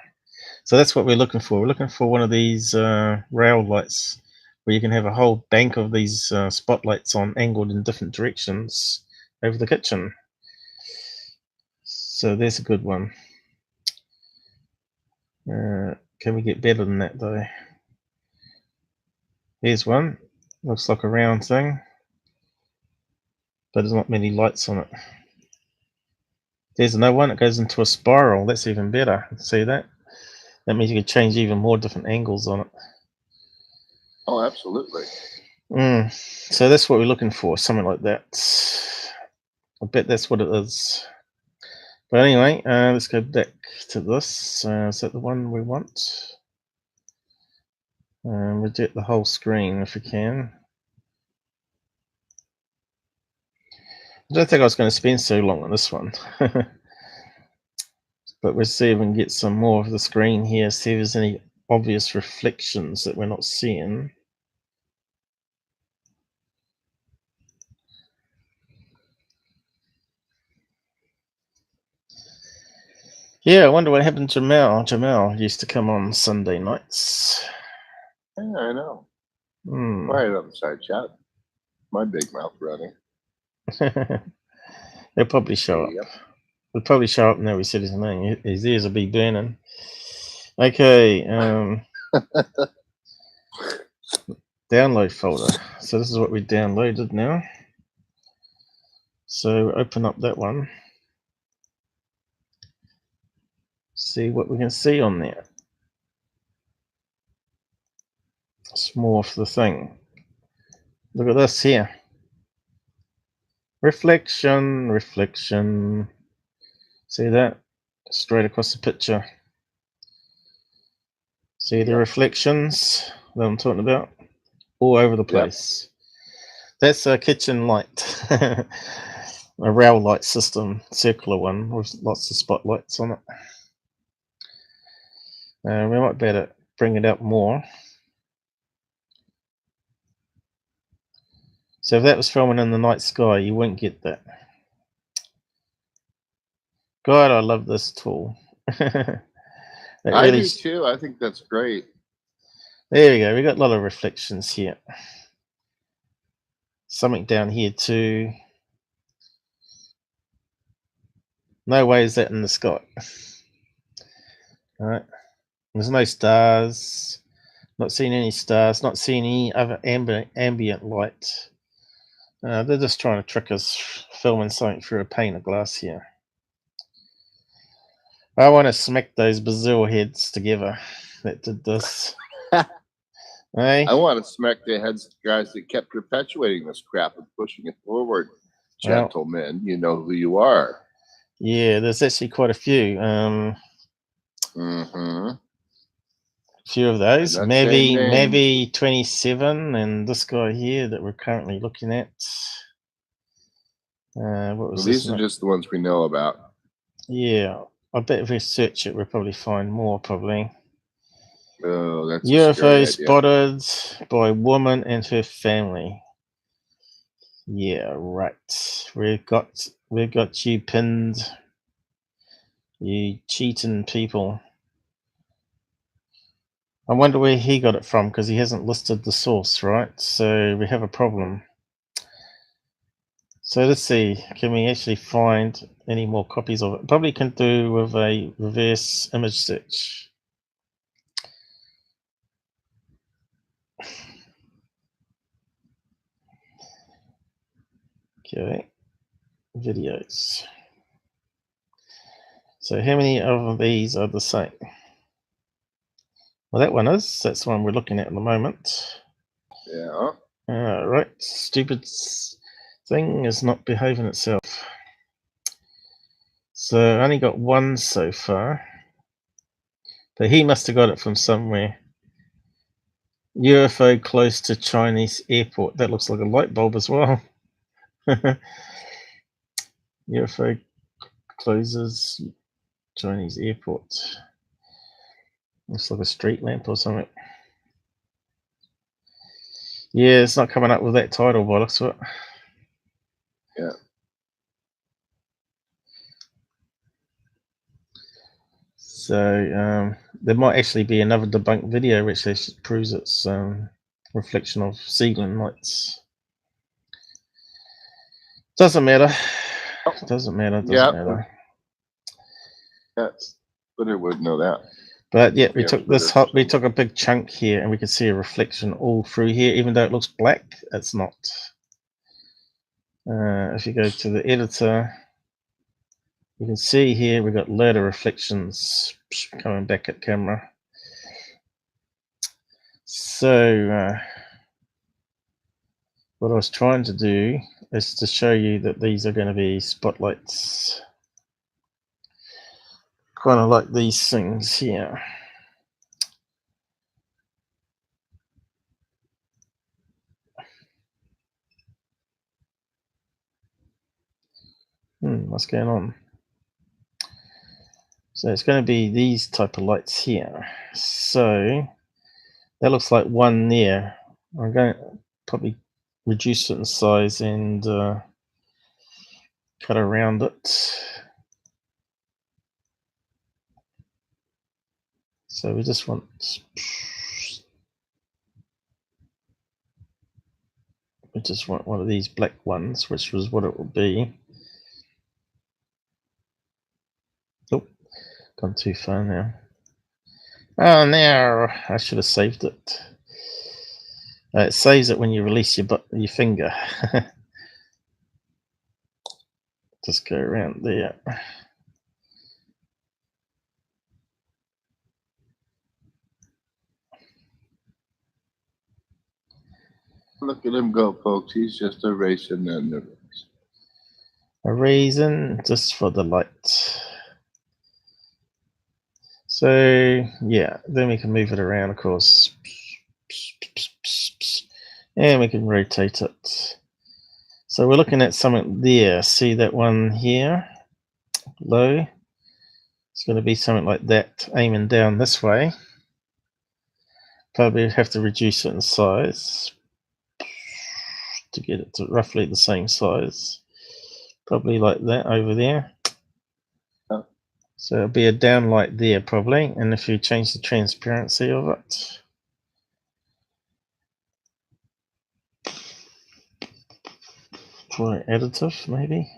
So that's what we're looking for. We're looking for one of these rail lights where you can have a whole bank of these spotlights on, angled in different directions over the kitchen. So there's a good one. Can we get better than that though? Here's one. Looks like a round thing, but there's not many lights on it. There's another one that goes into a spiral. That's even better. See that? That means you can change even more different angles on it. Oh, absolutely. So that's what we're looking for, something like that. I bet that's what it is. But anyway, let's go back to this. Is that the one we want? We'll do it the whole screen if we can. I don't think I was going to spend so long on this one. But we'll see if we can get some more of the screen here, see if there's any obvious reflections that we're not seeing. Yeah, I wonder what happened to Jamal. Jamal used to come on Sunday nights. Yeah, I know. Hmm. Quiet on the side chat. My big mouth running. They'll probably show up. Yep. They'll probably show up now we said his name. His ears will be burning. Okay. Download folder. So this is what we downloaded now. So open up that one. See what we can see on there. It's more of the thing. Look at this here. Reflection, reflection. See that? Straight across the picture. See the reflections that I'm talking about? All over the place. That's a kitchen light. A rail light system, circular one with lots of spotlights on it. We might better bring it up more. So if that was filming in the night sky, you wouldn't get that. God, I love this tool. I do too. I think that's great. There we go. We got a lot of reflections here. Something down here too. No way is that in the sky. All right. There's no stars. Not seeing any stars. Not seeing any other ambient light. They're just trying to trick us, filming something through a pane of glass here. I want to smack those Brazil heads together that did this. Hey? I want to smack the heads of the guys that kept perpetuating this crap and pushing it forward. Gentlemen, you know who you are. Yeah, there's actually quite a few. Few of those. Maybe 27, and this guy here that we're currently looking at. What was this? These are just the ones we know about. Yeah, I bet if we search it, we'll probably find more. Probably. Oh, that's UFO spotted by woman and her family. Yeah, right. We've got you pinned. You cheating people. I wonder where he got it from, because he hasn't listed the source, right? So we have a problem. So let's see, can we actually find any more copies of it? Probably can do with a reverse image search. Okay, videos. So how many of these are the same? Well, that one is. That's the one we're looking at the moment. Yeah. Right. Stupid thing is not behaving itself. So I only got one so far. But he must have got it from somewhere. UFO close to Chinese airport. That looks like a light bulb as well. UFO closes Chinese airport. Looks like a street lamp or something. Yeah, it's not coming up with that title by the looks of it. Yeah. So there might actually be another debunked video which actually proves its reflection of ceiling lights. Doesn't matter. Doesn't matter. Doesn't matter. Yeah, but it would know that. But yeah, we took this. We took a big chunk here, and we can see a reflection all through here. Even though it looks black, it's not. If you go to the editor, you can see here we've got a load of reflections coming back at camera. So what I was trying to do is to show you that these are going to be spotlights, kind of like these things here. What's going on? So it's going to be these type of lights here. So that looks like one there. I'm going to probably reduce it in size and cut around it. So we just want just want one of these black ones, which was what it would be. Oh, gone too far now. Oh no, I should have saved it. It saves it when you release your finger. Just go around there. Look at him go, folks. He's just erasing and erasing. A reason just for the light. So yeah, then we can move it around, of course, and we can rotate it. So we're looking at something there. See that one here, low? It's going to be something like that, aiming down this way. Probably have to reduce it in size to get it to roughly the same size. Probably like that over there. So it'll be a downlight there probably, and if you change the transparency of it, for additive maybe.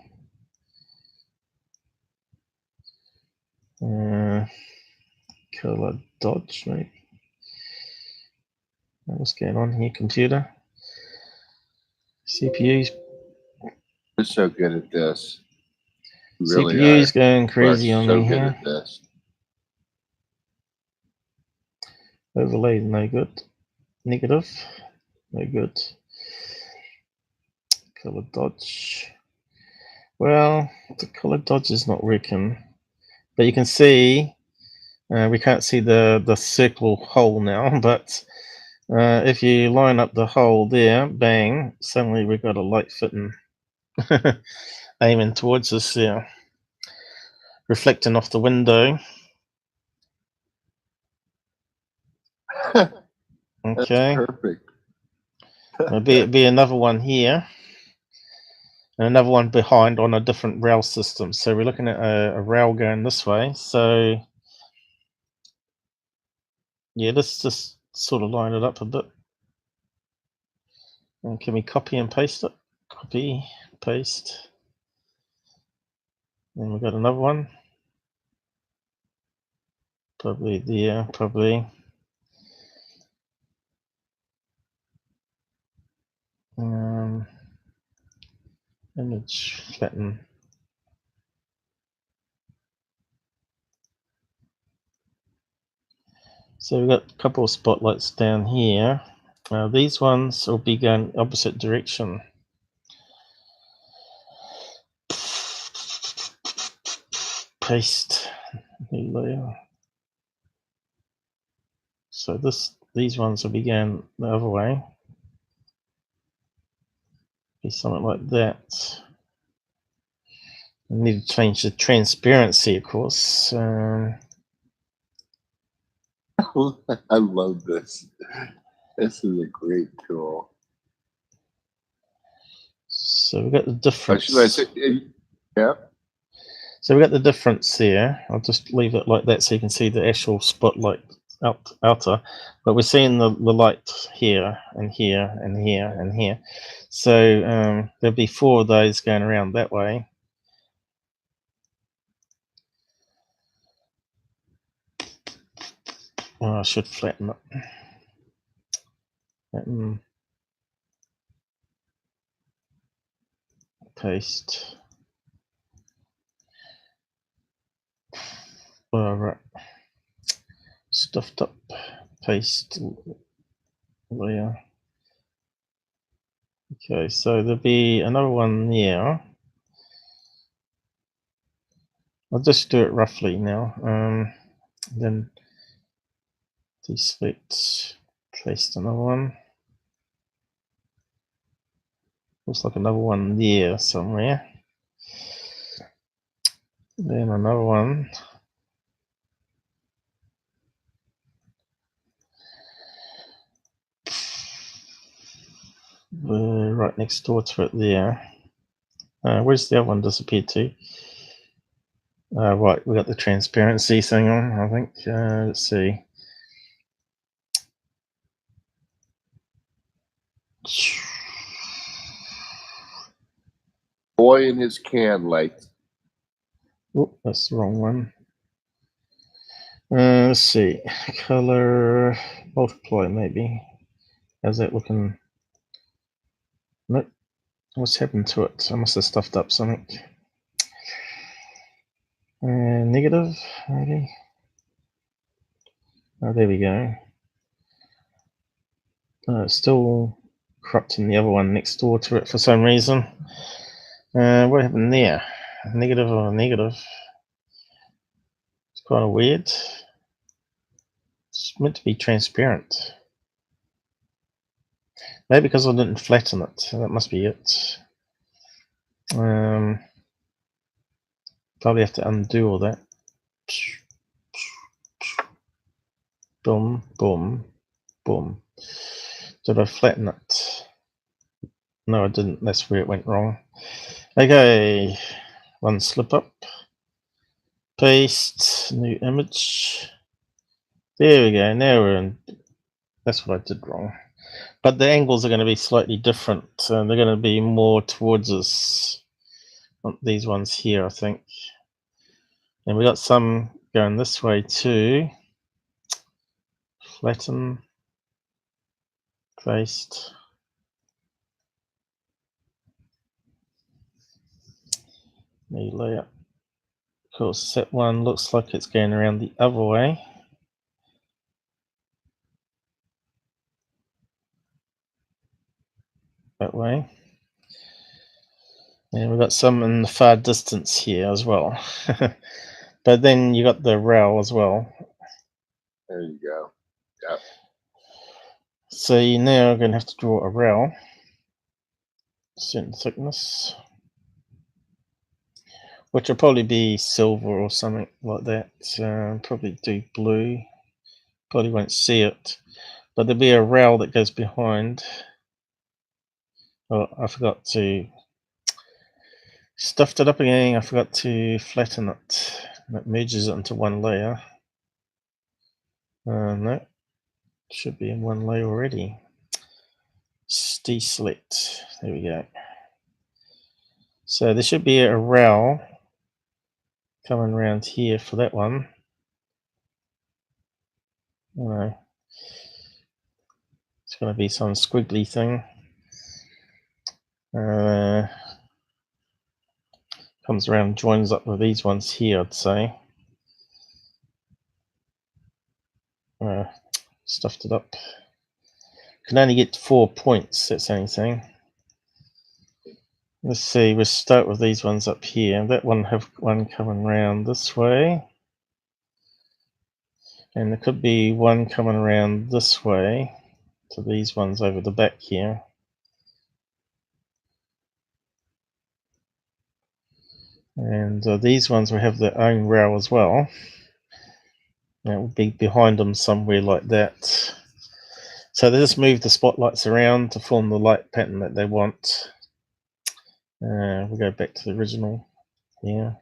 Color dodge maybe. What's going on here, computer? CPU's We're so good at this. We really CPU's are. going crazy We're on so me good here. at this. Overlay no good. Negative, no good. Color dodge. Well, the color dodge is not working, but you can see we can't see the circle hole now, but if you line up the hole there, bang, suddenly we've got a light fitting aiming towards us there, reflecting off the window. Okay. That's perfect. There'll be another one here, and another one behind on a different rail system. So we're looking at a rail going this way. So yeah, let's just sort of line it up a bit. And can we copy and paste it? Copy, paste. And we've got another one. Probably there, probably. Image flatten. So we've got a couple of spotlights down here. These ones will be going opposite direction. Paste new layer. So these ones will be going the other way. Be something like that. I need to change the transparency, of course. I love this. This is a great tool. So we've got the difference. Should I say? Yeah. So we got the difference here. I'll just leave it like that so you can see the actual spotlight outer. But we're seeing the light here and here and here and here. So there'll be 4 of those going around that way. Oh, I should flatten it. Flatten. Paste. All right. Stuffed up. Paste layer. Okay, so there'll be another one there. I'll just do it roughly now. Then deselect, paste another one. Looks like another one there somewhere. Then another one. Right next door to it there. Where's the other one disappeared to? Right, we got the transparency thing on, I think. Let's see. Boy and his can light. Oh, that's the wrong one. Let's see. Color multiply maybe. How's that looking? Nope. What's happened to it? I must have stuffed up something. Negative, maybe. Oh, there we go. It's still corrupting the other one next door to it for some reason. What happened there? Negative or negative? It's kind of weird. It's meant to be transparent. Maybe because I didn't flatten it. That must be it. Probably have to undo all that. Boom, boom, boom. Did I flatten it? No, I didn't. That's where it went wrong. Okay, one slip up. Paste, new image. There we go. Now we're in. That's what I did wrong. But the angles are going to be slightly different. They're going to be more towards us. These ones here, I think. And we got some going this way too. Flatten. Paste. New layer. Of course, that one looks like it's going around the other way. That way. And we've got some in the far distance here as well. But then you got the rail as well. There you go. Yep. So you now are going to have to draw a rail. Certain thickness. Which will probably be silver or something like that. Probably do blue. Probably won't see it. But there'll be a rail that goes behind. Oh, I forgot to... Stuffed it up again. I forgot to flatten it. That merges it into one layer. No. Should be in one layer already. Deselect. There we go. So there should be a rail coming around here for that one. No. It's going to be some squiggly thing. Comes around, joins up with these ones here, I'd say. Stuffed it up. Can only get 4 points, that's the only thing. Let's see, we'll start with these ones up here. That one have one coming around this way. And there could be one coming around this way to these ones over the back here. And these ones will have their own rail as well. And it will be behind them somewhere like that. So they just move the spotlights around to form the light pattern that they want. We'll go back to the original here.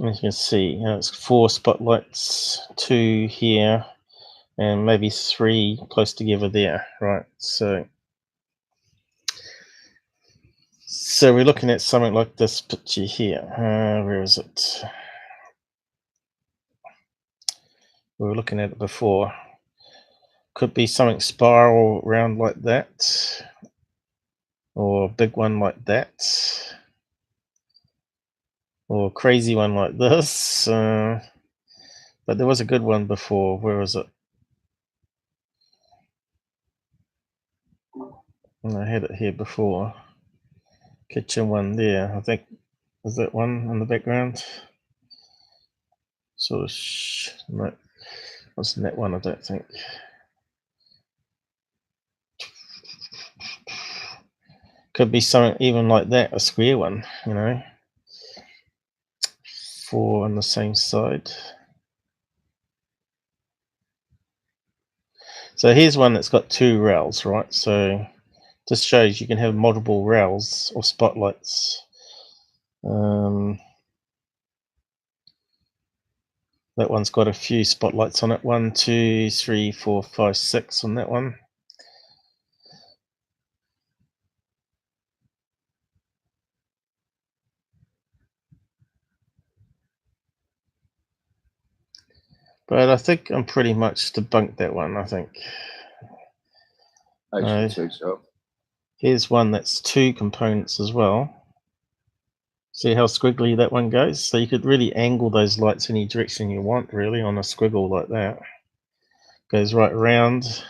As you can see, it's 4 spotlights, 2 here, and maybe 3 close together there, right? So we're looking at something like this picture here. Where is it? We were looking at it before. Could be something spiral around like that, or a big one like that, or a crazy one like this. But there was a good one before. Where was it? I had it here before. Kitchen one there. I think was that one in the background. Sort of. No, wasn't that one? I don't think. Could be something even like that, a square one, you know. 4 on the same side. So here's one that's got 2 rails, right? So this shows you can have multiple rails or spotlights. That one's got a few spotlights on it. 1, 2, 3, 4, 5, 6 on that one. But I think I'm pretty much debunked that one, I think. I should say so. Here's one that's 2 components as well. See how squiggly that one goes? So you could really angle those lights any direction you want, really, on a squiggle like that. Goes right around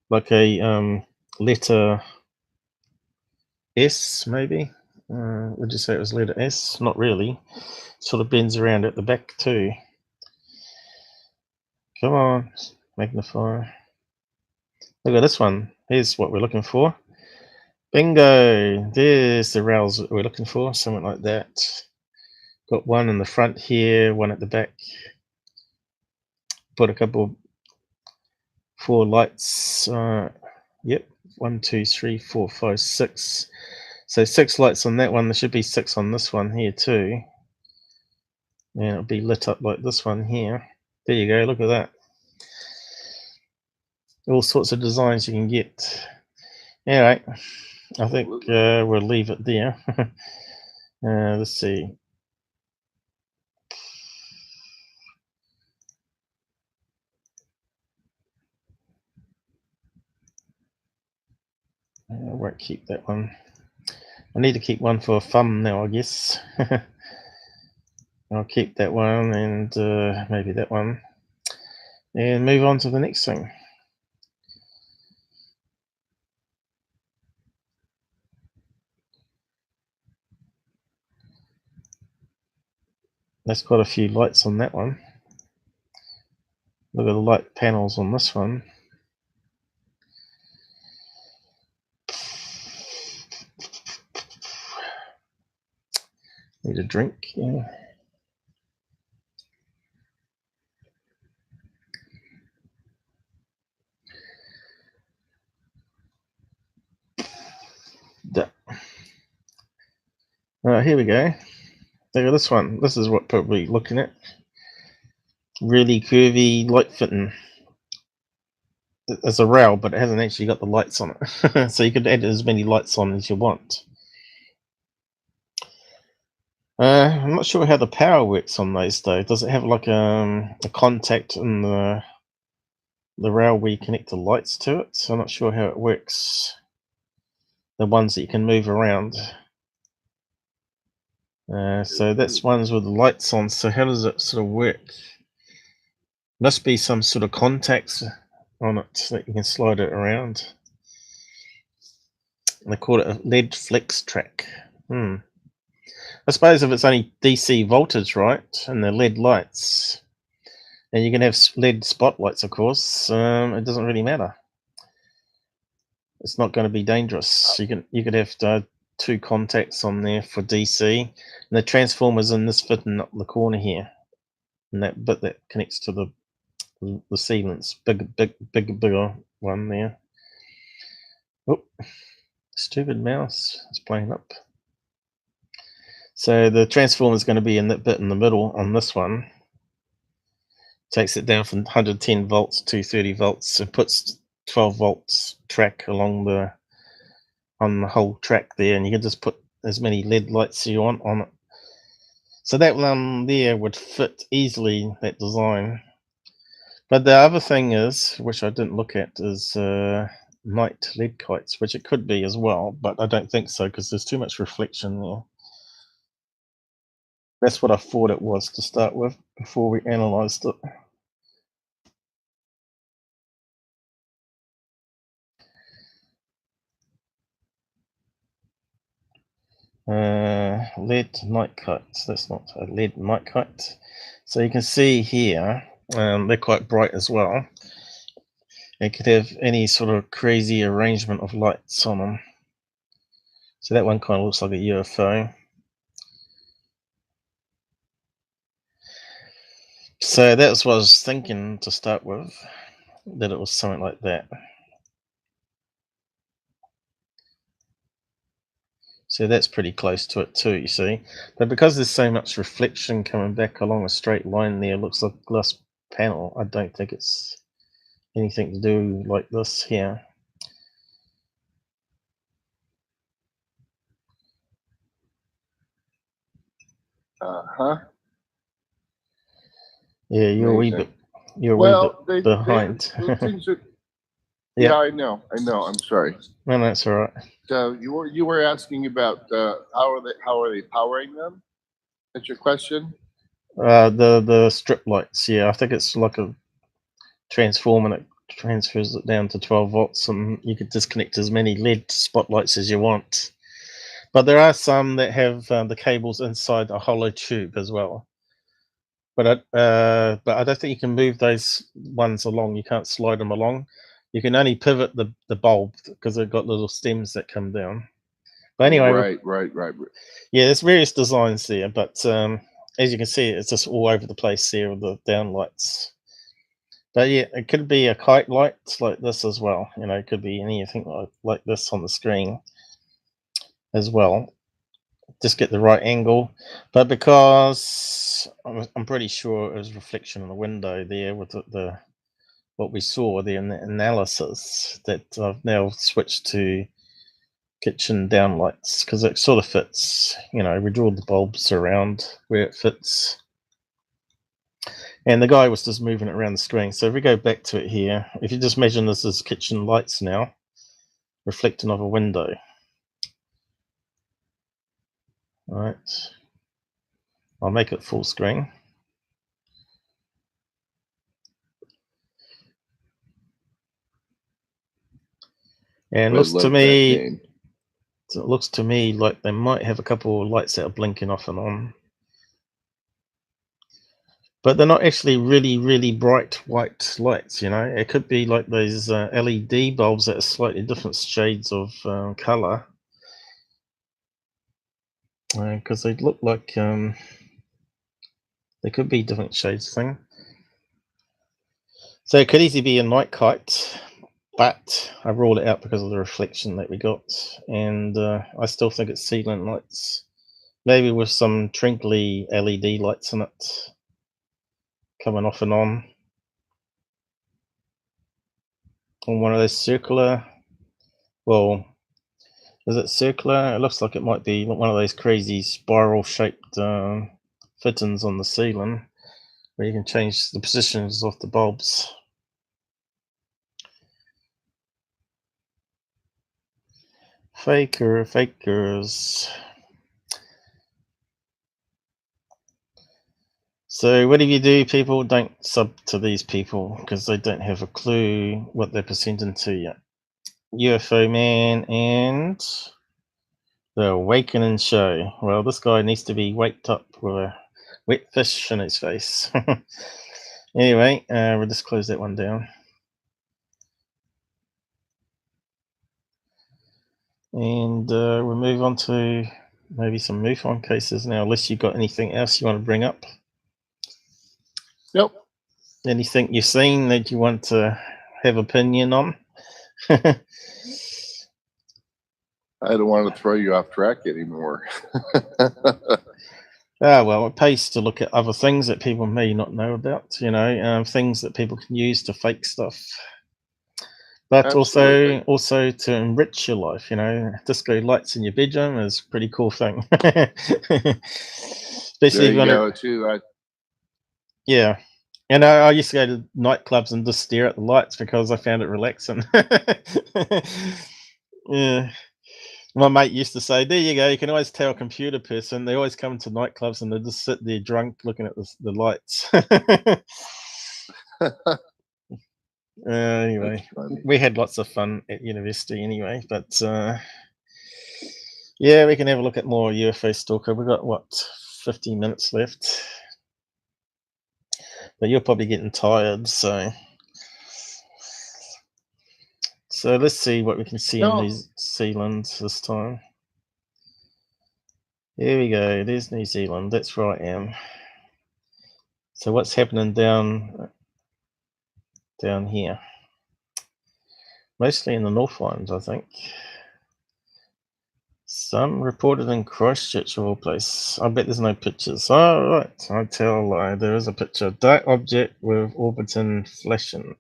like a letter S, maybe. Would you say it was letter S? Not really. Sort of bends around at the back too. Come on, magnifier. Look at this one. Here's what we're looking for. Bingo! There's the rails that we're looking for, something like that. Got one in the front here, one at the back. Put a couple, 4 lights. Yep, 1, 2, 3, 4, 5, 6. So 6 lights on that one. There should be 6 on this one here too. And it'll be lit up like this one here. There you go, look at that. All sorts of designs you can get. Alright, I think we'll leave it there. Let's see. I won't keep that one. I need to keep one for a thumbnail, I guess. I'll keep that one and maybe that one. And move on to the next thing. That's quite a few lights on that one. Look at the light panels on this one. Need a drink. Yeah. Alright, here we go. Look at this one. This is what probably looking at. Really curvy light fitting. It's a rail, but it hasn't actually got the lights on it. So you could add as many lights on as you want. I'm not sure how the power works on those though. Does it have like a contact in the rail where you connect the lights to it? So I'm not sure how it works. The ones that you can move around. So that's ones with the lights on. So how does it sort of work? Must be some sort of contacts on it so that you can slide it around. And they call it a LED flex track. I suppose if it's only DC voltage, right, and the LED lights, and you can have LED spotlights, of course, it doesn't really matter. It's not going to be dangerous. You could have 2 contacts on there for DC, and the transformer's in this fitting up the corner here, and that bit that connects to the sealants, bigger one there. Oh, stupid mouse! It's playing up. So the transformer is going to be in that bit in the middle on this one. Takes it down from 110 volts to 30 volts. It puts 12 volts track along on the whole track there, and you can just put as many LED lights as you want on it. So that one there would fit easily, that design. But the other thing is, which I didn't look at, is night LED kites, which it could be as well, but I don't think so because there's too much reflection there. That's what I thought it was to start with before we analysed it. LED night kites. That's not a LED night kite. So you can see here, they're quite bright as well. It could have any sort of crazy arrangement of lights on them. So that one kind of looks like a UFO. So that's what I was thinking to start with, that it was something like that. So that's pretty close to it too, you see. But because there's so much reflection coming back along a straight line there, looks like a glass panel, I don't think it's anything to do like this here. Yeah, you're a wee bit. Amazing. You're a Well, wee bit behind. the things are. Yeah. Yeah, I know. I'm sorry. No, that's all right. So you were asking about how are they powering them? That's your question. The strip lights. Yeah, I think it's like a transformer that transfers it down to 12 volts, and you could disconnect as many LED spotlights as you want. But there are some that have the cables inside a hollow tube as well. But I don't think you can move those ones along. You can't slide them along. You can only pivot the bulb because they've got little stems that come down. But anyway, Right. yeah, there's various designs there, but as you can see, it's just all over the place there with the downlights. But yeah, it could be a kite light like this as well. You know, it could be anything like this on the screen as well. Just get the right angle. But because I'm pretty sure it was reflection in the window there with the what we saw there in the analysis, that I've now switched to kitchen downlights because it sort of fits. You know, we draw the bulbs around where it fits. And the guy was just moving it around the screen. So if we go back to it here, if you just imagine this as kitchen lights now, reflecting off a window. All right. I'll make it full screen. And it looks to me like they might have a couple of lights that are blinking off and on. But they're not actually really bright white lights, you know. It could be like those LED bulbs that are slightly different shades of color. Because they look like they could be different shades thing. So it could easily be a night kite, but I ruled it out because of the reflection that we got. And I still think it's ceiling lights. Maybe with some twinkly LED lights in it. Coming off and on one of those circular, well, is it circular? It looks like it might be one of those crazy spiral shaped fittings on the ceiling where you can change the positions of the bulbs. Fakers. So whatever you do, people, don't sub to these people because they don't have a clue what they're presenting to you. UFOman and the Awakening Show. Well, this guy needs to be waked up with a wet fish in his face. Anyway, we'll just close that one down. And we'll move on to maybe some MUFON cases now, unless you've got anything else you want to bring up. Nope. Anything you've seen that you want to have opinion on? I don't want to throw you off track anymore. Well, it pays to look at other things that people may not know about, you know, things that people can use to fake stuff. But Absolutely. also to enrich your life, you know, disco lights in your bedroom is a pretty cool thing. Especially there you go, too. Yeah. And I used to go to nightclubs and just stare at the lights because I found it relaxing. Yeah. My mate used to say, there you go, you can always tell a computer person. They always come to nightclubs and they just sit there drunk looking at the lights. Anyway, we had lots of fun at university anyway, but yeah, we can have a look at more UFO Stalker. We've got, what, 15 minutes left? But you're probably getting tired, so let's see what we can see in New Zealand this time. Here we go. There's New Zealand. That's where I am. So what's happening down here? Mostly in the Northland, I think. Some reported in Christchurch of all places. I bet there's no pictures. Oh, right. I tell a lie. There is a picture. Dark object with orbiting flashing.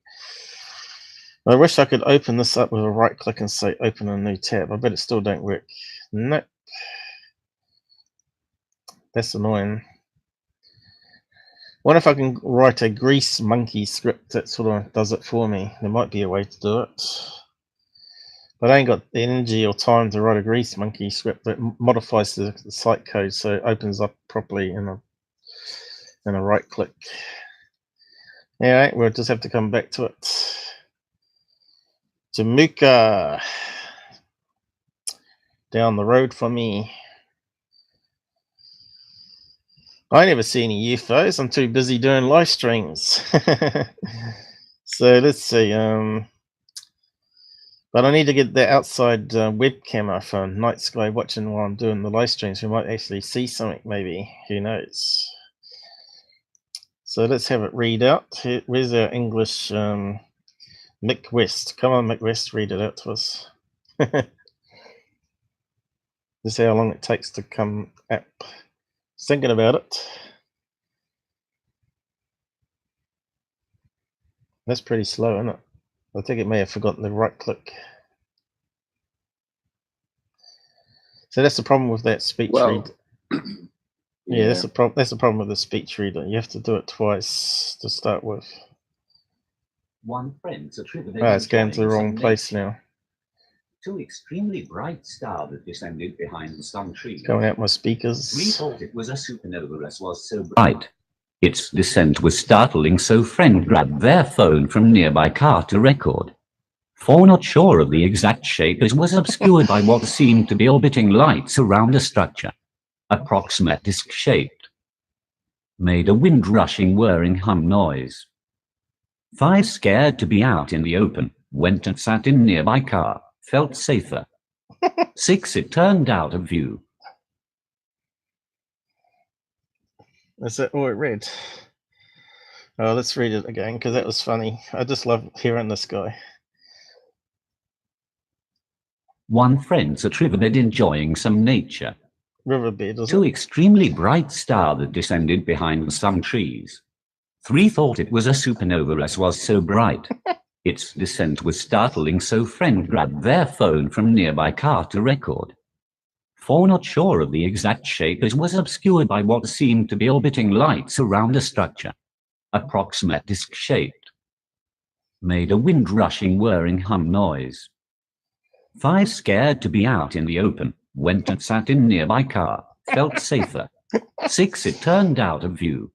I wish I could open this up with a right click and say open a new tab. I bet it still don't work. Nope. That's annoying. Wonder if I can write a grease monkey script that sort of does it for me. There might be a way to do it. But I ain't got the energy or time to write a grease monkey script that modifies the site code so it opens up properly in a right click. Alright, we'll just have to come back to it. Jamaica. Down the road from me. I never see any UFOs. I'm too busy doing live streams. So let's see. But I need to get the outside webcam off on Night Sky watching while I'm doing the live streams. We might actually see something, maybe. Who knows? So let's have it read out. Where's our English Mick West? Come on, Mick West, read it out to us. This is how long it takes to come up. Thinking about it. That's pretty slow, isn't it? I think it may have forgotten the right click. So that's the problem with that speech reader. Yeah, that's the problem. That's the problem with the speech reader. You have to do it twice to start with. One friend's a trip. It's going to the wrong place now. Two extremely bright stars that descended behind some trees. Going out my speakers. We thought it was a supernova as was so bright. Its descent was startling, so friend grabbed their phone from nearby car to record. For not sure of the exact shape, it was obscured by what seemed to be orbiting lights around a structure, approximate disc-shaped. Made a wind-rushing whirring hum noise. 5 scared to be out in the open, went and sat in nearby car, felt safer. 6 it turned out of view. Is that all it read? Oh, let's read it again because that was funny. I just love hearing this guy. One friend's at riverbed enjoying some nature. Riverbed, is Two it? extremely bright stars that descended behind some trees. 3 thought it was a supernova as was so bright. Its descent was startling, so friend grabbed their phone from nearby car to record. 4 not sure of the exact shape, it was obscured by what seemed to be orbiting lights around a structure, approximate disc-shaped. Made a wind-rushing whirring hum noise. 5 scared to be out in the open, went and sat in nearby car, felt safer. 6 it turned out of view.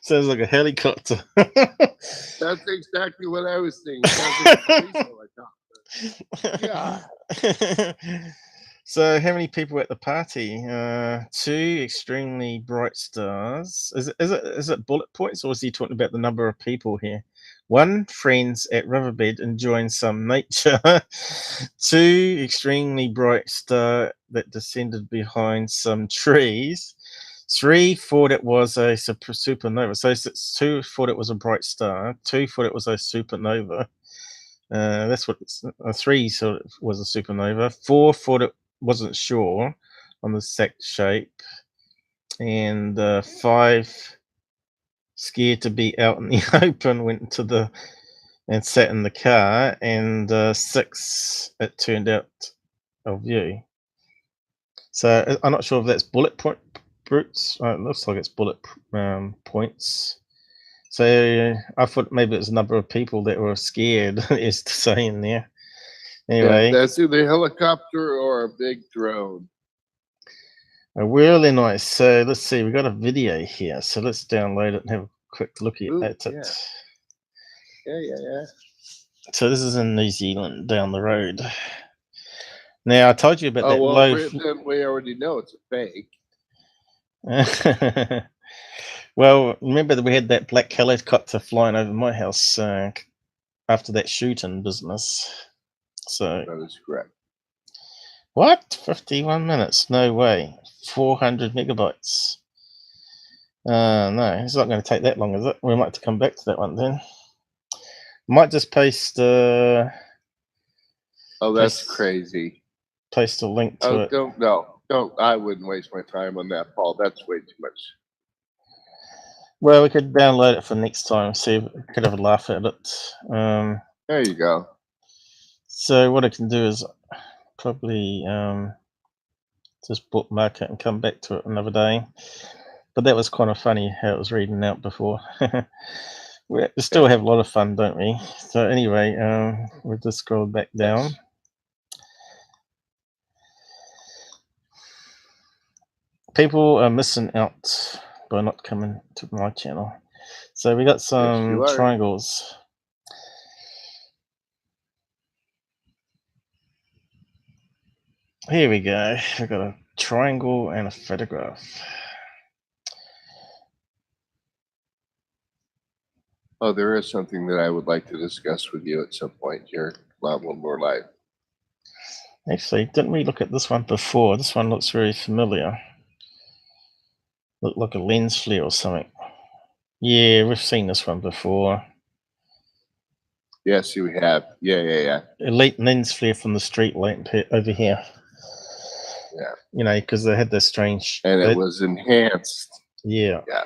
Sounds like a helicopter. That's exactly what I was thinking. Sounds like a police helicopter. Yeah. So how many people were at the party? 2 extremely bright stars. Is it bullet points, or is he talking about the number of people here? 1 friends at riverbed enjoying some nature. 2 extremely bright star that descended behind some trees. 3 thought it was a supernova. So 2 thought it was a bright star. 2 thought it was a supernova. That's what 3 thought it was a supernova. 4 thought it wasn't sure on the exact shape, and 5 scared to be out in the open went to and sat in the car, and 6 it turned out of view. So I'm not sure if that's bullet point brutes. It looks like it's bullet points. So I thought maybe it's a number of people that were scared, is to say in there. Anyway, Yeah, that's either a helicopter or a big drone. Really nice. So let's see, we got a video here. So let's download it and have a quick look at it. Yeah. So this is in New Zealand, down the road. Now I told you about that Well, then we already know it's a fake. Well, remember that we had that black helicopter flying over my house after that shooting business. So That is correct. what? 51 minutes? No way. 400 megabytes. No, it's not going to take that long, is it? We might have to come back to that one then. Might just paste. Oh, that's crazy. Paste a link to it. Don't. I wouldn't waste my time on that, Paul. That's way too much. Well, we could download it for next time. See if we could have a laugh at it. There you go. So what I can do is probably just bookmark it and come back to it another day. But that was kind of funny how it was reading out before. We still have a lot of fun, don't we? So anyway, we'll just scroll back down. People are missing out by not coming to my channel. So we got some you are. triangles. Here we go. We got a triangle and a photograph. Oh, there is something that I would like to discuss with you at some point here when we're live. Actually, didn't we look at this one before? This one looks very familiar. Look like a lens flare or something. Yeah, we've seen this one before. Yes, you have. Yeah. Elite lens flare from the street light over here. Yeah. You know, because they had this strange. And it was enhanced. Yeah. Yeah.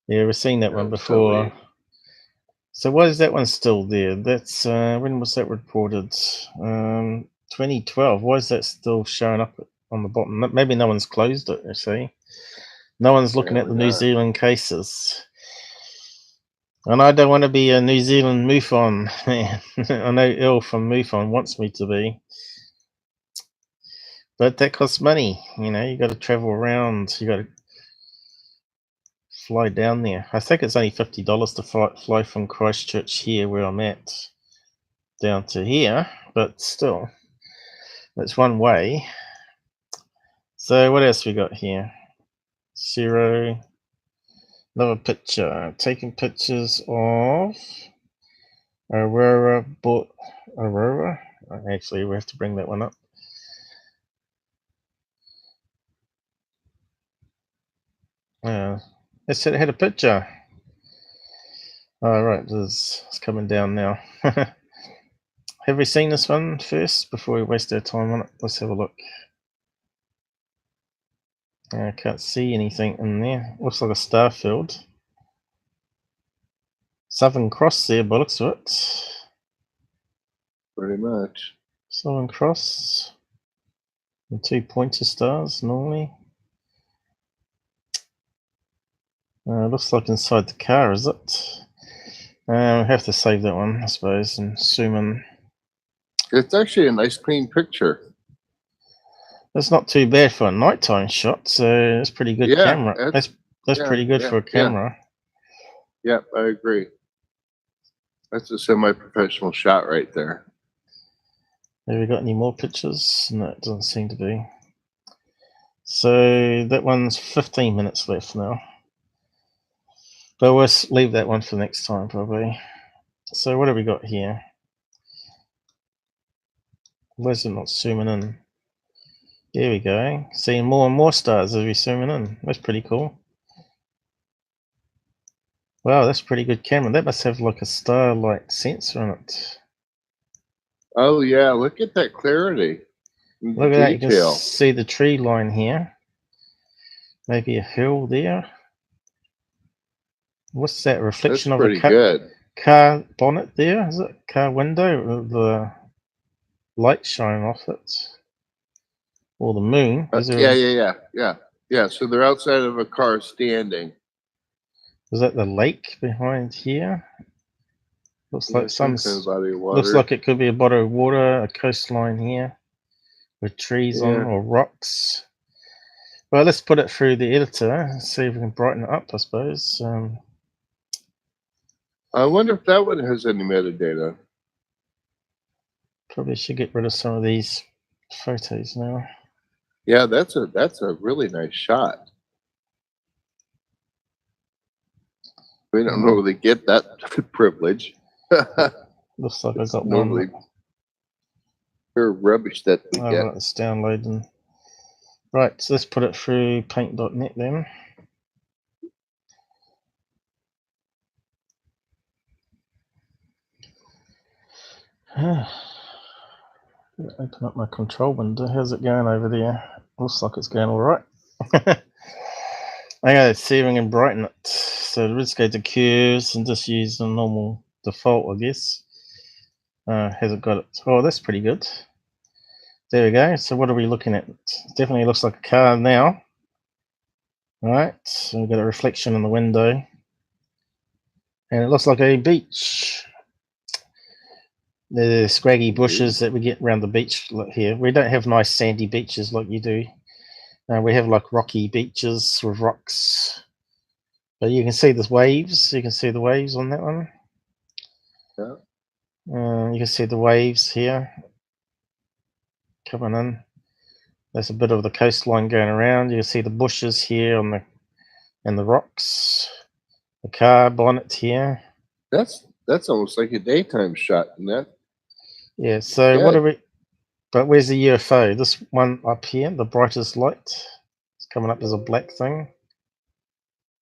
Yeah, we've seen that one before. Totally. So why is that one still there? That's when was that reported? 2012. Why is that still showing up on the bottom? Maybe no one's closed it, you see. No one's looking at the New Zealand cases. And I don't want to be a New Zealand MUFON man. I know Il from MUFON wants me to be. But that costs money. You know, you got to travel around. You got to fly down there. I think it's only $50 to fly from Christchurch here where I'm at down to here, but still, that's one way. So what else we got here? Zero. Another picture. Taking pictures of Aurora. Actually, we have to bring that one up. It said it had a picture. All right, it's coming down now. Have we seen this one first before we waste our time on it? Let's have a look. I can't see anything in there. Looks like a star field. Southern Cross there by the looks of it. Pretty much. Southern Cross. And 2 pointer stars normally. Looks like inside the car, is it? We have to save that one, I suppose, and zoom in. It's actually a nice clean picture. That's not too bad for a nighttime shot, so it's pretty good camera. That's pretty good for a camera. Yeah, I agree. That's a semi-professional shot right there. Have we got any more pictures? No, it doesn't seem to be. So that one's 15 minutes left now. But we'll leave that one for next time, probably. So what have we got here? Where's it not zooming in? There we go. Seeing more and more stars as we zooming in. That's pretty cool. Wow, that's a pretty good camera. That must have like a starlight sensor on it. Oh yeah, look at that clarity. Look at that, you can see the tree line here. Maybe a hill there. What's that reflection of a car bonnet there? Is it car window with the light shining off it? Or the moon? Yeah. So they're outside of a car standing. Is that the lake behind here? Looks like some body of water. Looks like it could be a body of water, a coastline here with trees on or rocks. Well, let's put it through the editor and see if we can brighten it up, I suppose. I wonder if that one has any metadata. Probably should get rid of some of these photos now. Yeah, that's a really nice shot. We don't normally get that privilege. Looks like I got normally one. Pure rubbish that we get. Right, it's downloading. Right, so let's put it through paint.net then. Open up my control window. How's it going over there? Looks like it's going all right. Okay, let's see if we can brighten it. So let's go to curves and just use the normal default, I guess. Has it got it? Oh, that's pretty good. There we go. So what are we looking at? Definitely looks like a car now. All right, so we've got a reflection in the window, and it looks like a beach. The scraggy bushes that we get around the beach here. We don't have nice sandy beaches like you do. We have like rocky beaches with rocks. But you can see the waves. You can see the waves on that one. Yeah. You can see the waves here coming in. There's a bit of the coastline going around. You can see the bushes here on the and the rocks. The car bonnet here. That's almost like a daytime shot, isn't that? Yeah. So what are we? But where's the UFO? This one up here, the brightest light. It's coming up as a black thing.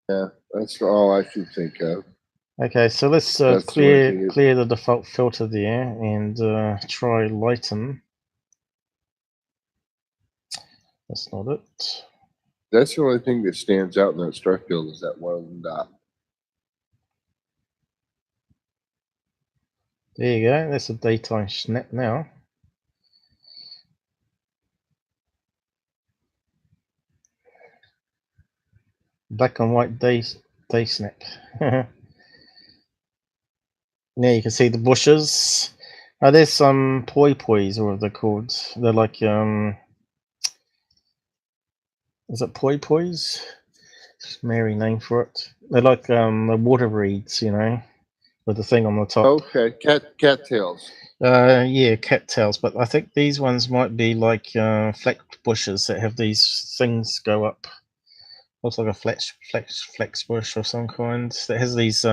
Yeah, that's all I should think of. Okay, so let's clear the default filter there and try lighten. That's not it. That's the only thing that stands out in that star field is that one dot. There you go. That's a daytime snap now. Black and white day snap. Now you can see the bushes. There's some poi pois, or what they're called. They're like is it poi pois? Merry name for it. They're like the water reeds, you know, with the thing on the top. Okay, cattails. Yeah, cattails. But I think these ones might be like flex bushes that have these things go up. Looks like a flex bush of some kind that has these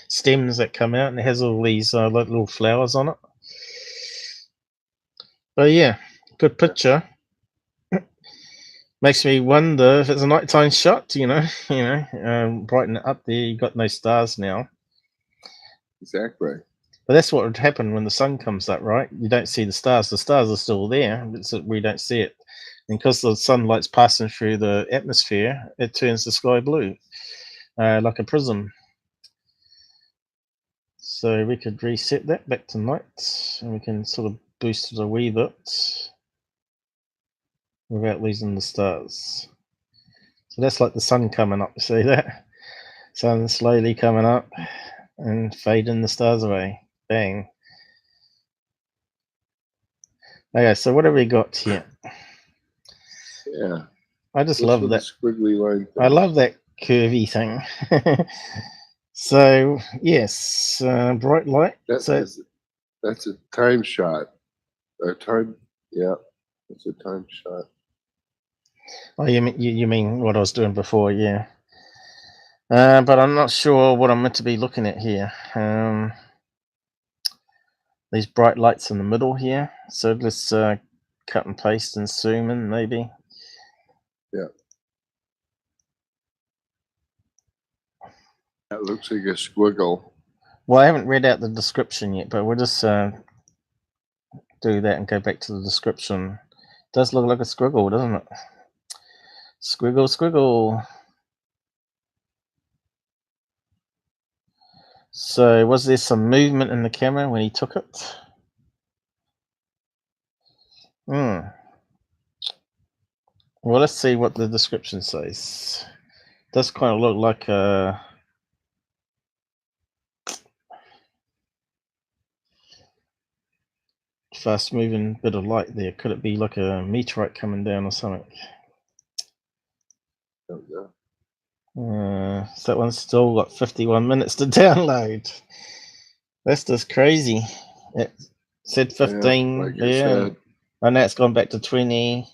stems that come out, and it has all these like little flowers on it. But yeah, good picture. Makes me wonder if it's a nighttime shot. You know, brighten it up there. You got no stars now. Exactly. But that's what would happen when the sun comes up, right? You don't see the stars. The stars are still there, but we don't see it. And because the sunlight's passing through the atmosphere, it turns the sky blue, like a prism. So we could reset that back to night, and we can sort of boost it a wee bit without losing the stars. So that's like the sun coming up. You see that? Sun slowly coming up and fading the stars away. Bang. Okay, so what have we got here? Yeah. I just love that squiggly line thing. I love that curvy thing. So yes, bright light. That's a time shot. Yeah, it's a time shot. Oh, you mean what I was doing before? Yeah. But I'm not sure what I'm meant to be looking at here. These bright lights in the middle here. So let's cut and paste and zoom in, maybe. Yeah. That looks like a squiggle. Well, I haven't read out the description yet, but we'll just do that and go back to the description. It does look like a squiggle, doesn't it? Squiggle, squiggle. So was there some movement in the camera when he took it? Well, let's see what the description says. It does kind of look like a fast moving bit of light there. Could it be like a meteorite coming down or something? Don't know. So that one's still got 51 minutes to download. That's just crazy. It said 15, yeah, and now it's gone back to 20.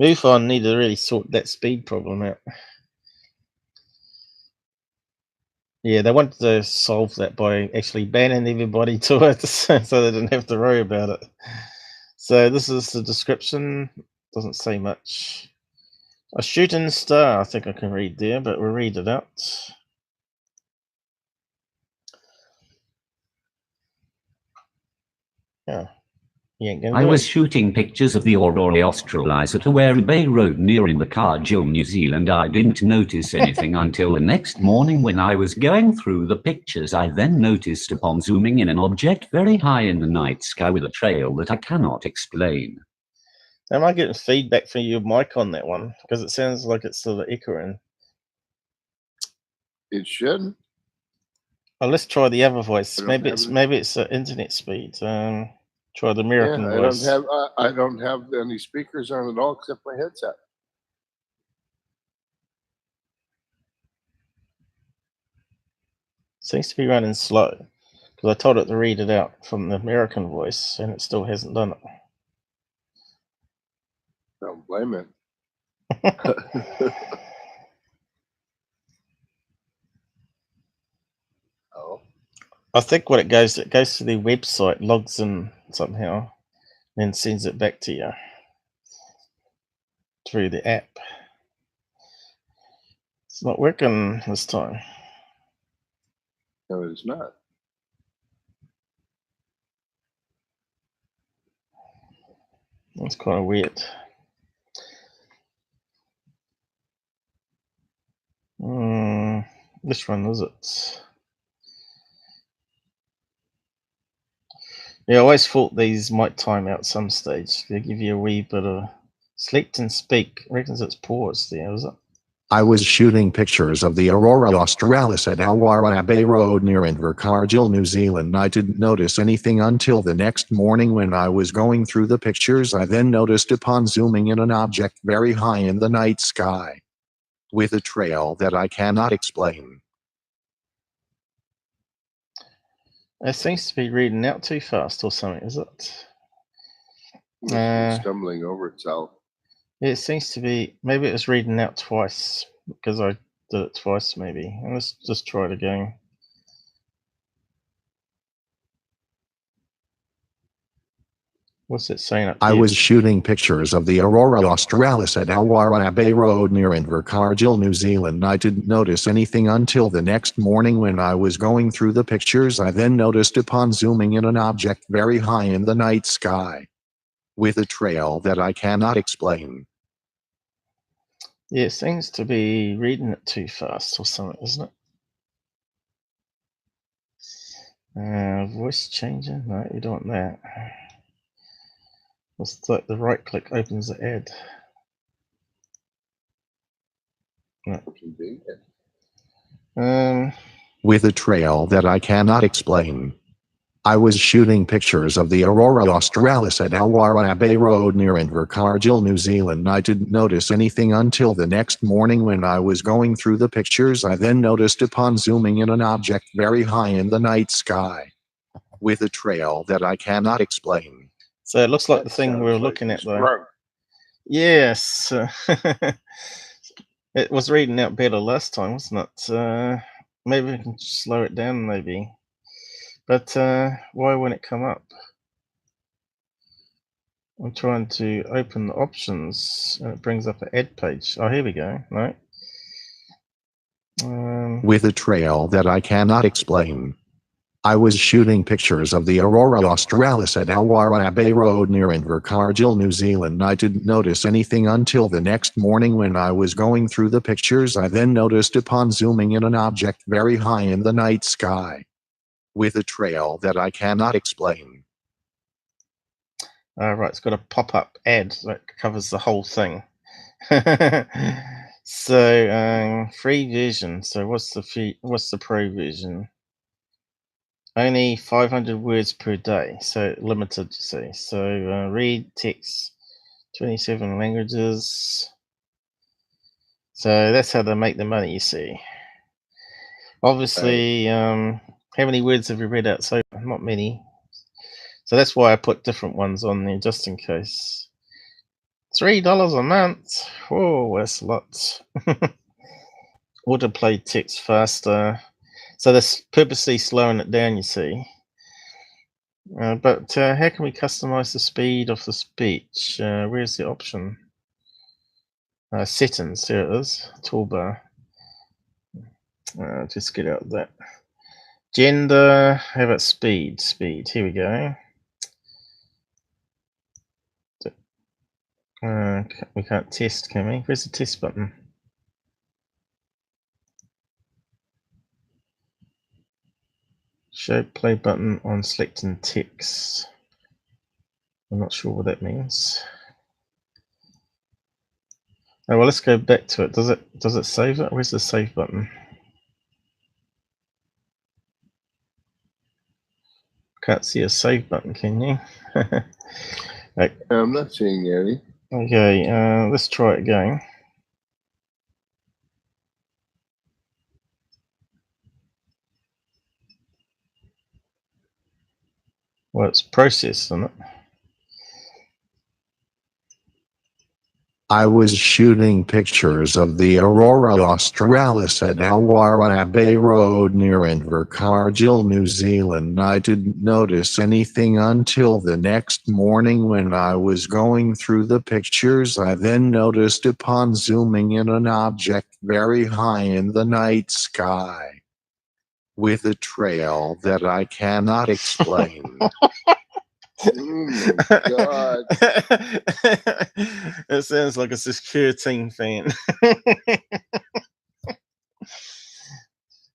MUFON need to really sort that speed problem out. Yeah, they wanted to solve that by actually banning everybody to it, so they didn't have to worry about it. So this is the description. Doesn't say much. A shooting star, I think I can read there, but we'll read it out. Yeah. I was shooting pictures of the aurora australis at a Wary Bay Road near Invercargill, New Zealand. I didn't notice anything until the next morning when I was going through the pictures. I then noticed upon zooming in an object very high in the night sky with a trail that I cannot explain. Am I getting feedback from your mic on that one? Because it sounds like it's sort of echoing. It shouldn't. Oh, let's try the other voice. I don't Maybe have it's internet speed. Try the Yeah, American voice. I don't have any speakers on at all except my headset. Seems to be running slow because I told it to read it out from the American voice, and it still hasn't done it. Don't blame it. Oh, I think what it goes to the website, logs in somehow, then sends it back to you through the app. It's not working this time. no, it's not. That's kind of weird. Which one is it? Yeah, I always thought these might time out some stage. They give you a wee bit of select and speak. Reckons it's paused there, is it? I was shooting pictures of the Aurora Australis at Alwara Bay Road near Invercargill, New Zealand. I didn't notice anything until the next morning when I was going through the pictures. I then noticed upon zooming in an object very high in the night sky, with a trail that I cannot explain. It seems to be reading out too fast or something, is it? It's stumbling over itself. It seems to be, maybe it was reading out twice because I did it twice maybe. And let's just try it again. What's it saying up here? I was shooting pictures of the Aurora Australis at Alwara Bay Road near Invercargill, New Zealand. I didn't notice anything until the next morning when I was going through the pictures. I then noticed upon zooming in an object very high in the night sky, with a trail that I cannot explain. Yeah, it seems to be reading it too fast or something, isn't it? Voice changing? No, you don't want that. It's like the right click opens the ad. No. With a trail that I cannot explain. I was shooting pictures of the Aurora Australis at Alwara Bay Road near Invercargill, New Zealand. I didn't notice anything until the next morning when I was going through the pictures. I then noticed upon zooming in an object very high in the night sky, with a trail that I cannot explain. So it looks like the thing we were looking at though. Yes. It was reading out better last time, wasn't it? Maybe we can slow it down maybe. But why won't it come up? I'm trying to open the options and it brings up an ad page. Oh, here we go. Right. With a trail that I cannot explain. I was shooting pictures of the Aurora Australis at Alwara Bay Road near Invercargill, New Zealand. I didn't notice anything until the next morning when I was going through the pictures. I then noticed upon zooming in an object very high in the night sky, with a trail that I cannot explain. Right, it's got a pop-up ad that covers the whole thing. So free version. So what's the pro version? Only 500 words per day, so limited, you see. So read text, 27 languages. So that's how they make the money, you see. Obviously, how many words have you read out? So not many. So that's why I put different ones on there, just in case. $3 a month. Oh, that's a lot. Autoplay text faster. So that's purposely slowing it down, you see. But how can we customize the speed of the speech? Where's the option? Settings, here it is, toolbar. Just get out of that. Gender, how about speed? Speed, here we go. We can't test, can we? Where's the test button? Show play button on selecting text. I'm not sure what that means. Oh well, let's go back to it. Does it save it? Where's the save button? Can't see a save button, can you? Right. I'm not seeing any. Okay, let's try it again. Well, it's processed, isn't it? I was shooting pictures of the Aurora Australis at Warranabe Road near Invercargill, New Zealand. I didn't notice anything until the next morning when I was going through the pictures. I then noticed upon zooming in an object very high in the night sky with a trail that I cannot explain. God. It sounds like a secure team fan.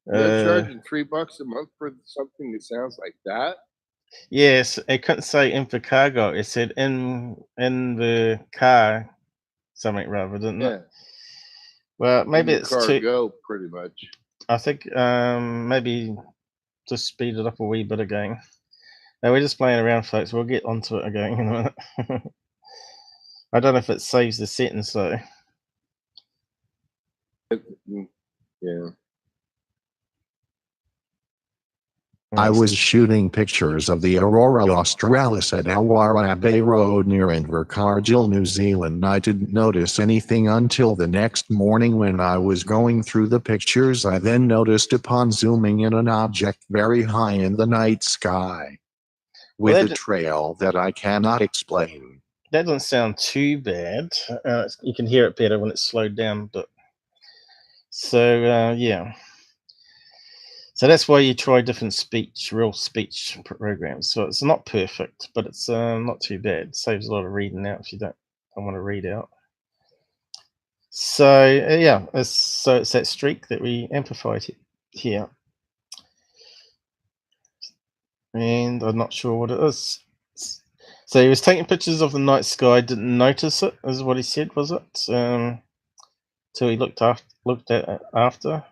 You're charging $3 a month for something that sounds like that? Yes, it couldn't say in for cargo. It said in the car something rather, didn't Yeah. it? Well, maybe In the it's car too. go, pretty much. I think maybe just speed it up a wee bit again. No, we're just playing around, folks. We'll get onto it again in a minute. I don't know if it saves the settings though. Yeah. I was shooting pictures of the Aurora Australis at Warranabe Road near Invercargill, New Zealand. I didn't notice anything until the next morning when I was going through the pictures. I then noticed upon zooming in an object very high in the night sky with Well, a trail that I cannot explain. That doesn't sound too bad. You can hear it better when it's slowed down, but so yeah. So that's why you try different real speech programs. So it's not perfect, but it's not too bad. It saves a lot of reading out if you don't want to read out. So yeah, it's that streak that we amplified here, and I'm not sure what it is. So he was taking pictures of the night sky, didn't notice it, is what he said, was it? Till he looked at it after.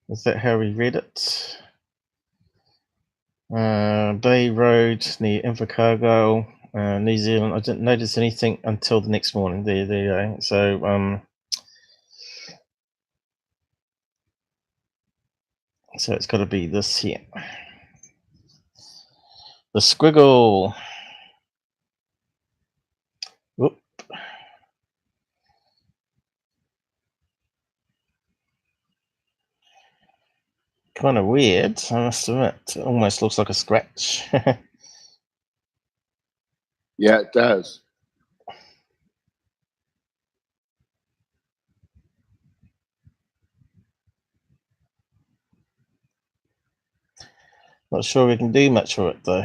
Is that how we read it? Bay Road near Invercargill, New Zealand. I didn't notice anything until the next morning. There you go. So it's got to be this here. The squiggle. Whoop. Kind of weird, I must admit. It almost looks like a scratch. Yeah, it does. Not sure we can do much for it though.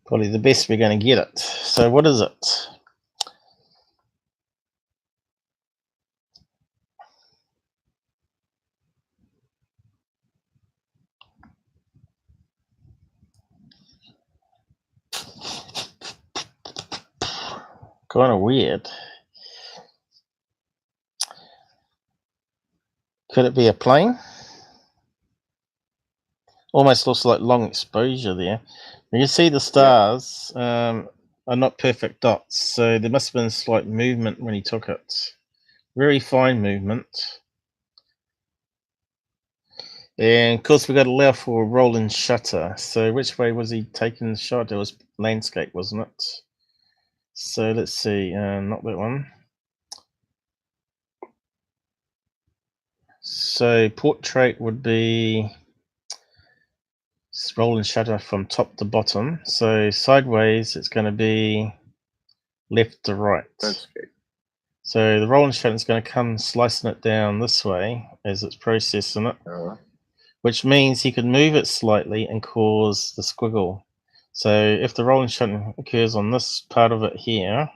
Probably the best we're going to get it. So what is it? Kind of weird. Could it be a plane? Almost looks like long exposure there. You can see the stars are not perfect dots, so there must have been slight movement when he took it. Very fine movement. And of course we've got to allow for a rolling shutter. So which way was he taking the shot? It was landscape, wasn't it? So let's see, not that one. So portrait would be rolling shutter from top to bottom. So sideways it's going to be left to right. Landscape. So the rolling shutter is going to come slicing it down this way as it's processing it, which means he could move it slightly and cause the squiggle. So if the rolling shutter occurs on this part of it here,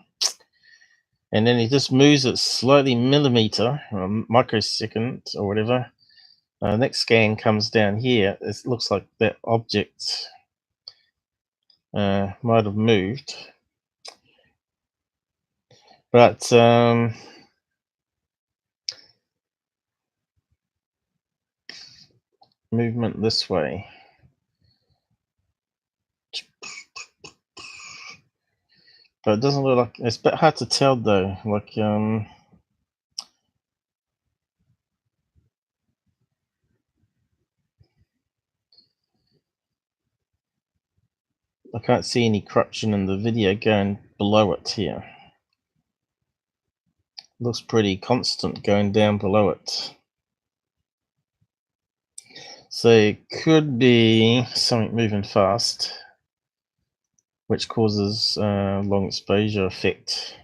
and then he just moves it slightly millimeter or a microsecond or whatever, next scan comes down here, it looks like that object might have moved, but movement this way. But it doesn't look like, it's a bit hard to tell though. Like I can't see any corruption in the video going below it here. Looks pretty constant going down below it. So it could be something moving fast, which causes long exposure effect.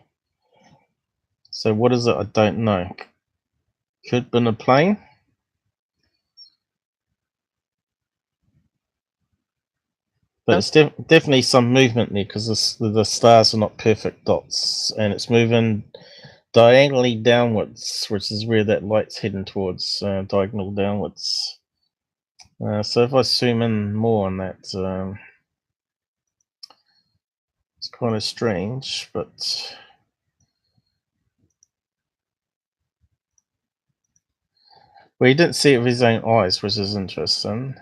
So what is it? I don't know. Could have been a plane. But it's definitely some movement there, because the stars are not perfect dots, and it's moving diagonally downwards, which is where that light's heading towards, diagonal downwards. So if I zoom in more on that, it's kind of strange, but well, he didn't see it with his own eyes, which is interesting.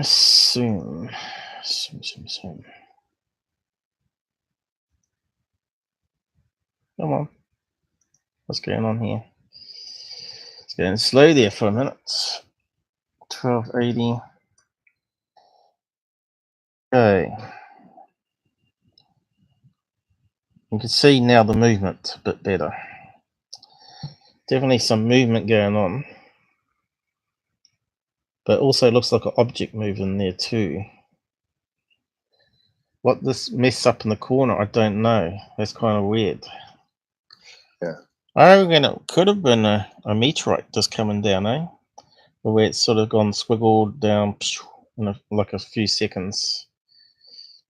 Zoom. Come on. What's going on here? It's getting slow there for a minute. 1280. Okay. You can see now the movement a bit better. Definitely some movement going on. But also looks like an object moving there too. What this mess up in the corner, I don't know. That's kind of weird. Yeah. I reckon it could have been a meteorite just coming down, eh? Where it's sort of gone squiggled down in like a few seconds.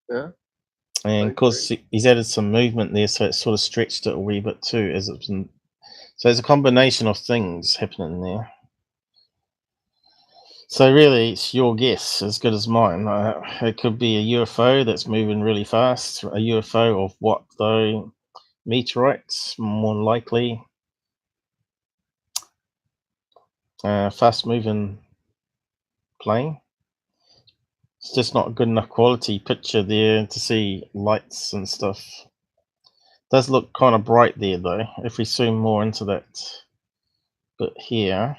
Yeah. And because he's added some movement there, so it sort of stretched it a wee bit too, as it's been. So there's a combination of things happening there. So really, it's your guess as good as mine. It could be a UFO that's moving really fast. A UFO of what though? Meteorites, more likely. Fast-moving plane. It's just not a good enough quality picture there to see lights and stuff. Does look kind of bright there though. If we zoom more into that bit here.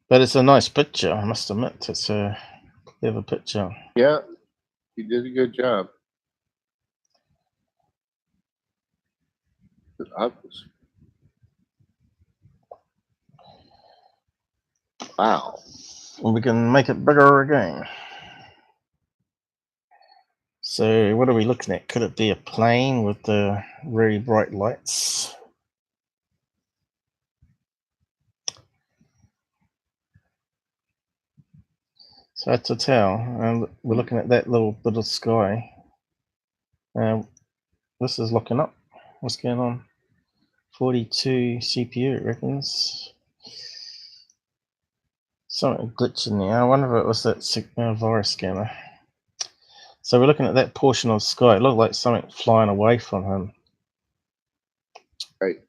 But it's a nice picture, I must admit. It's a clever picture. Yeah, you did a good job. Wow. And we can make it bigger again. So what are we looking at? Could it be a plane with the very bright lights? So hard to tell. And we're looking at that little bit of sky. This is looking up. What's going on? 42 CPU, it reckons. Something glitching there. I wonder if it was that virus scanner. So we're looking at that portion of the sky. It looked like something flying away from him. Right.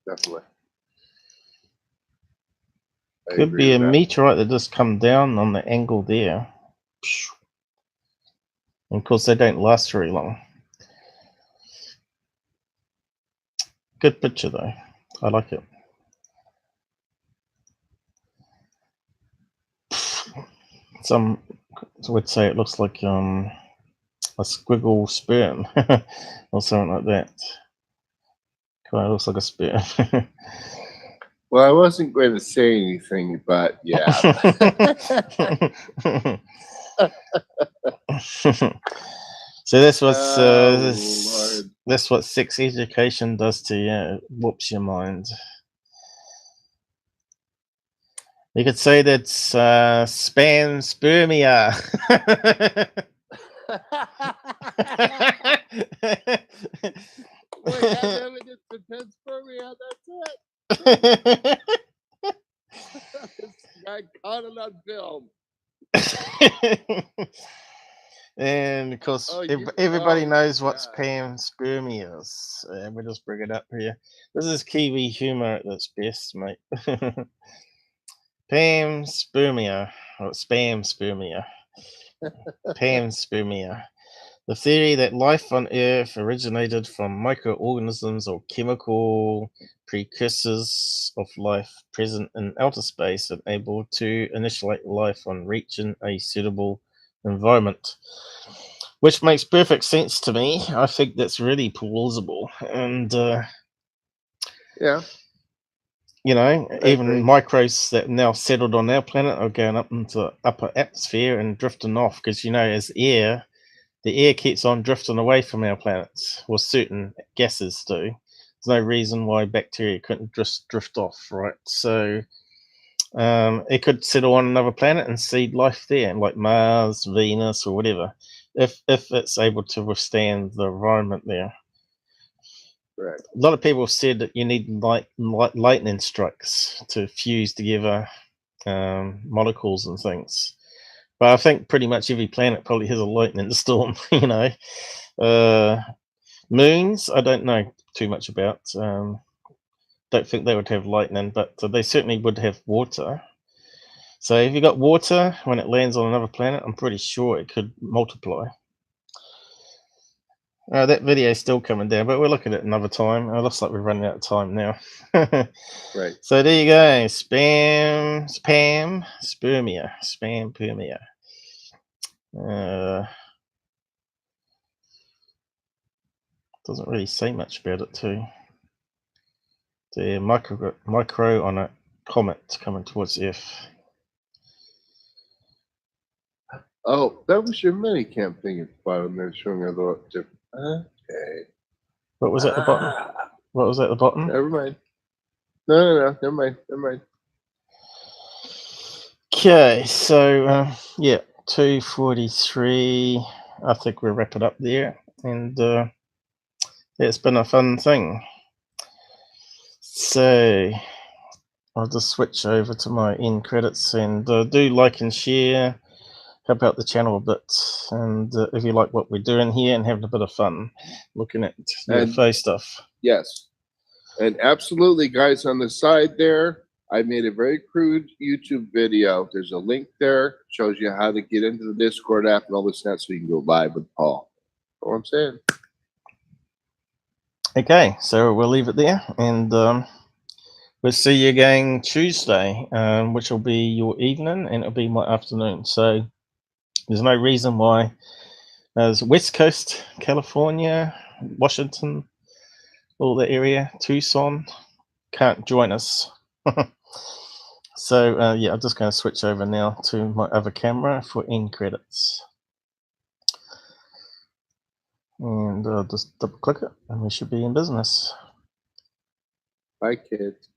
Definitely. Could be a meteorite that just come down on the angle there. And of course, they don't last very long. Good picture though. I like it. Some would say it looks like a squiggle sperm or something like that. Kind of looks like a sperm. Well, I wasn't going to say anything, but yeah. So that's what sex education does to you. Whoops your mind. You could say that's spam spermia. We have evidence for panspermia. That's it. This guy caught it on film. And of course, Oh, everybody oh, knows what God. panspermia is. We'll just bring it up here. This is Kiwi humor at its best, mate. Panspermia, or spamspermia. Panspermia. The theory that life on Earth originated from microorganisms or chemical precursors of life present in outer space and able to initiate life on reaching a suitable environment. Which makes perfect sense to me. I think that's really plausible. And, Yeah. you know, I even agree. microbes that now settled on our planet are going up into the upper atmosphere and drifting off because, you know, as air, the air keeps on drifting away from our planets, or certain gases do. There's no reason why bacteria couldn't just drift off, right? So it could settle on another planet and seed life there, like Mars, Venus, or whatever, if it's able to withstand the environment there. Right. A lot of people have said that you need lightning strikes to fuse together molecules and things. But I think pretty much every planet probably has a lightning storm, you know. Moons, I don't know too much about. Don't think they would have lightning, but they certainly would have water. So if you got water, when it lands on another planet, I'm pretty sure it could multiply. That video is still coming down, but we'll look at it another time. It looks like we're running out of time now. Right. So there you go. Spamspermia. Doesn't really say much about it too. The micro on a comet coming towards Earth. Oh, that was your minicamp thing at the bottom there showing a little different. Okay. What was at the bottom? What was at the bottom? Never mind. No. Never mind. Okay, so yeah, 2:43. I think we'll wrap it up there, and it's been a fun thing. So I'll just switch over to my end credits and do like and share, help out the channel a bit, and if you like what we're doing here and having a bit of fun looking at UFO stuff. Yes, and absolutely, guys, on the side there, I made a very crude YouTube video. There's a link there, shows you how to get into the Discord app and all this stuff so you can go live with Paul. That's what I'm saying. Okay, so we'll leave it there, and we'll see you again Tuesday, which will be your evening, and it'll be my afternoon. So there's no reason why there's West Coast, California, Washington, all the area, Tucson, can't join us. So yeah, I'm just going to switch over now to my other camera for end credits. And just double click it and we should be in business. Bye, kids.